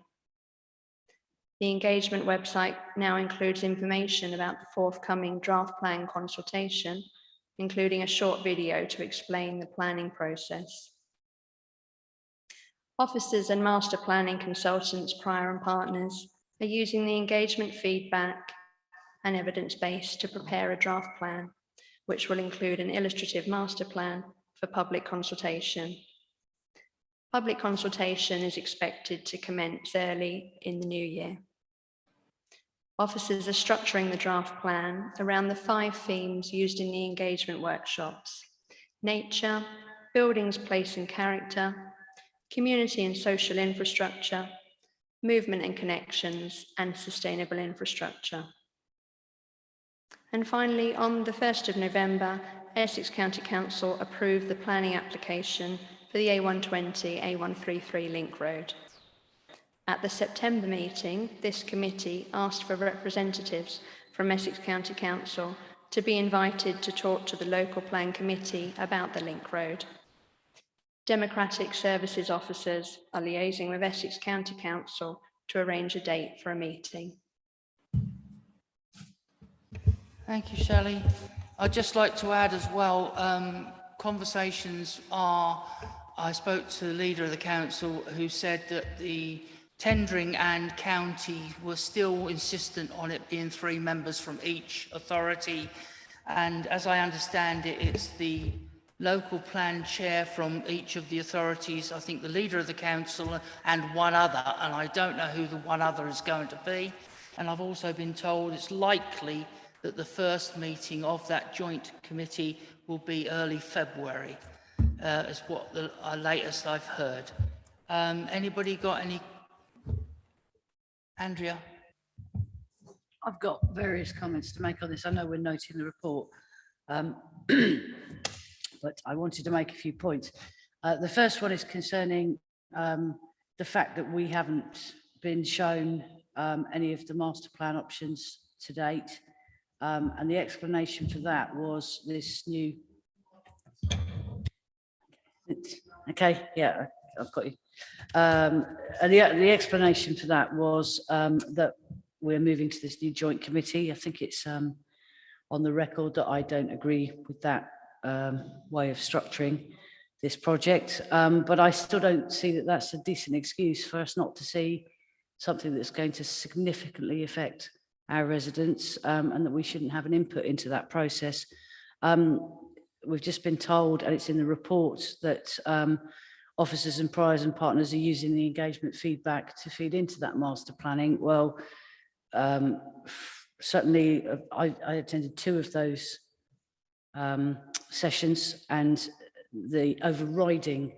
The engagement website now includes information about the forthcoming draft plan consultation, including a short video to explain the planning process. Officers and master planning consultants, prior and partners, are using the engagement feedback and evidence base to prepare a draft plan, which will include an illustrative master plan for public consultation. Public consultation is expected to commence early in the new year. Officers are structuring the draft plan around the 5 themes used in the engagement workshops: nature, buildings, place and character, community and social infrastructure, movement and connections, and sustainable infrastructure. And finally, on the 1st of November, Essex County Council approved the planning application for the A120, A133 link road. At the September meeting, this committee asked for representatives from Essex County Council to be invited to talk to the local plan committee about the link road. Democratic Services officers are liaising with Essex County Council to arrange a date for a meeting. Thank you, Shelley. I'd just like to add as well, conversations are, I spoke to the leader of the council who said that the tendering and county were still insistent on it being 3 members from each authority. And as I understand it, it's the local plan chair from each of the authorities, I think the leader of the council and one other, and I don't know who the one other is going to be. And I've also been told it's likely that the first meeting of that joint committee will be early February, is what the latest I've heard. Anybody got any? Andrea? I've got various comments to make on this. I know we're noting the report, but I wanted to make a few points. The first one is concerning the fact that we haven't been shown any of the master plan options to date. And the explanation for that was this new. Okay, yeah, I've got you. And the explanation for that was that we're moving to this new joint committee. I think it's on the record that I don't agree with that way of structuring this project, but I still don't see that that's a decent excuse for us not to see something that's going to significantly affect our residents, and that we shouldn't have an input into that process. We've just been told, and it's in the report, that officers and priors and partners are using the engagement feedback to feed into that master planning. Well, certainly I attended 2 of those sessions, and the overriding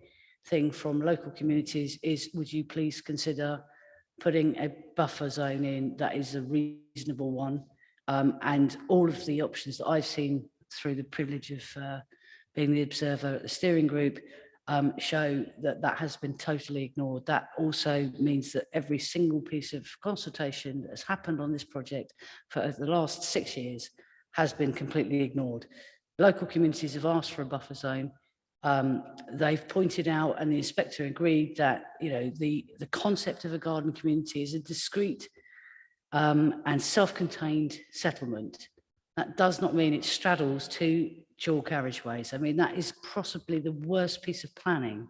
thing from local communities is, would you please consider putting a buffer zone in that is a reasonable one? And all of the options that I've seen through the privilege of being the observer at the steering group show that that has been totally ignored. That also means that every single piece of consultation that has happened on this project for the last 6 years has been completely ignored. Local communities have asked for a buffer zone. They've pointed out, and the inspector agreed, that the concept of a garden community is a discrete and self-contained settlement. That does not mean it straddles 2 dual carriageways. I mean, that is possibly the worst piece of planning,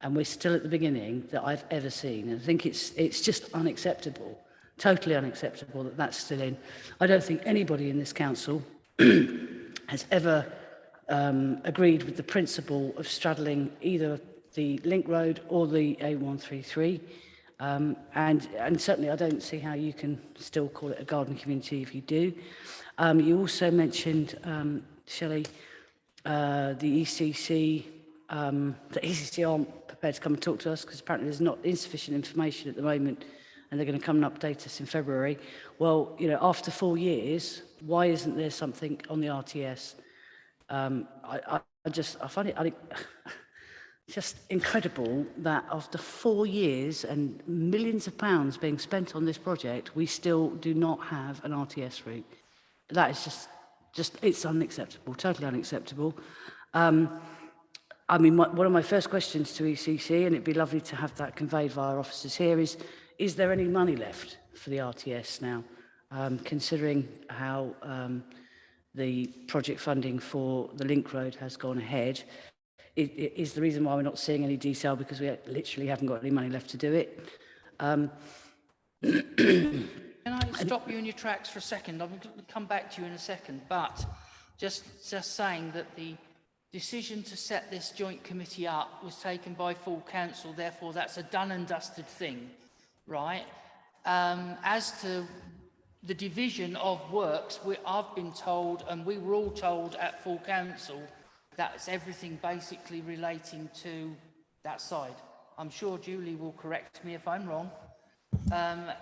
and we're still at the beginning, that I've ever seen. And I think it's just unacceptable, totally unacceptable that that's still in. I don't think anybody in this council has ever agreed with the principle of straddling either the link road or the A133. And certainly I don't see how you can still call it a garden community if you do. You also mentioned, Shelley, the ECC. The ECC aren't prepared to come and talk to us because apparently there's not insufficient information at the moment, and they're going to come and update us in February. Well, after 4 years, why isn't there something on the RTS? I find it just incredible that after 4 years and millions of pounds being spent on this project, we still do not have an RTS route. That is just it's unacceptable, totally unacceptable. I mean, one of my first questions to ECC, and it'd be lovely to have that conveyed via officers here, is there any money left for the RTS now, considering how the project funding for the link road has gone ahead? Is the reason why we're not seeing any detail because we literally haven't got any money left to do it? Can I stop you in your tracks for a second? I'm going to come back to you in a second, but just saying that the decision to set this joint committee up was taken by full council, therefore that's a done and dusted thing, right? As to the division of works, I've been told, and we were all told at full council, that's everything basically relating to that side. I'm sure Julie will correct me if I'm wrong.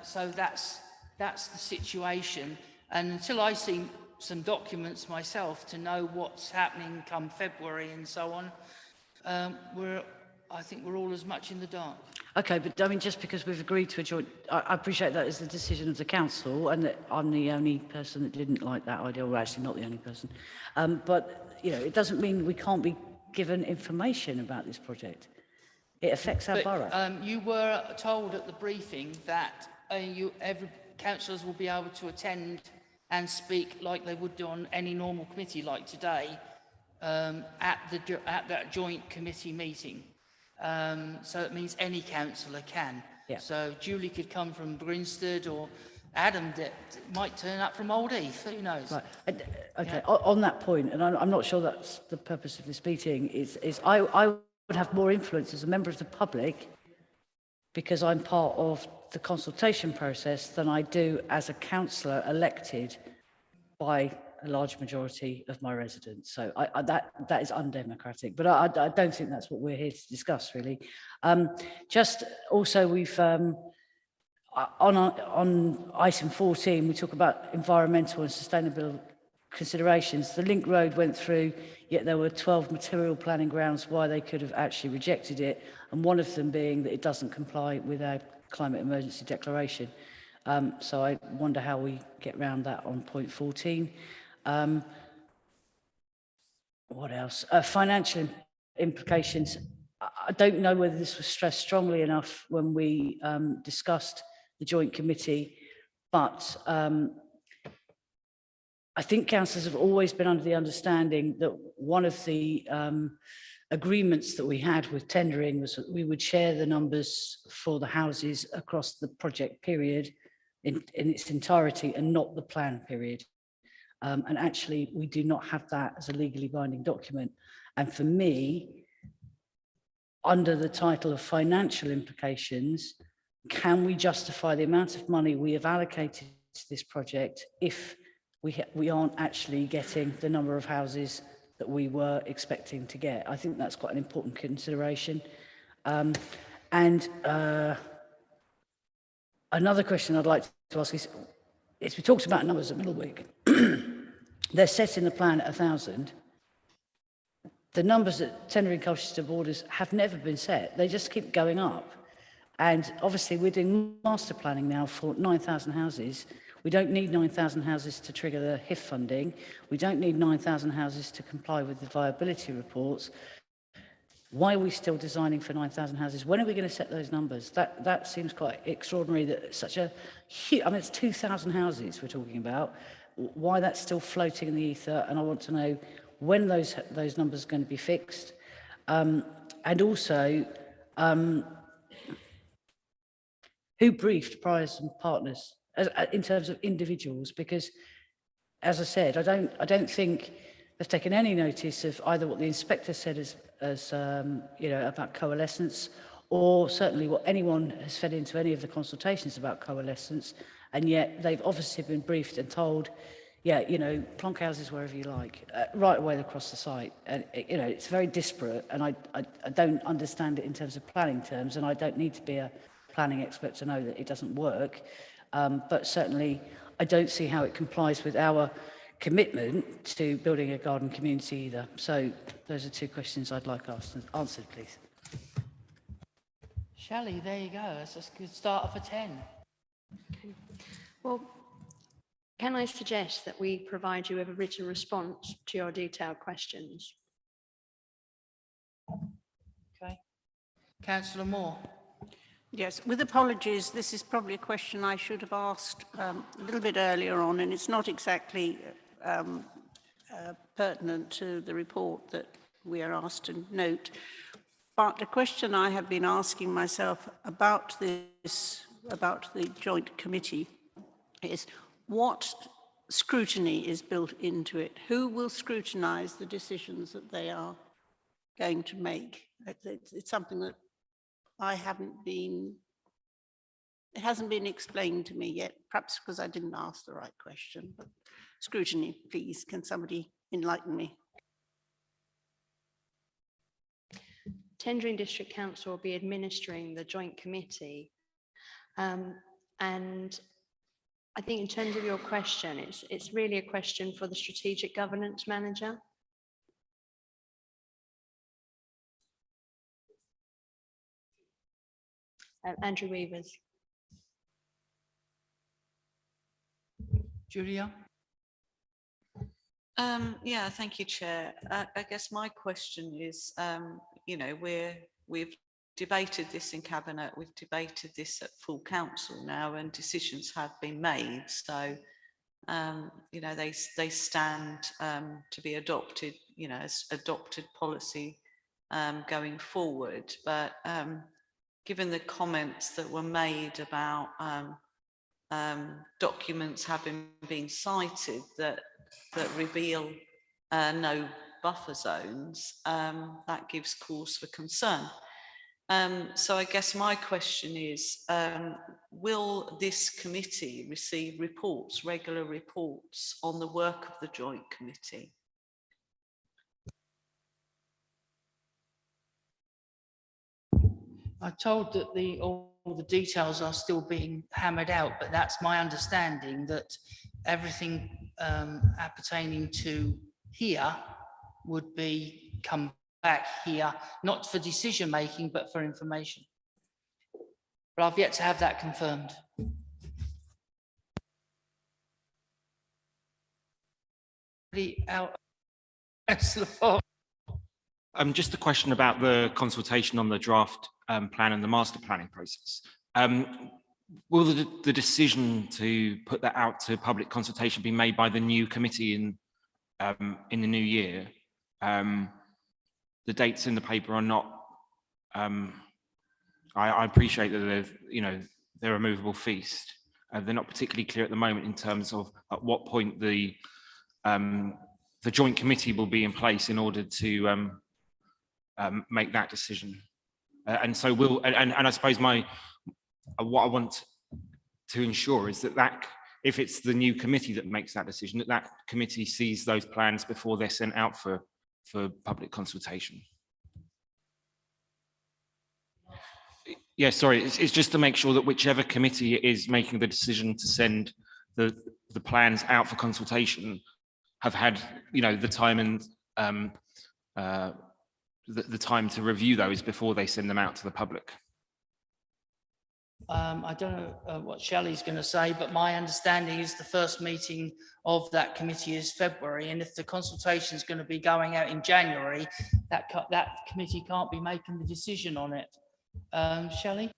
So that's the situation. And until I see some documents myself to know what's happening come February and so on, I think we're all as much in the dark. Okay, but I mean, just because we've agreed to a joint, I appreciate that is the decision of the council, and that I'm the only person that didn't like that idea, or actually not the only person. But it doesn't mean we can't be given information about this project. It affects our borough. You were told at the briefing that every councillors will be able to attend and speak like they would do on any normal committee like today at that joint committee meeting. So it means any councillor can. Yeah. So Julie could come from Grinstead, or Adam might turn up from Old Heath, who knows? Right. Okay, yeah. On that point, and I'm not sure that's the purpose of this meeting, is I would have more influence as a member of the public because I'm part of the consultation process than I do as a councillor elected by a large majority of my residents. So that is undemocratic, but I don't think that's what we're here to discuss, really. Just also, we've on item 14, we talk about environmental and sustainable considerations. The link road went through, yet there were 12 material planning grounds why they could have actually rejected it, and one of them being that it doesn't comply with our climate emergency declaration. So I wonder how we get around that on point 14. What else? Financial implications. I don't know whether this was stressed strongly enough when we discussed the joint committee, but I think councillors have always been under the understanding that one of the agreements that we had with tendering was that we would share the numbers for the houses across the project period in its entirety and not the plan period. And actually, we do not have that as a legally binding document. And for me, under the title of financial implications, can we justify the amount of money we have allocated to this project if we aren't actually getting the number of houses that we were expecting to get? I think that's quite an important consideration. Another question I'd like to ask is we talked about numbers at Middlewick. They're set in the plan at 1,000. The numbers at tendering Colchester borders have never been set. They just keep going up. And obviously we're doing master planning now for 9,000 houses. We don't need 9,000 houses to trigger the HIF funding. We don't need 9,000 houses to comply with the viability reports. Why are we still designing for 9,000 houses? When are we going to set those numbers? That seems quite extraordinary that such a huge, I mean, it's 2,000 houses we're talking about. Why that's still floating in the ether, and I want to know when those numbers are going to be fixed. And also, who briefed priors and partners in terms of individuals? Because, as I said, I don't think they've taken any notice of either what the inspector said as you know, about coalescence, or certainly what anyone has fed into any of the consultations about coalescence. And yet they've obviously been briefed and told, yeah, you know, plonk houses wherever you like, right away across the site. And, you know, it's very disparate, and I don't understand it in terms of planning terms, and I don't need to be a planning expert to know that it doesn't work. But certainly, I don't see how it complies with our commitment to building a garden community either. So those are two questions I'd like answered, please. Shelley, there you go. That's a good start for 10. Okay. Well, can I suggest that we provide you with a written response to your detailed questions? Okay. Councillor Moore. Yes, with apologies, this is probably a question I should have asked a little bit earlier on, and it's not exactly pertinent to the report that we are asked to note. But a question I have been asking myself about this, about the joint committee, is what scrutiny is built into it? Who will scrutinise the decisions that they are going to make? It's something that I haven't been, it hasn't been explained to me yet, perhaps because I didn't ask the right question. But scrutiny, please, can somebody enlighten me? Tendering District Council will be administering the joint committee. And I think in terms of your question, it's really a question for the Strategic Governance Manager. Andrew Weavers. Julia? Yeah, thank you, Chair. I guess my question is, you know, we've debated this in Cabinet, we've debated this at full council now, and decisions have been made. So, you know, they stand to be adopted, you know, as adopted policy going forward. But given the comments that were made about documents having been cited that reveal no buffer zones, that gives cause for concern. So I guess my question is, will this committee receive reports, regular reports on the work of the joint committee? I'm told that all the details are still being hammered out, but that's my understanding, that everything appertaining to here would be come back here, not for decision making, but for information. But I've yet to have that confirmed. out? Councillor Fox. Just a question about the consultation on the draft plan and the master planning process. Will the decision to put that out to public consultation be made by the new committee in the new year? The dates in the paper are not. I appreciate that they're a movable feast. They're not particularly clear at the moment in terms of at what point the joint committee will be in place in order to make that decision. And so I suppose what I want to ensure is that if it's the new committee that makes that decision, that committee sees those plans before they're sent out for public consultation. Yeah, sorry, it's just to make sure that whichever committee is making the decision to send the plans out for consultation have had, the time and the time to review those before they send them out to the public. I don't know what Shelley's going to say, but my understanding is the first meeting of that committee is February, and if the consultation is going to be going out in January, that committee can't be making the decision on it. Shelley?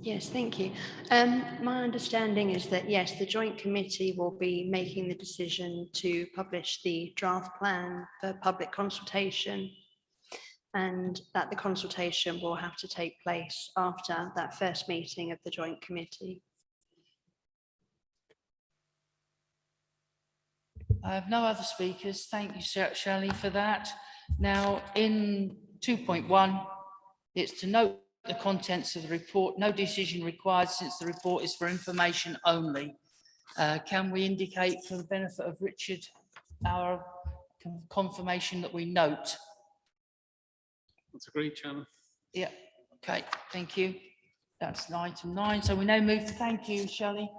Yes, thank you. My understanding is that, yes, the joint committee will be making the decision to publish the draft plan for public consultation, and that the consultation will have to take place after that first meeting of the joint committee. I have no other speakers. Thank you, Shelley, for that. Now, in 2.1, it's to note the contents of the report. No decision required since the report is for information only. Can we indicate, for the benefit of Richard, our confirmation that we note? That's agreed, Chairman. Yeah, okay, thank you. That's item 9. So we now move to, thank you, Shelley.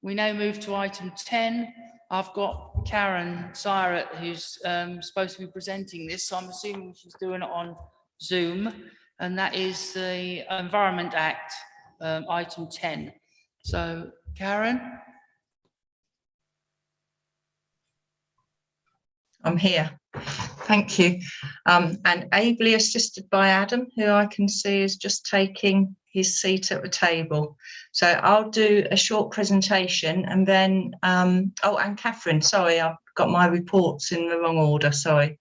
We now move to item 10. I've got Karen Syret, who's supposed to be presenting this, so I'm assuming she's doing it on Zoom, and that is the Environment Act, item 10. So, Karen? I'm here. Thank you. And ably assisted by Adam, who I can see is just taking his seat at the table. So I'll do a short presentation and then, oh, and Catherine, sorry, I've got my reports in the wrong order, sorry.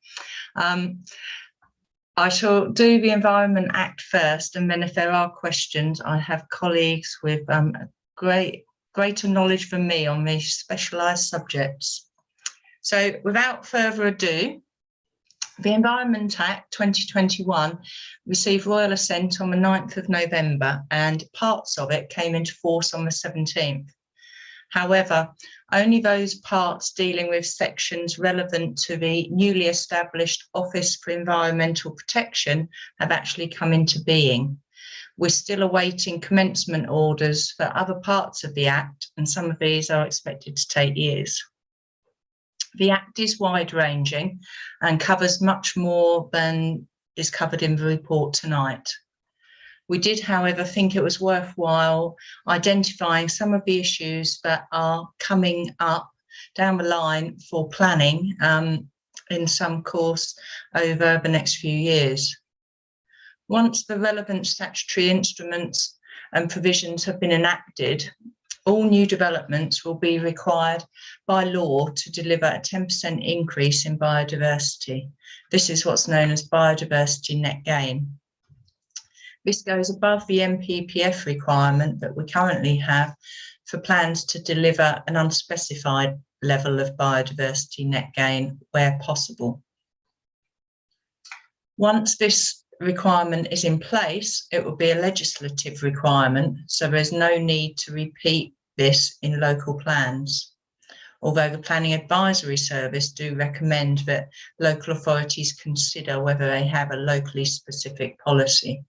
I shall do the Environment Act first, and then if there are questions, I have colleagues with greater knowledge than me on these specialised subjects. So without further ado, the Environment Act 2021 received royal assent on the 9th of November, and parts of it came into force on the 17th. However, only those parts dealing with sections relevant to the newly established Office for Environmental Protection have actually come into being. We're still awaiting commencement orders for other parts of the Act, and some of these are expected to take years. The Act is wide-ranging and covers much more than is covered in the report tonight. We did, however, think it was worthwhile identifying some of the issues that are coming up down the line for planning in some course over the next few years. Once the relevant statutory instruments and provisions have been enacted, all new developments will be required by law to deliver a 10% increase in biodiversity. This is what's known as biodiversity net gain. This goes above the MPPF requirement that we currently have for plans to deliver an unspecified level of biodiversity net gain where possible. Once this requirement is in place, it will be a legislative requirement, so there's no need to repeat this in local plans. Although the Planning Advisory Service do recommend that local authorities consider whether they have a locally specific policy.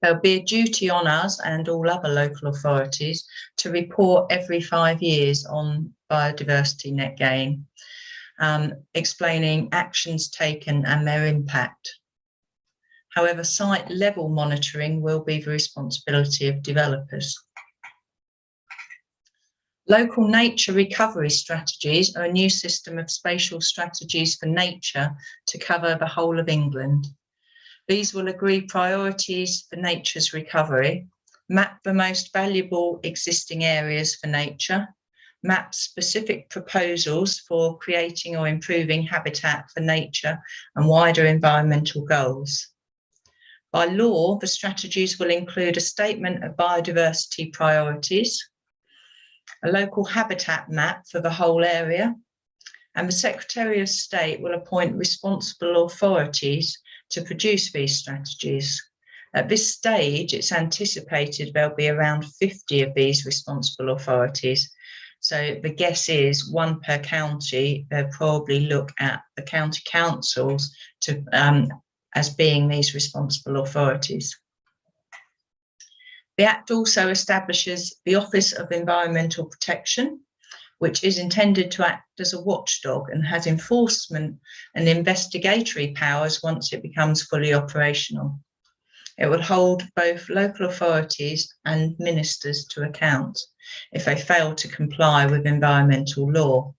There'll be a duty on us and all other local authorities to report every 5 years on biodiversity net gain, explaining actions taken and their impact. However, site level monitoring will be the responsibility of developers. Local nature recovery strategies are a new system of spatial strategies for nature to cover the whole of England. These will agree priorities for nature's recovery, map the most valuable existing areas for nature, map specific proposals for creating or improving habitat for nature and wider environmental goals. By law, the strategies will include a statement of biodiversity priorities, a local habitat map for the whole area, and the Secretary of State will appoint responsible authorities to produce these strategies. At this stage, it's anticipated there'll be around 50 of these responsible authorities. So the guess is one per county. They'll probably look at the county councils to as being these responsible authorities. The Act also establishes the Office of Environmental Protection, which is intended to act as a watchdog and has enforcement and investigatory powers once it becomes fully operational. It will hold both local authorities and ministers to account if they fail to comply with environmental law.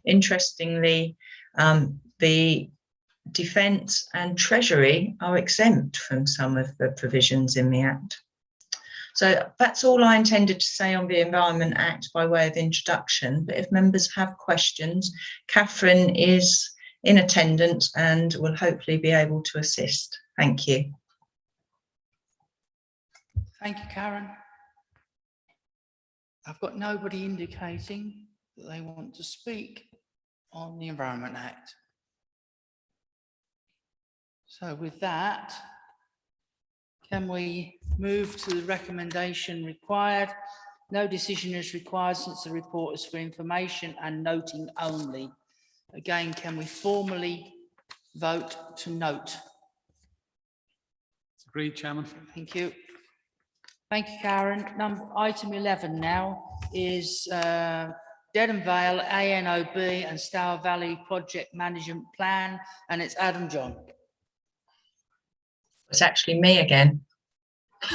Interestingly, the Defence and Treasury are exempt from some of the provisions in the Act. So that's all I intended to say on the Environment Act by way of introduction. But if members have questions, Catherine is in attendance and will hopefully be able to assist. Thank you. Thank you, Karen. I've got nobody indicating that they want to speak on the Environment Act. So with that, can we move to the recommendation required? No decision is required since the report is for information and noting only. Again, can we formally vote to note? Agreed, Chairman. Thank you. Thank you, Karen. Item 11 now is Dedham Vale, Aonb and Stour Valley Project Management Plan, and it's Adam John. It's actually me again.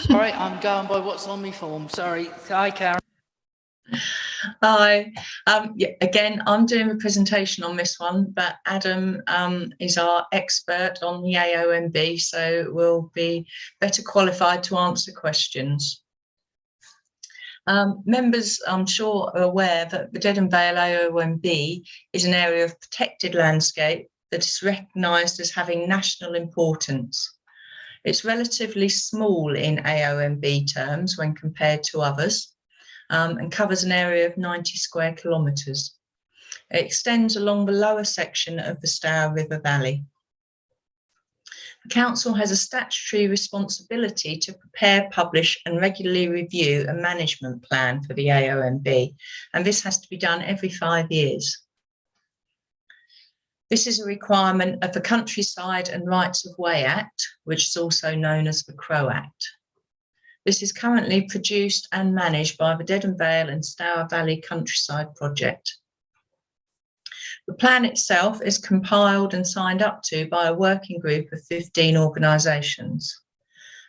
Sorry, I'm going by what's on my form. Sorry. Hi, Karen. Hi. Yeah, again, I'm doing a presentation on this one, but Adam is our expert on the Aonb, so will be better qualified to answer questions. Members, I'm sure, are aware that the Dedham Vale Aonb is an area of protected landscape that is recognised as having national importance. It's relatively small in Aonb terms when compared to others, and covers an area of 90 square kilometres. It extends along the lower section of the Stour River Valley. The Council has a statutory responsibility to prepare, publish and regularly review a management plan for the Aonb, and this has to be done every 5 years. This is a requirement of the Countryside and Rights of Way Act, which is also known as the Crow Act. This is currently produced and managed by the Dedham Vale and Stour Valley Countryside Project. The plan itself is compiled and signed up to by a working group of 15 organisations.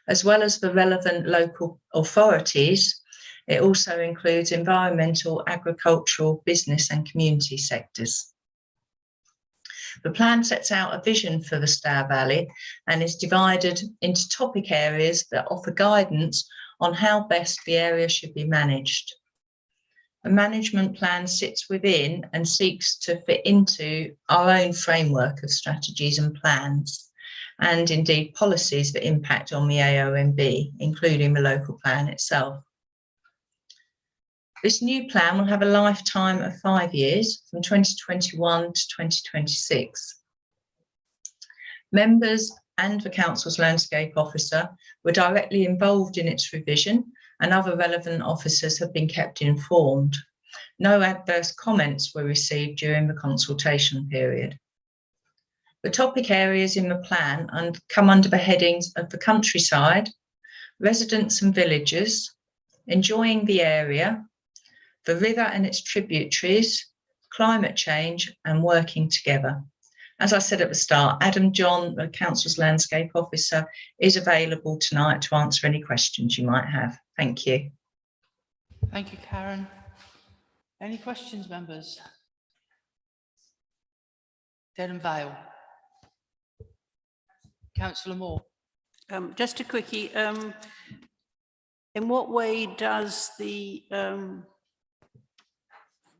As well as the relevant local authorities, it also includes environmental, agricultural, business and community sectors. The plan sets out a vision for the Stour Valley and is divided into topic areas that offer guidance on how best the area should be managed. The management plan sits within and seeks to fit into our own framework of strategies and plans, and indeed policies that impact on the Aonb, including the local plan itself. This new plan will have a lifetime of 5 years, from 2021 to 2026. Members and the Council's Landscape Officer were directly involved in its revision, and other relevant officers have been kept informed. No adverse comments were received during the consultation period. The topic areas in the plan come under the headings of the countryside, residents and villagers, enjoying the area, the river and its tributaries, climate change and working together. As I said at the start, Adam John, the Council's Landscape Officer, is available tonight to answer any questions you might have. Thank you. Thank you, Karen. Any questions, members? Dedham Vale. Councillor Moore. Just a quickie. In what way does the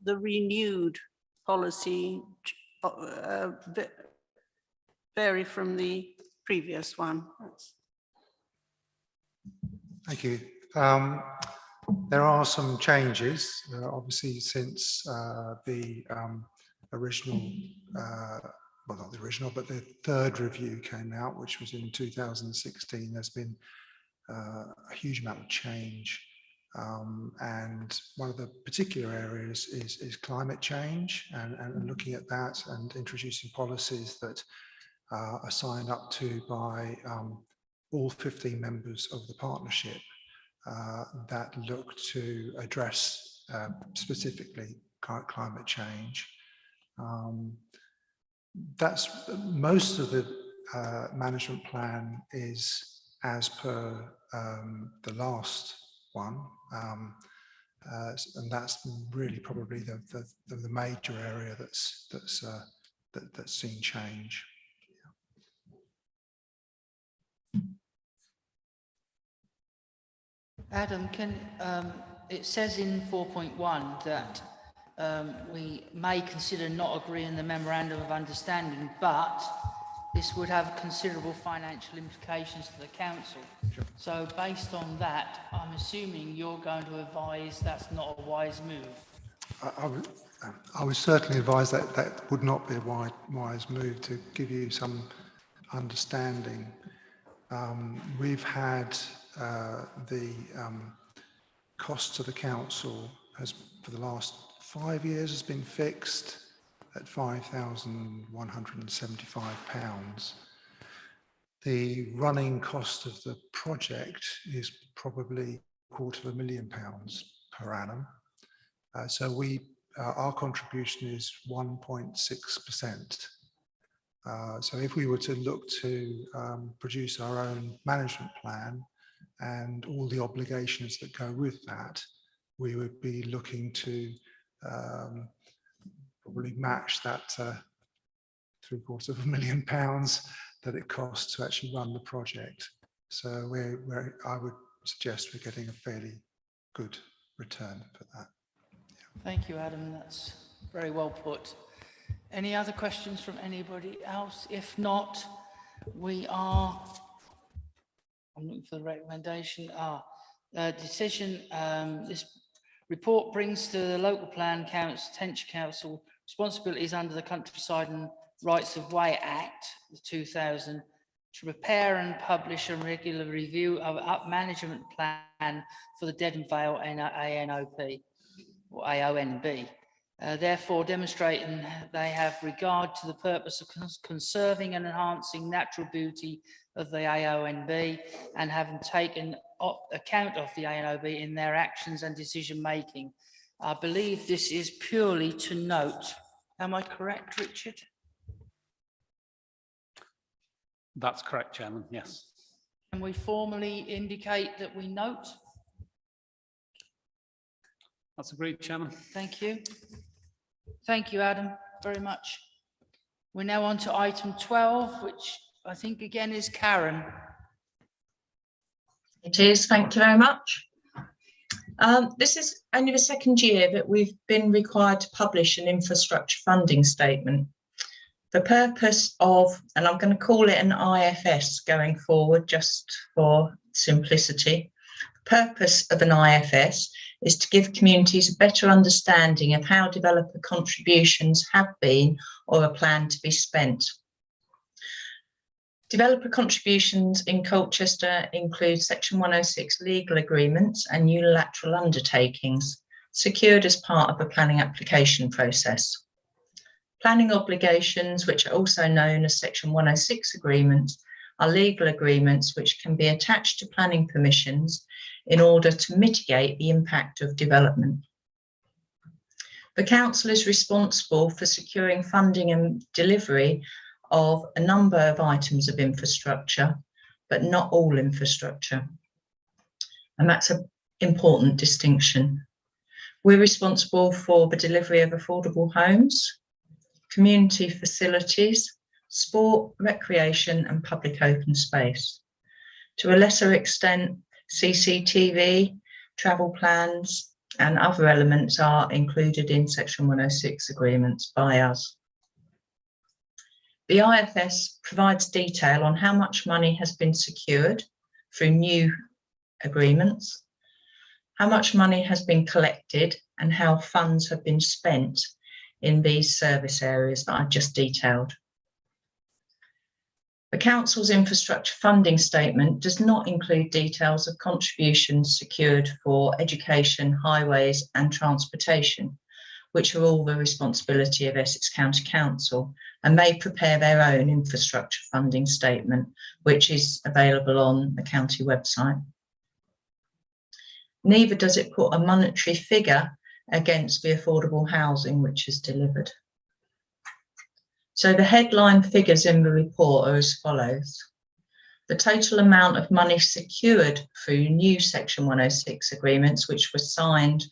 renewed policy vary from the previous one? Thank you. There are some changes, obviously, since the original, well, not the original, but the third review came out, which was in 2016. There's been a huge amount of change. And one of the particular areas is climate change and looking at that and introducing policies that are signed up to by all 15 members of the partnership that look to address specifically climate change. That's most of the management plan is as per the last one, and that's really probably the major area that's seen change. Adam, it says in 4.1 that we may consider not agreeing the memorandum of understanding, but this would have considerable financial implications to the council. Sure. So based on that, I'm assuming you're going to advise that's not a wise move. I would certainly advise that that would not be a wise move. To give you some understanding, we've had the cost to the council for the last 5 years has been fixed at £5,175. The running cost of the project is probably £250,000 per annum. So our contribution is 1.6%. So if we were to look to produce our own management plan and all the obligations that go with that, we would be looking to probably match that £750,000 that it costs to actually run the project. So I would suggest we're getting a fairly good return for that. Yeah. Thank you, Adam. That's very well put. Any other questions from anybody else? If not, I'm looking for the recommendation. Decision. This report brings to the local plan Tench Council responsibilities under the Countryside and Rights of Way Act 2000 to prepare and publish a regular review of up management plan for the Dedham Vale Aonb or Aonb. Therefore, demonstrating they have regard to the purpose of conserving and enhancing natural beauty of the Aonb and having taken account of the Aonb in their actions and decision making. I believe this is purely to note. Am I correct, Richard? That's correct, Chairman, yes. Can we formally indicate that we note? That's agreed, Chairman. Thank you. Thank you, Adam, very much. We're now on to item 12, which I think again is Karen. It is, thank you very much. This is only the second year that we've been required to publish an infrastructure funding statement. The purpose of, and I'm going to call it an IFS going forward just for simplicity. The purpose of an IFS is to give communities a better understanding of how developer contributions have been or are planned to be spent. Developer contributions in Colchester include Section 106 legal agreements and unilateral undertakings secured as part of the planning application process. Planning obligations, which are also known as Section 106 agreements, are legal agreements which can be attached to planning permissions in order to mitigate the impact of development. The Council is responsible for securing funding and delivery of a number of items of infrastructure, but not all infrastructure. And that's an important distinction. We're responsible for the delivery of affordable homes, community facilities, sport, recreation and public open space. To a lesser extent, CCTV, travel plans and other elements are included in Section 106 agreements by us. The IFS provides detail on how much money has been secured through new agreements, how much money has been collected and how funds have been spent in these service areas that I've just detailed. The Council's infrastructure funding statement does not include details of contributions secured for education, highways and transportation, which are all the responsibility of Essex County Council, and they prepare their own infrastructure funding statement, which is available on the county website. Neither does it put a monetary figure against the affordable housing which is delivered. So the headline figures in the report are as follows. The total amount of money secured through new Section 106 agreements which were signed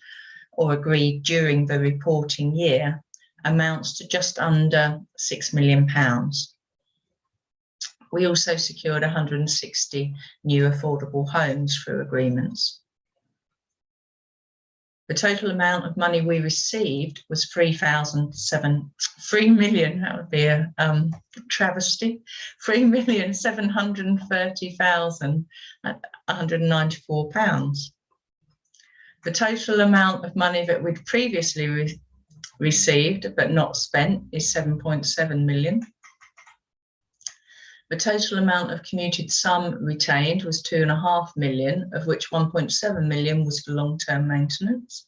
or agreed during the reporting year amounts to just under £6 million. We also secured 160 new affordable homes through agreements. The total amount of money we received was 3 million, that would be a travesty, 3,730,194 pounds. The total amount of money that we'd previously received but not spent is 7.7 million. The total amount of commuted sum retained was 2.5 million, of which 1.7 million was for long-term maintenance.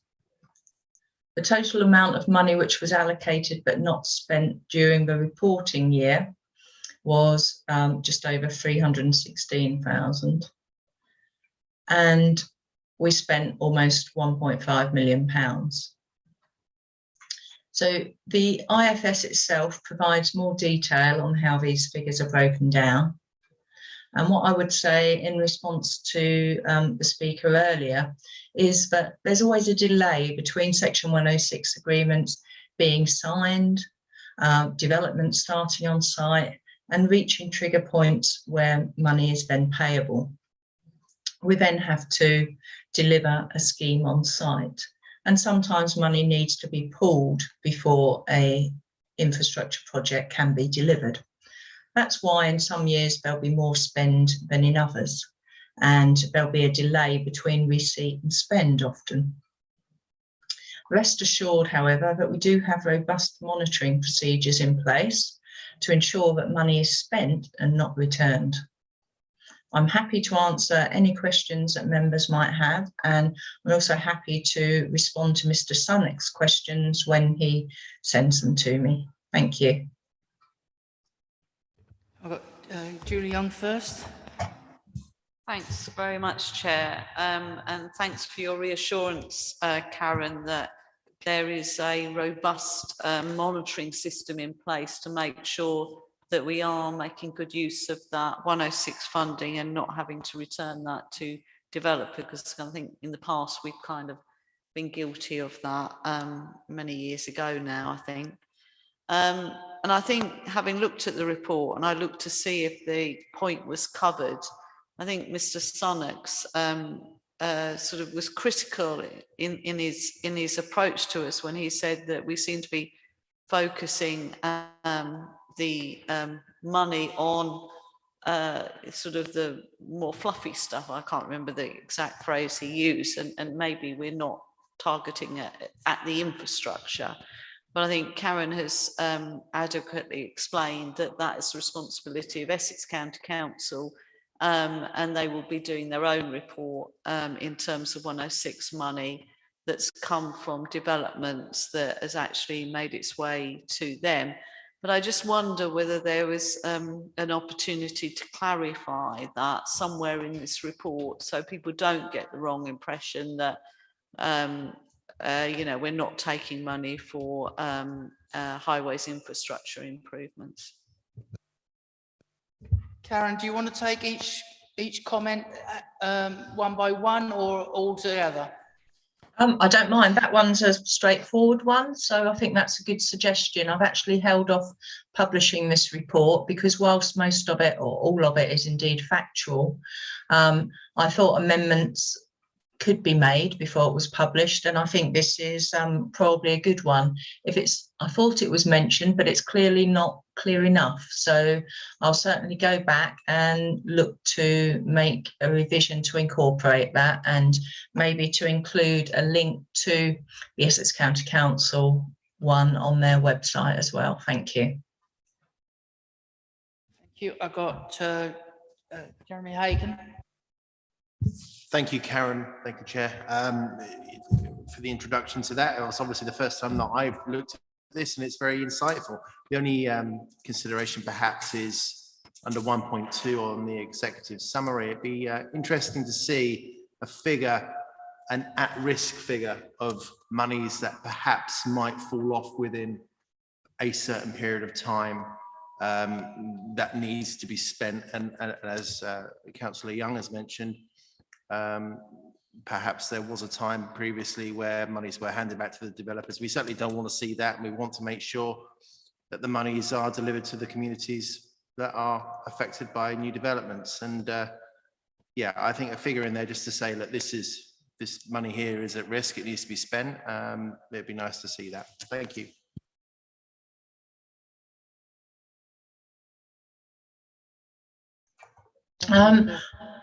The total amount of money which was allocated but not spent during the reporting year was just over 316,000. And we spent almost £1.5 million. So the IFS itself provides more detail on how these figures are broken down. And what I would say in response to the speaker earlier is that there's always a delay between Section 106 agreements being signed, development starting on site and reaching trigger points where money is then payable. We then have to deliver a scheme on site. And sometimes money needs to be pulled before an infrastructure project can be delivered. That's why in some years there'll be more spend than in others, and there'll be a delay between receipt and spend often. Rest assured, however, that we do have robust monitoring procedures in place to ensure that money is spent and not returned. I'm happy to answer any questions that members might have, and I'm also happy to respond to Mr. Sunnock's questions when he sends them to me. Thank you. I've got Julie Young first. Thanks very much, Chair, and thanks for your reassurance, Karen, that there is a robust monitoring system in place to make sure that we are making good use of that 106 funding and not having to return that to developers, because I think in the past we've kind of been guilty of that many years ago now, I think. And I think having looked at the report and I looked to see if the point was covered, I think Mr. Sunnock's sort of was critical in his approach to us when he said that we seem to be focusing the money on sort of the more fluffy stuff. I can't remember the exact phrase he used, and maybe we're not targeting at the infrastructure. But I think Karen has adequately explained that that is the responsibility of Essex County Council, and they will be doing their own report in terms of 106 money that's come from developments that has actually made its way to them. But I just wonder whether there was an opportunity to clarify that somewhere in this report, so people don't get the wrong impression that you know, we're not taking money for highways infrastructure improvements. Karen, do you want to take each comment one by one or all together? I don't mind. That one's a straightforward one, so I think that's a good suggestion. I've actually held off publishing this report because whilst most of it, or all of it, is indeed factual, I thought amendments could be made before it was published, and I think this is probably a good one. I thought it was mentioned, but it's clearly not clear enough. So I'll certainly go back and look to make a revision to incorporate that, and maybe to include a link to the Essex County Council one on their website as well. Thank you. Thank you. I got Jeremy Hagan. Thank you, Karen. Thank you, Chair, for the introduction to that. It was obviously the first time that I've looked at this, and it's very insightful. The only consideration perhaps is under 1.2 on the executive summary. It'd be interesting to see a figure, an at-risk figure of monies that perhaps might fall off within a certain period of time that needs to be spent. And as Councillor Young has mentioned, perhaps there was a time previously where monies were handed back to the developers. We certainly don't want to see that, and we want to make sure that the monies are delivered to the communities that are affected by new developments. And yeah, I think a figure in there just to say that this money here is at risk, it needs to be spent. It'd be nice to see that. Thank you.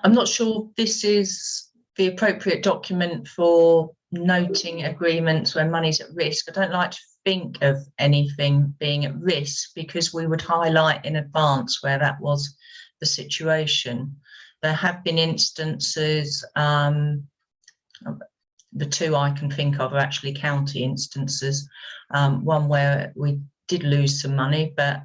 I'm not sure this is the appropriate document for noting agreements when money's at risk. I don't like to think of anything being at risk because we would highlight in advance where that was the situation. There have been instances, the two I can think of are actually county instances, one where we did lose some money, but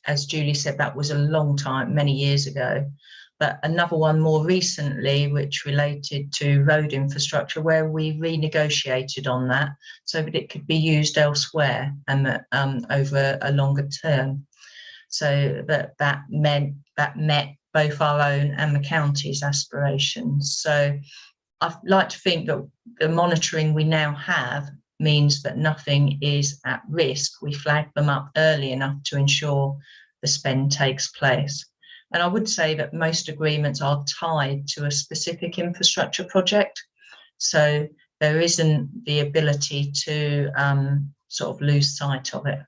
as Julie said, that was a long time, many years ago. But another one more recently, which related to road infrastructure, where we renegotiated on that so that it could be used elsewhere and over a longer term. So that met both our own and the county's aspirations. So I'd like to think that the monitoring we now have means that nothing is at risk. We flag them up early enough to ensure the spend takes place. And I would say that most agreements are tied to a specific infrastructure project. So there isn't the ability to sort of lose sight of it.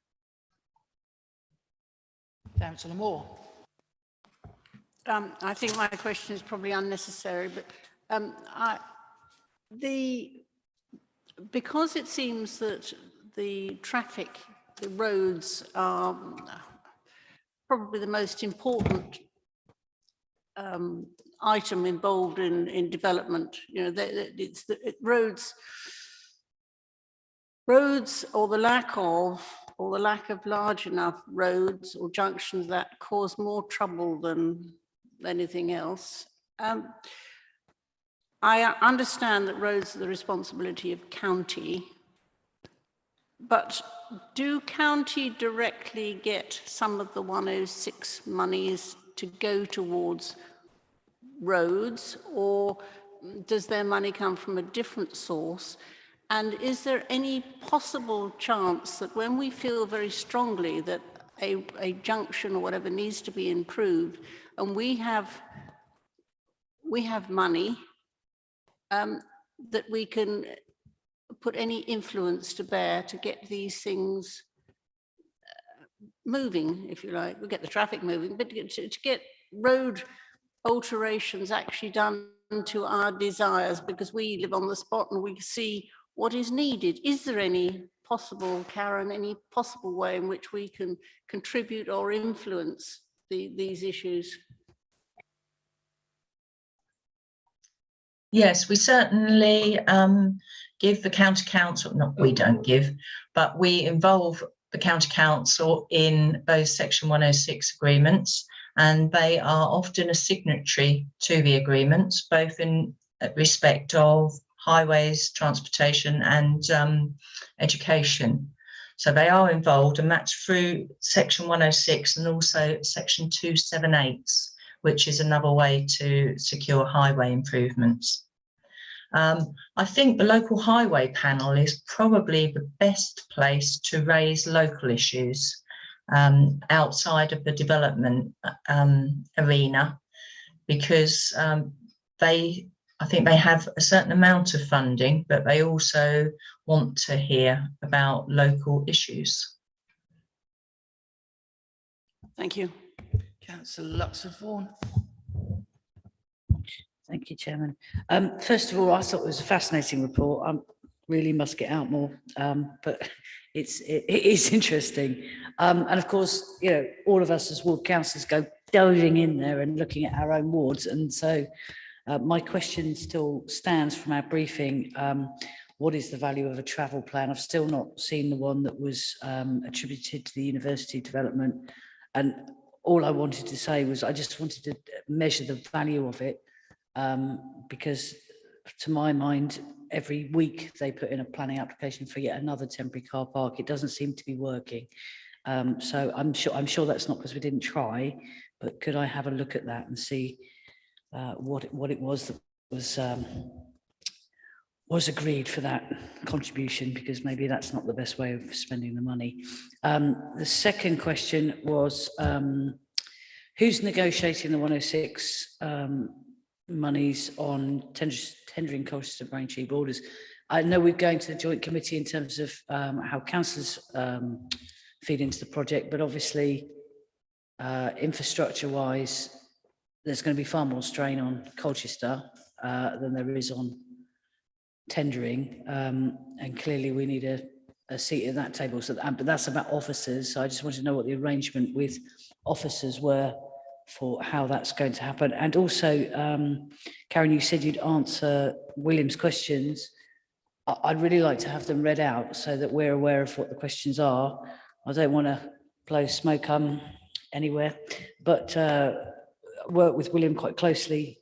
Councillor Moore. I think my question is probably unnecessary, but because it seems that the roads are probably the most important item involved in development. You know, it's the roads, or the lack of large enough roads or junctions that cause more trouble than anything else. I understand that roads are the responsibility of county, but do county directly get some of the 106 monies to go towards roads, or does their money come from a different source? And is there any possible chance that when we feel very strongly that a junction or whatever needs to be improved, and we have money, that we can put any influence to bear to get these things moving, if you like? We'll get the traffic moving, but to get road alterations actually done to our desires, because we live on the spot and we see what is needed. Is there any possible, Karen, any possible way in which we can contribute or influence these issues? Yes, we certainly give the county council, not we don't give, but we involve the county council in those section 106 agreements, and they are often a signatory to the agreements, both in respect of highways, transportation and education. So they are involved, and that's through section 106 and also section 278, which is another way to secure highway improvements. I think the local highway panel is probably the best place to raise local issues outside of the development arena, because I think they have a certain amount of funding, but they also want to hear about local issues. Thank you. Councillor Luxon-Vaughan. Thank you, Chairman. First of all, I thought it was a fascinating report. I really must get out more, but it is interesting. And of course, you know, all of us as ward councillors go diving in there and looking at our own wards. And so my question still stands from our briefing. What is the value of a travel plan? I've still not seen the one that was attributed to the university development. And all I wanted to say was I just wanted to measure the value of it, because to my mind, every week they put in a planning application for yet another temporary car park. It doesn't seem to be working. So I'm sure that's not because we didn't try, but could I have a look at that and see what it was that was agreed for that contribution, because maybe that's not the best way of spending the money. The second question was, who's negotiating the 106 monies on tendering Colchester Braintree borders? I know we're going to the joint committee in terms of how councillors feed into the project, but obviously infrastructure wise, there's going to be far more strain on Colchester than there is on tendering, and clearly we need a seat at that table. So but that's about officers. So I just want to know what the arrangement with officers were for how that's going to happen. And also, Karen, you said you'd answer William's questions. I'd really like to have them read out so that we're aware of what the questions are. I don't want to blow smoke anywhere, but work with William quite closely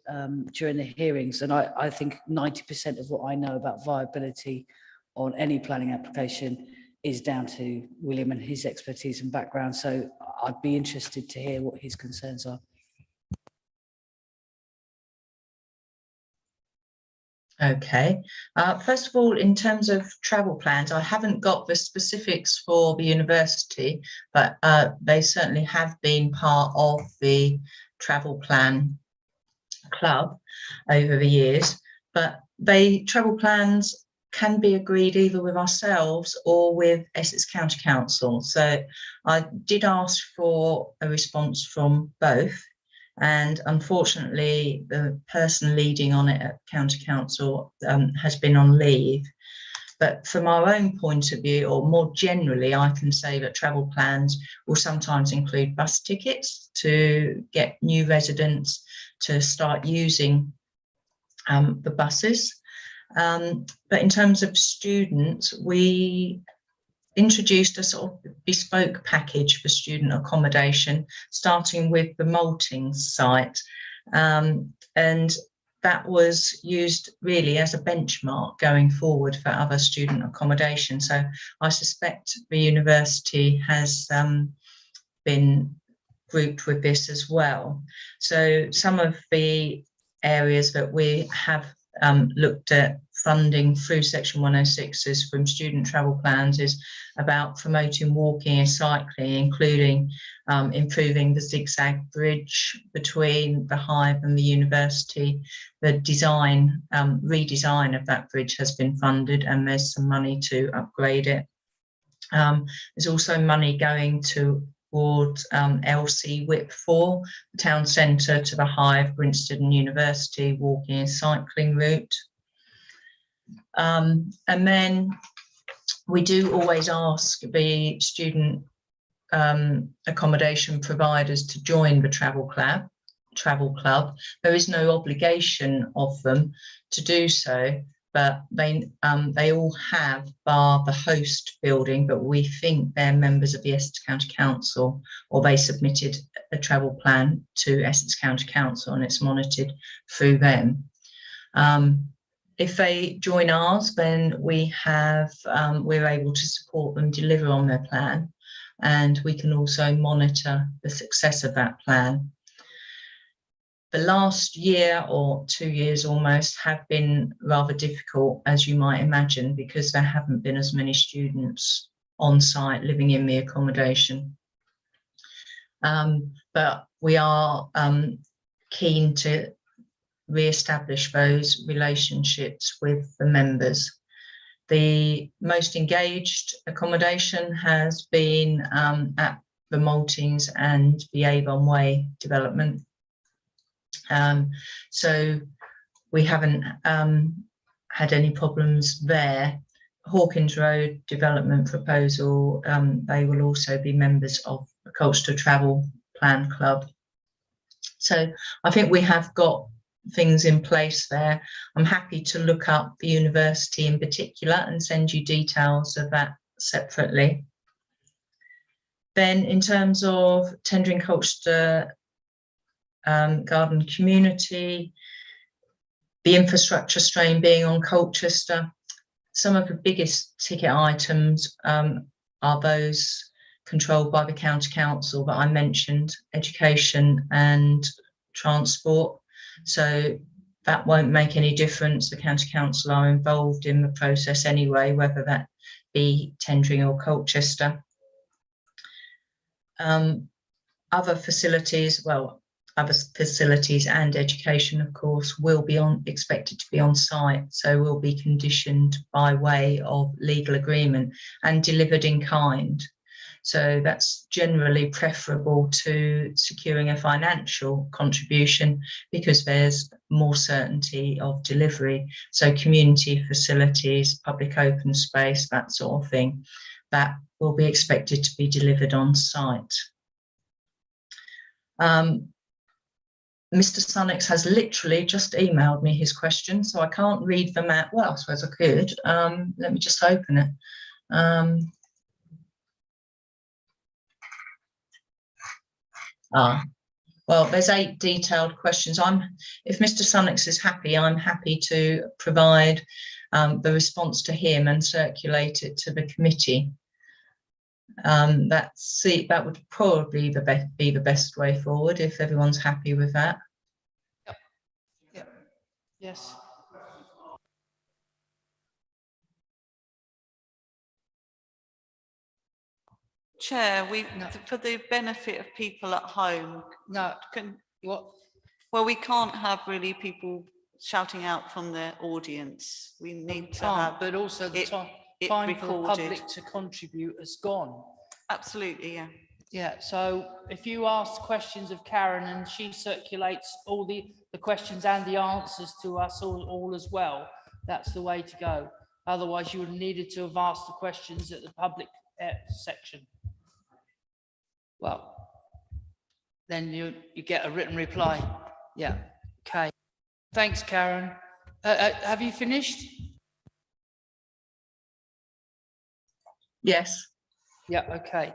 during the hearings, and I think 90% of what I know about viability on any planning application is down to William and his expertise and background. So I'd be interested to hear what his concerns are. Okay. First of all, in terms of travel plans, I haven't got the specifics for the university, but they certainly have been part of the travel plan club over the years. But travel plans can be agreed either with ourselves or with Essex County Council. So I did ask for a response from both. And unfortunately, the person leading on it at County Council has been on leave. But from our own point of view, or more generally, I can say that travel plans will sometimes include bus tickets to get new residents to start using the buses. But in terms of students, we introduced a sort of bespoke package for student accommodation, starting with the Malting site. And that was used really as a benchmark going forward for other student accommodation. So I suspect the university has been grouped with this as well. So some of the areas that we have looked at funding through Section 106s from student travel plans is about promoting walking and cycling, including improving the zigzag bridge between the Hive and the university. The design, redesign of that bridge has been funded, and there's some money to upgrade it. There's also money going towards LC WIP 4, the town centre to the Hive, Grinstead and University walking and cycling route. And then we do always ask the student accommodation providers to join the travel club. There is no obligation of them to do so, but they all have, bar the host building, but we think they're members of the Essex County Council, or they submitted a travel plan to Essex County Council and it's monitored through them. If they join ours, then we're able to support them deliver on their plan, and we can also monitor the success of that plan. The last year or 2 years almost have been rather difficult, as you might imagine, because there haven't been as many students on site living in the accommodation. But we are keen to re-establish those relationships with the members. The most engaged accommodation has been at the Maltings and the Avon Way development. So we haven't had any problems there. Hawkins Road development proposal, they will also be members of the Colchester Travel Plan Club. So I think we have got things in place there. I'm happy to look up the university in particular and send you details of that separately. Then in terms of tendering Colchester garden community, the infrastructure strain being on Colchester, some of the biggest ticket items are those controlled by the county council that I mentioned, education and transport. So that won't make any difference. The county council are involved in the process anyway, whether that be tendering or Colchester. Other facilities, well, other facilities and education, of course, will be expected to be on site, so will be conditioned by way of legal agreement and delivered in kind. So that's generally preferable to securing a financial contribution because there's more certainty of delivery. So community facilities, public open space, that sort of thing, that will be expected to be delivered on site. Mr. Sunnox has literally just emailed me his question, so I can't read them out. Well, I suppose I could. Let me just open it. Well, there's 8 detailed questions. If Mr. Sunnox is happy, I'm happy to provide the response to him and circulate it to the committee. That would probably be the best way forward if everyone's happy with that. Yep. Yes. Chair, for the benefit of people at home, well, we can't have really people shouting out from their audience. We need to have, but also the time for the public to contribute has gone. Absolutely, yeah. Yeah, so if you ask questions of Karen and she circulates all the questions and the answers to us all as well, that's the way to go. Otherwise, you would have needed to have asked the questions at the public section. Well, then you get a written reply. Yeah, okay. Thanks, Karen. Have you finished? Yes. Yeah, okay.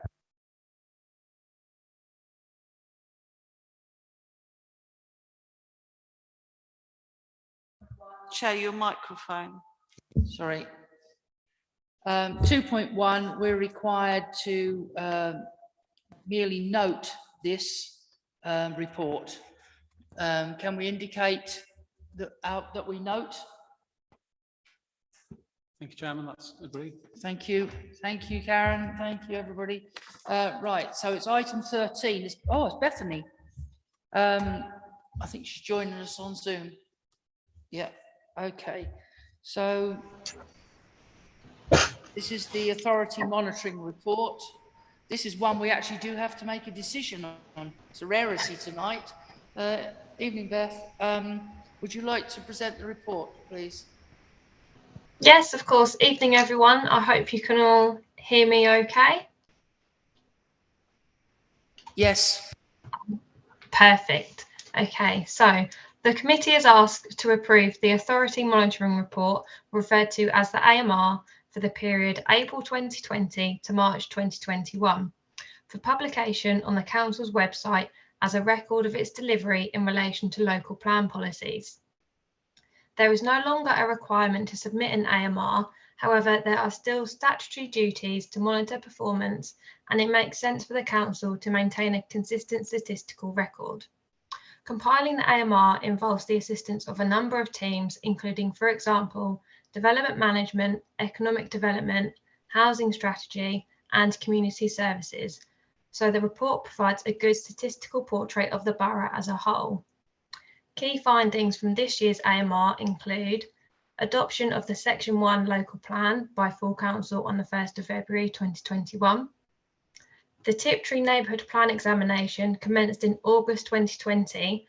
Chair, your microphone. Sorry. 2.1, we're required to merely note this report. Can we indicate that we note? Thank you, Chairman. That's agreed. Thank you. Thank you, Karen. Thank you, everybody. Right, so it's item 13. It's Bethany. I think she's joining us on Zoom. Yeah, okay. So this is the authority monitoring report. This is one we actually do have to make a decision on. It's a rarity tonight. Evening, Beth. Would you like to present the report, please? Yes, of course. Evening, everyone. I hope you can all hear me okay. Yes. Perfect. Okay, so the committee is asked to approve the authority monitoring report referred to as the AMR for the period April 2020 to March 2021 for publication on the Council's website as a record of its delivery in relation to local plan policies. There is no longer a requirement to submit an AMR, however, there are still statutory duties to monitor performance, and it makes sense for the Council to maintain a consistent statistical record. Compiling the AMR involves the assistance of a number of teams, including, for example, development management, economic development, housing strategy, and community services. So the report provides a good statistical portrait of the borough as a whole. Key findings from this year's AMR include adoption of the Section 1 local plan by full council on the 1st of February 2021. The Tiptree neighbourhood plan examination commenced in August 2020,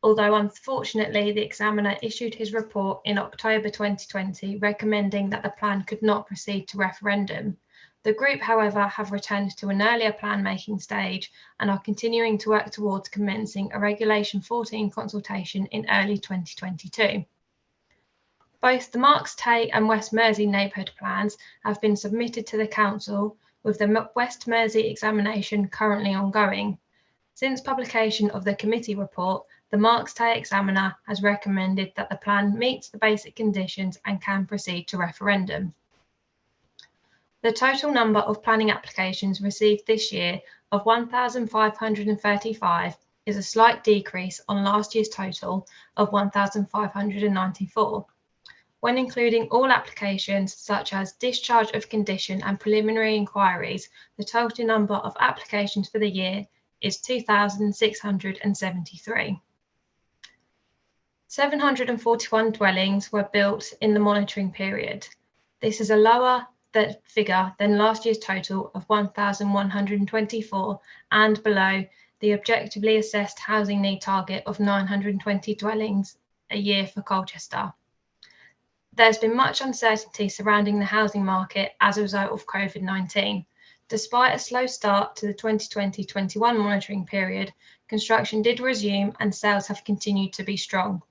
although unfortunately the examiner issued his report in October 2020 recommending that the plan could not proceed to referendum. The group, however, have returned to an earlier plan making stage and are continuing to work towards commencing a Regulation 14 consultation in early 2022. Both the Marks Tay and West Mersey neighbourhood plans have been submitted to the council, with the West Mersey examination currently ongoing. Since publication of the committee report, the Marks Tay examiner has recommended that the plan meets the basic conditions and can proceed to referendum. The total number of planning applications received this year of 1,535 is a slight decrease on last year's total of 1,594. When including all applications such as discharge of condition and preliminary inquiries, the total number of applications for the year is 2,673. 741 dwellings were built in the monitoring period. This is a lower figure than last year's total of 1,124 and below the objectively assessed housing need target of 920 dwellings a year for Colchester. There's been much uncertainty surrounding the housing market as a result of COVID-19. Despite a slow start to the 2020-21 monitoring period, construction did resume and sales have continued to be strong.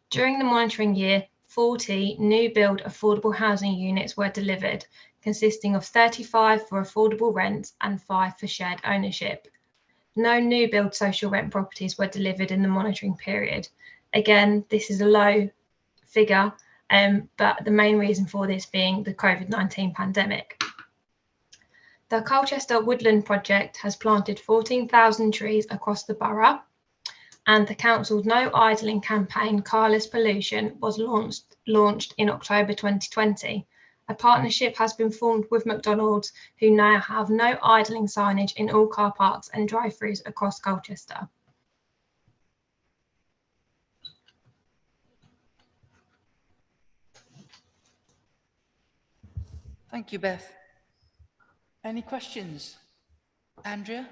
During the monitoring year, 40 new build affordable housing units were delivered, consisting of 35 for affordable rent and 5 for shared ownership. No new build social rent properties were delivered in the monitoring period. Again, this is a low figure, but the main reason for this being the COVID-19 pandemic. The Colchester Woodland Project has planted 14,000 trees across the borough, and the council's No Idling campaign, Carless Pollution, was launched in October 2020. A partnership has been formed with McDonald's, who now have no idling signage in all car parks and drive-throughs across Colchester. Thank you, Beth. Any questions? Andrea?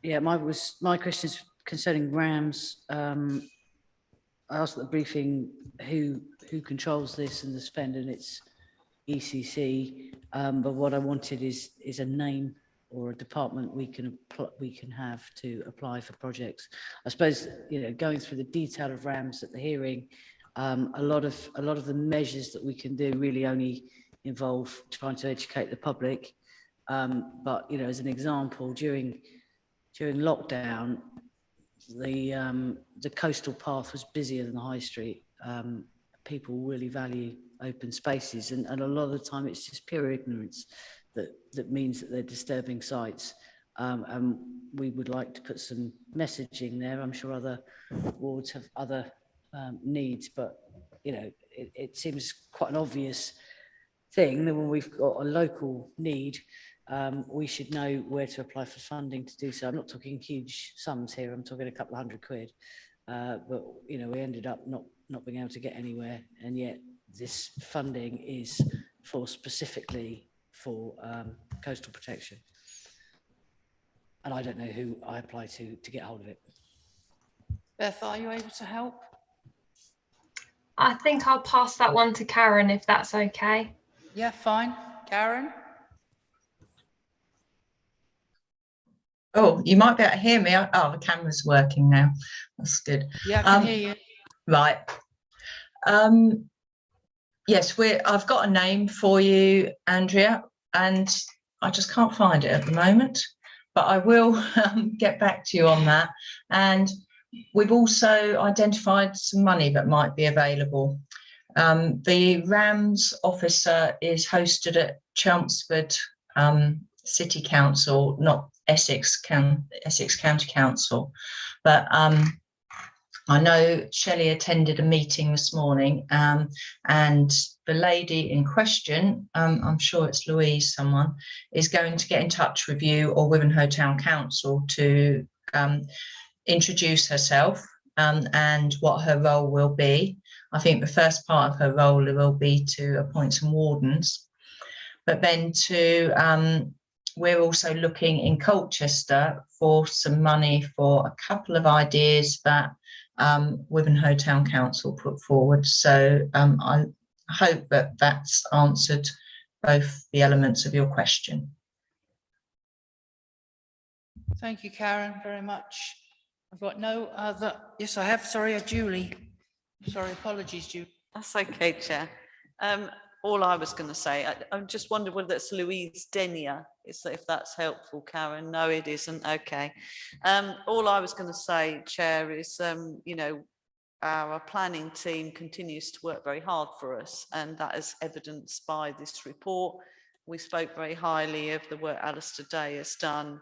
Yeah, my questions concerning RAMS. I asked at the briefing who controls this and the spend, and it's ECC. But what I wanted is a name or a department we can have to apply for projects. I suppose, going through the detail of RAMS at the hearing, a lot of the measures that we can do really only involve trying to educate the public. But as an example, during lockdown, the coastal path was busier than the high street. People really value open spaces, and a lot of the time it's just pure ignorance that means that they're disturbing sites. And we would like to put some messaging there. I'm sure other wards have other needs, but it seems quite an obvious thing that when we've got a local need, we should know where to apply for funding to do so. I'm not talking huge sums here, I'm talking a couple of £100. But we ended up not being able to get anywhere, and yet this funding is specifically for coastal protection. And I don't know who I apply to get hold of it. Beth, are you able to help? I think I'll pass that one to Karen if that's okay. Yeah, fine. Karen? Oh, you might be able to hear me. Oh, the camera's working now. That's good. Yeah, I can hear you. Right. Yes, I've got a name for you, Andrea, and I just can't find it at the moment, but I will get back to you on that. And we've also identified some money that might be available. The RAMS officer is hosted at Chelmsford City Council, not Essex County Council. But I know Shelley attended a meeting this morning, and the lady in question, I'm sure it's Louise, someone, is going to get in touch with you or Wivenhoe Town Council to introduce herself and what her role will be. I think the first part of her role will be to appoint some wardens, but then we're also looking in Colchester for some money for a couple of ideas that Wivenhoe Town Council put forward. So I hope that that's answered both the elements of your question. Thank you, Karen, very much. I've got no other, yes, I have, sorry, Julie. Sorry, apologies, Julie. That's okay, Chair. All I was going to say, I just wondered whether it's Louise Denier, if that's helpful, Karen. No, it isn't. Okay. All I was going to say, Chair, is, you know, our planning team continues to work very hard for us, and that is evidenced by this report. We spoke very highly of the work Alistair Day has done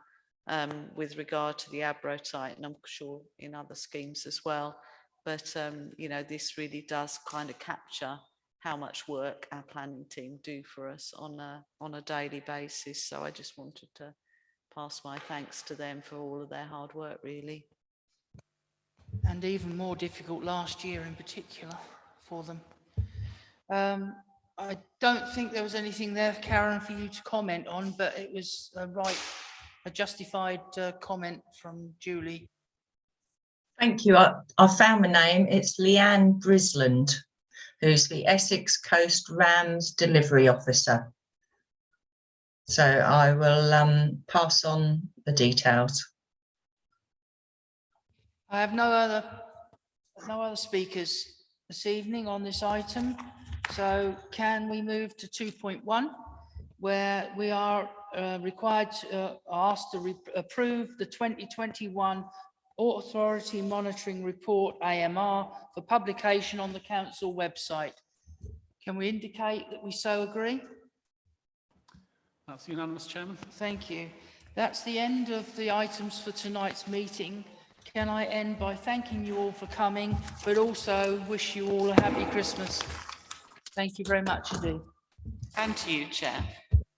with regard to the Abro site, and I'm sure in other schemes as well. But, you know, this really does kind of capture how much work our planning team do for us on a daily basis. So I just wanted to pass my thanks to them for all of their hard work, really. And even more difficult last year in particular for them. I don't think there was anything there, Karen, for you to comment on, but it was a justified comment from Julie. Thank you. I found the name. It's Leanne Brisland, who's the Essex Coast Rams delivery officer. So I will pass on the details. I have no other speakers this evening on this item. So can we move to 2.1, where we are required to asked to approve the 2021 Authority Monitoring Report, AMR, for publication on the council website. Can we indicate that we so agree? That's unanimous, Chairman. Thank you. That's the end of the items for tonight's meeting. Can I end by thanking you all for coming, but also wish you all a happy Christmas. Thank you very much indeed. And to you, Chair.